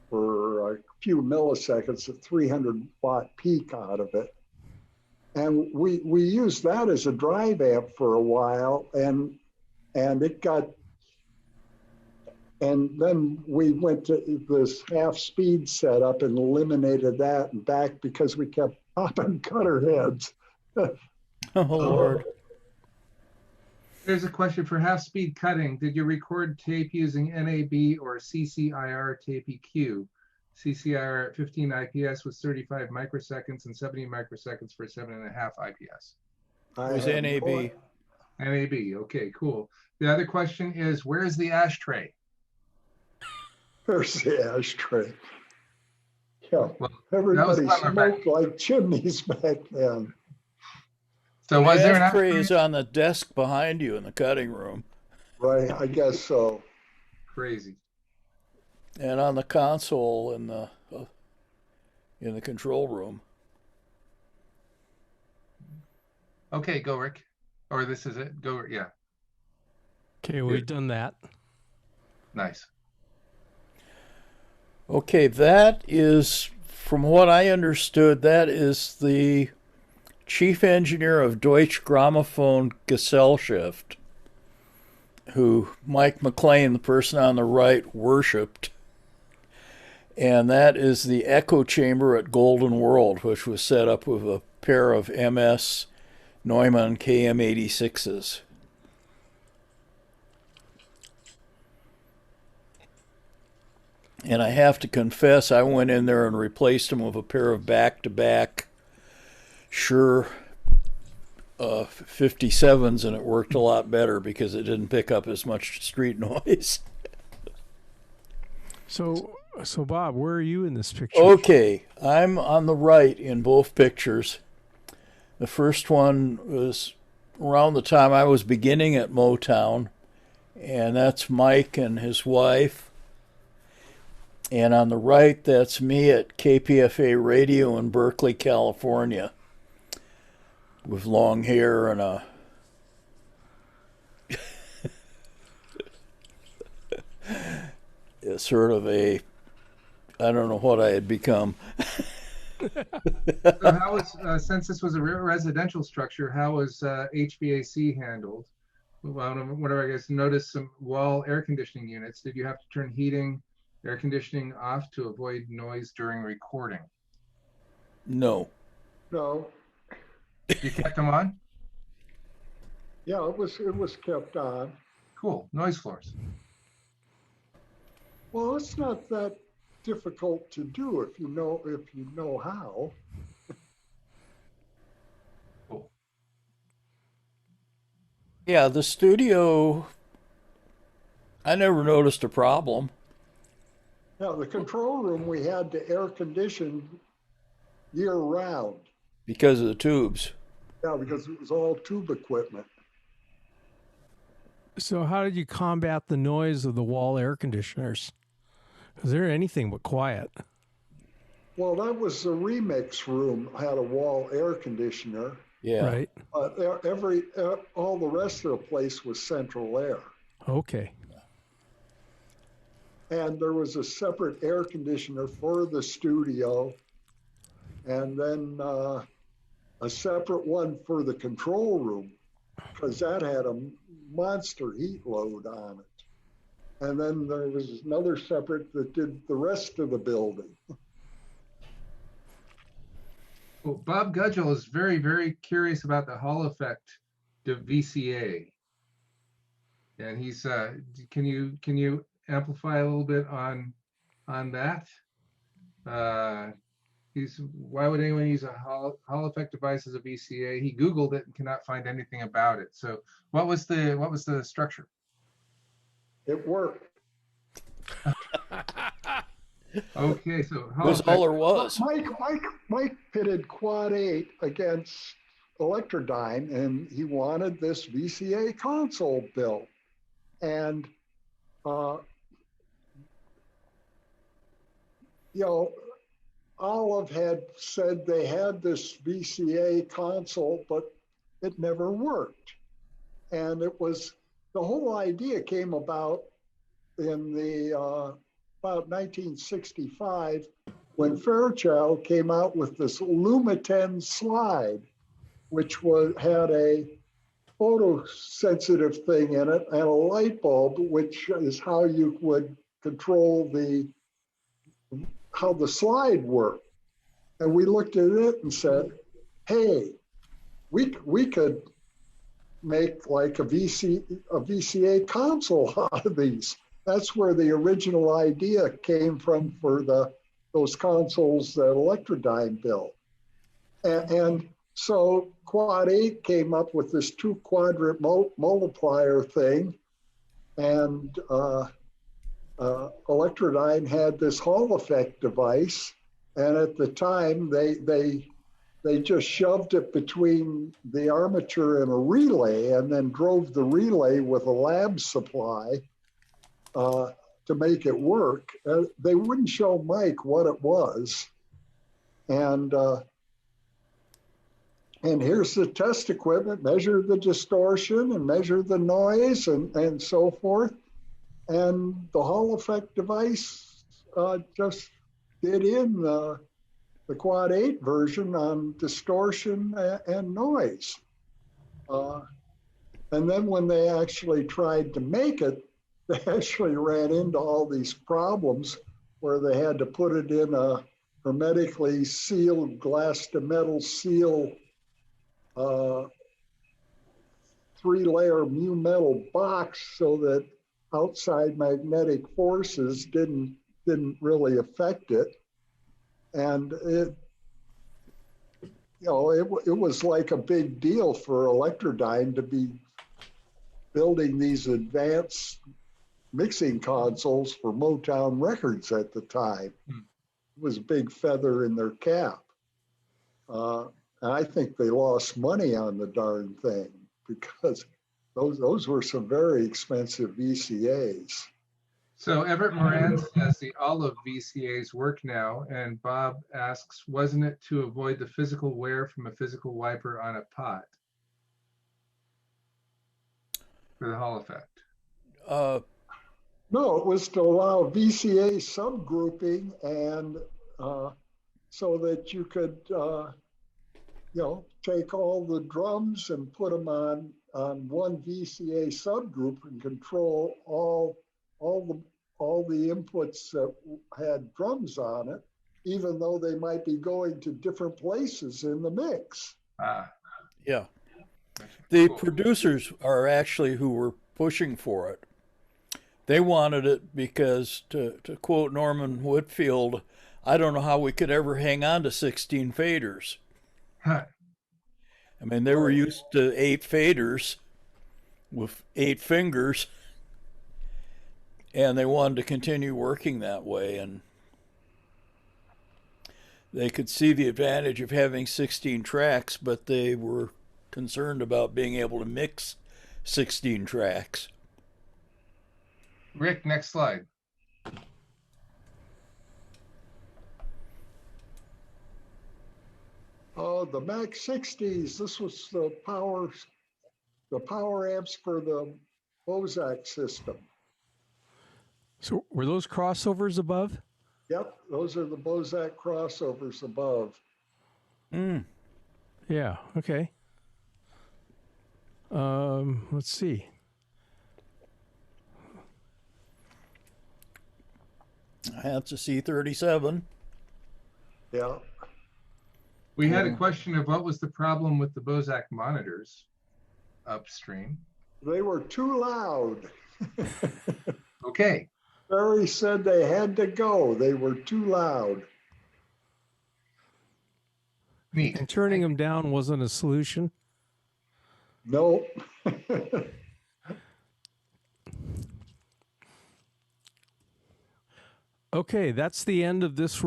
for a few milliseconds, a 300 watt peak out of it. And we used that as a drive amp for a while, and it got, and then we went to this half speed setup and eliminated that and back because we kept popping cutter heads. Oh, Lord. There's a question for half speed cutting. Did you record tape using NAB or CCIR tape EQ? CCIR at 15 IPS was 35 microseconds and 70 microseconds for 7.5 IPS. It was NAB. NAB, okay, cool. The other question is, where's the ashtray? Where's the ashtray? Yeah, Well, everybody smoked like chimneys back then. So was there an ashtray? Is on the desk behind you in the cutting room. Right, I guess so. Crazy. And on the console in the control room. Okay, go Rick. Or this is it. Go, yeah. Okay, we've done that. Nice. Okay, that is, from what I understood, that is the chief engineer of Deutsche Grammophon Gesellschaft, who Mike McLean, the person on the right, worshipped. And that is the echo chamber at Golden World, which was set up with a pair of MS Neumann KM86s. And I have to confess, I went in there and replaced them with a pair of back-to-back Shure 57s, and it worked a lot better because it didn't pick up as much street noise. So Bob, where are you in this picture? Okay, I'm on the right in both pictures. The first one was around the time I was beginning at Motown, and that's Mike and his wife. And on the right, that's me at KPFA Radio in Berkeley, California, with long hair and a sort of a, I don't know what I had become. So how was, since this was a residential structure, how was HVAC handled? Whatever, I guess, noticed some wall air conditioning units. Did you have to turn heating, air conditioning off to avoid noise during recording? No. No, You kept them on? yeah, it was kept on. Cool. Noise floors. Well, it's not that difficult to do if you know how. Cool. Yeah, the studio, I never noticed a problem. Now, the control room, we had to air condition year round. Because of the tubes. Yeah, because it was all tube equipment. So how did you combat the noise of the wall air conditioners? Because they're anything but quiet. Well, that was the remix room, had a wall air conditioner. Yeah. Right. All the rest of the place was central air. Okay. And there was a separate air conditioner for the studio, and then a separate one for the control room, because that had a monster heat load on it. And then there was another separate that did the rest of the building. Well, Bob Gudgel is very, very curious about the Hall effect to VCA. And he's, can you amplify a little bit on that? Why would anyone use a Hall effect device as a VCA? He Googled it and cannot find anything about it. So what was the structure? It worked. Okay, so It was all there was. Mike pitted Quad 8 against Electrodyne, and he wanted this VCA console built. And, Olive had said they had this VCA console, but it never worked. And the whole idea came about in about 1965 when Fairchild came out with this Lumiten slide, which had a photosensitive thing in it and a light bulb, which is how you would control how the slide worked. And we looked at it and said, hey, we could make like a VCA console out of these. That's where the original idea came from for those consoles that Electrodyne built. And so Quad 8 came up with this 2-quadrant multiplier thing, and Electrodyne had this Hall effect device, and at the time they just shoved it between the armature and a relay, and then drove the relay with a lab supply to make it work. They wouldn't show Mike what it was, and here's the test equipment, measure the distortion and measure the noise and so forth. And the Hall effect device just did in the Quad 8 version on distortion and noise. And then when they actually tried to make it, they actually ran into all these problems where they had to put it in a hermetically sealed glass to metal seal 3-layer mu metal box so that outside magnetic forces didn't really affect it. And it was like a big deal for Electrodyne to be building these advanced mixing consoles for Motown Records at the time. It was a big feather in their cap. And I think they lost money on the darn thing. because those were some very expensive VCAs. So Everett Moran says the all of VCAs work now, and Bob asks, wasn't it to avoid the physical wear from a physical wiper on a pot for the Hall effect? No, it was to allow VCA subgrouping, and so that you could, take all the drums and put them on one VCA subgroup and control all the inputs that had drums on it, even though they might be going to different places in the mix. Yeah. The producers are actually who were pushing for it. They wanted it because, to quote Norman Whitfield, I don't know how we could ever hang on to 16 faders. Huh. I mean, they were used to 8 faders with 8 fingers, and they wanted to continue working that way. And they could see the advantage of having 16 tracks, but they were concerned about being able to mix 16 tracks. Rick, next slide. Oh, the Max 60s. This was the power amps for the Bozak system. So were those crossovers above? Yep, those are the Bozak crossovers above. Yeah, okay. Let's see. That's a C37. Yeah. We had a question of what was the problem with the Bozak monitors upstream. They were too loud. Okay. Barry said they had to go. They were too loud. Neat. And turning them down wasn't a solution? Nope. Okay, that's the end of this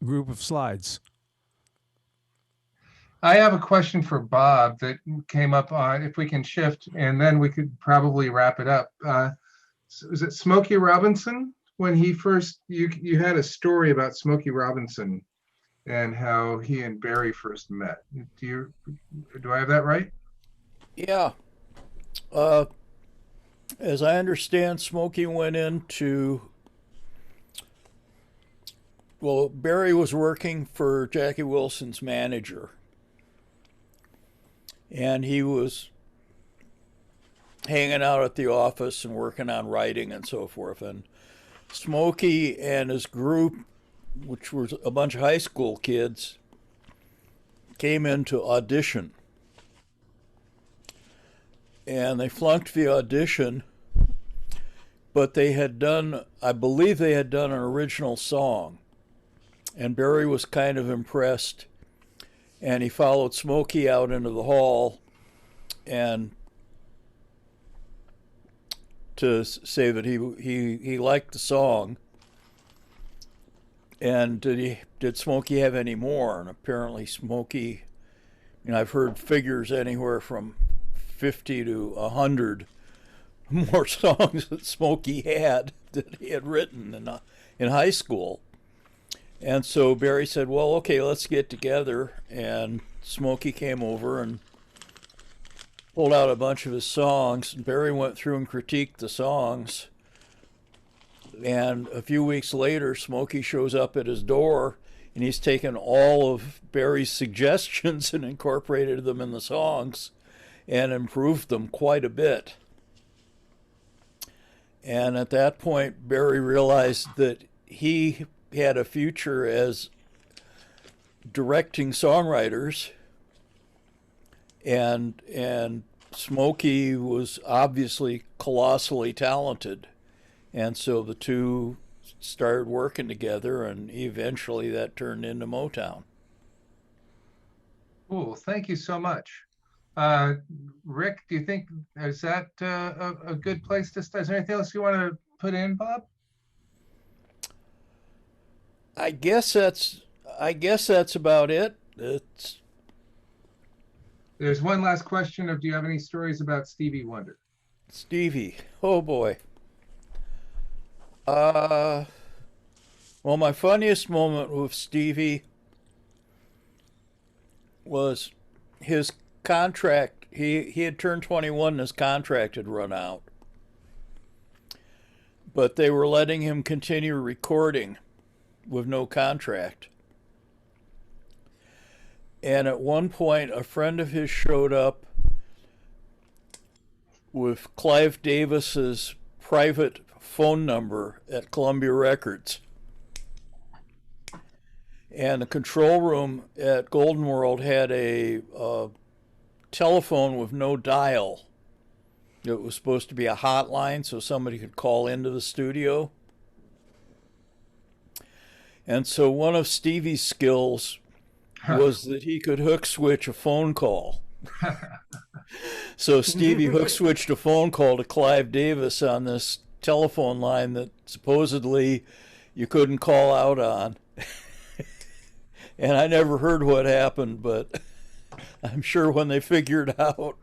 group of slides. I have a question for Bob that came up on, if we can shift, and then we could probably wrap it up. Was it Smokey Robinson? When he first, you had a story about Smokey Robinson and how he and Barry first met. Do I have that right? Yeah. As I understand, Smokey went into, well, Barry was working for Jackie Wilson's manager, and he was hanging out at the office and working on writing and so forth. And Smokey and his group, which was a bunch of high school kids, came in to audition. And they flunked the audition, but they had done, I believe they had done an original song. And Barry was kind of impressed, and he followed Smokey out into the hall and to say that he liked the song. And did Smokey have any more? And apparently Smokey, I've heard figures anywhere from 50 to 100 more songs that Smokey had that he had written in high school. And so Barry said, well, okay, let's get together. And Smokey came over and pulled out a bunch of his songs. And Barry went through and critiqued the songs. And a few weeks later, Smokey shows up at his door, and he's taken all of Barry's suggestions and incorporated them in the songs and improved them quite a bit. And at that point, Barry realized that he had a future as directing songwriters, and Smokey was obviously colossally talented. And so the two started working together, and eventually that turned into Motown. Cool. Thank you so much. Rick, do you think, is that a good place to start? Is there anything else you want to put in, Bob? I guess that's about it. There's one last question of, do you have any stories about Stevie Wonder? Stevie, oh boy. Well, my funniest moment with Stevie was his contract. He had turned 21 and his contract had run out. But they were letting him continue recording with no contract. And at one point, a friend of his showed up with Clive Davis's private phone number at Columbia Records. And the control room at Golden World had a telephone with no dial. It was supposed to be a hotline so somebody could call into the studio. And so one of Stevie's skills was that he could hook switch a phone call. So Stevie hook switched a phone call to Clive Davis on this telephone line that supposedly you couldn't call out on. And I never heard what happened, but I'm sure when they figured out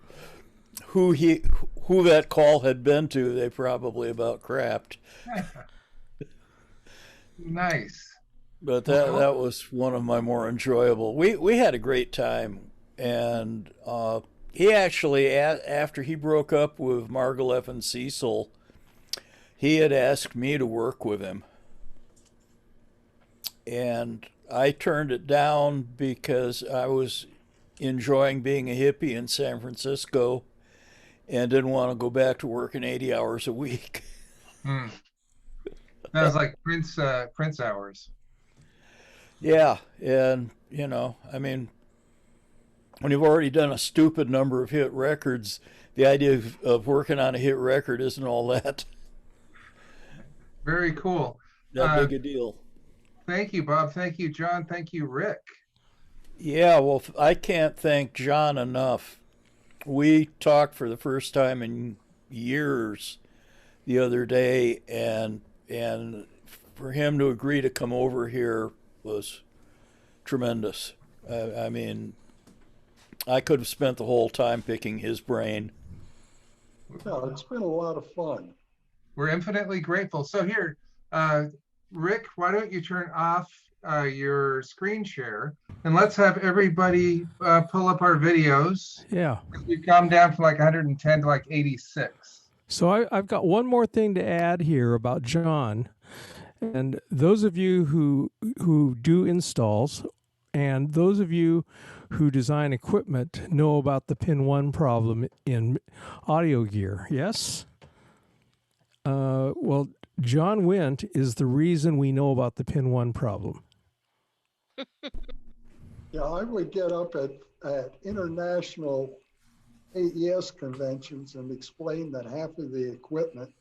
who that call had been to, they probably about crapped. Nice. But that was one of my more enjoyable. We had a great time, and he actually, after he broke up with Margolef and Cecil, he had asked me to work with him, and I turned it down because I was enjoying being a hippie in San Francisco and didn't want to go back to working 80 hours a week. That was like Prince hours. Yeah, and you know, I mean, when you've already done a stupid number of hit records, the idea of working on a hit record isn't all that Very cool. big a deal. Thank you, Bob. Thank you, John. Thank you, Rick. Yeah, well, I can't thank John enough. We talked for the first time in years the other day, and for him to agree to come over here was tremendous. I mean, I could have spent the whole time picking his brain. Yeah, it's been a lot of fun. We're infinitely grateful. So here, Rick, why don't you turn off your screen share, and let's have everybody pull up our videos. Yeah. We've come down from like 110 to like 86. So I've got one more thing to add here about John. And those of you who do installs and those of you who design equipment know about the pin 1 problem in audio gear, yes? Well, John Windt is the reason we know about the pin 1 problem. Yeah, I would get up at international AES conventions and explain that half of the equipment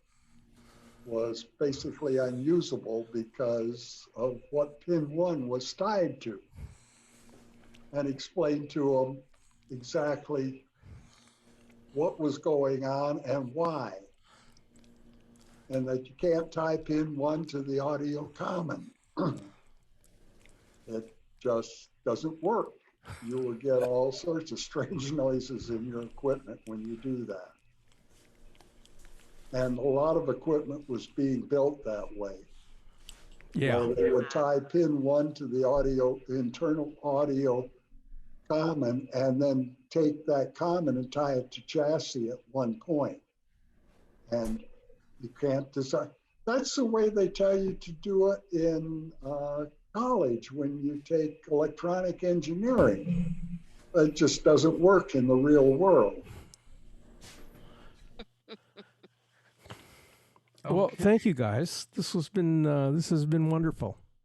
was basically unusable because of what pin 1 was tied to, and explain to them exactly what was going on and why, and that you can't tie pin 1 to the audio common. It just doesn't work. You will get all sorts of strange noises in your equipment when you do that. And a lot of equipment was being built that way. Yeah. Where they would tie pin 1 to the internal audio common, and then take that common and tie it to chassis at one point. And you can't design. That's the way they tell you to do it in college when you take electronic engineering. It just doesn't work in the real world. Well, thank you guys. This has been wonderful.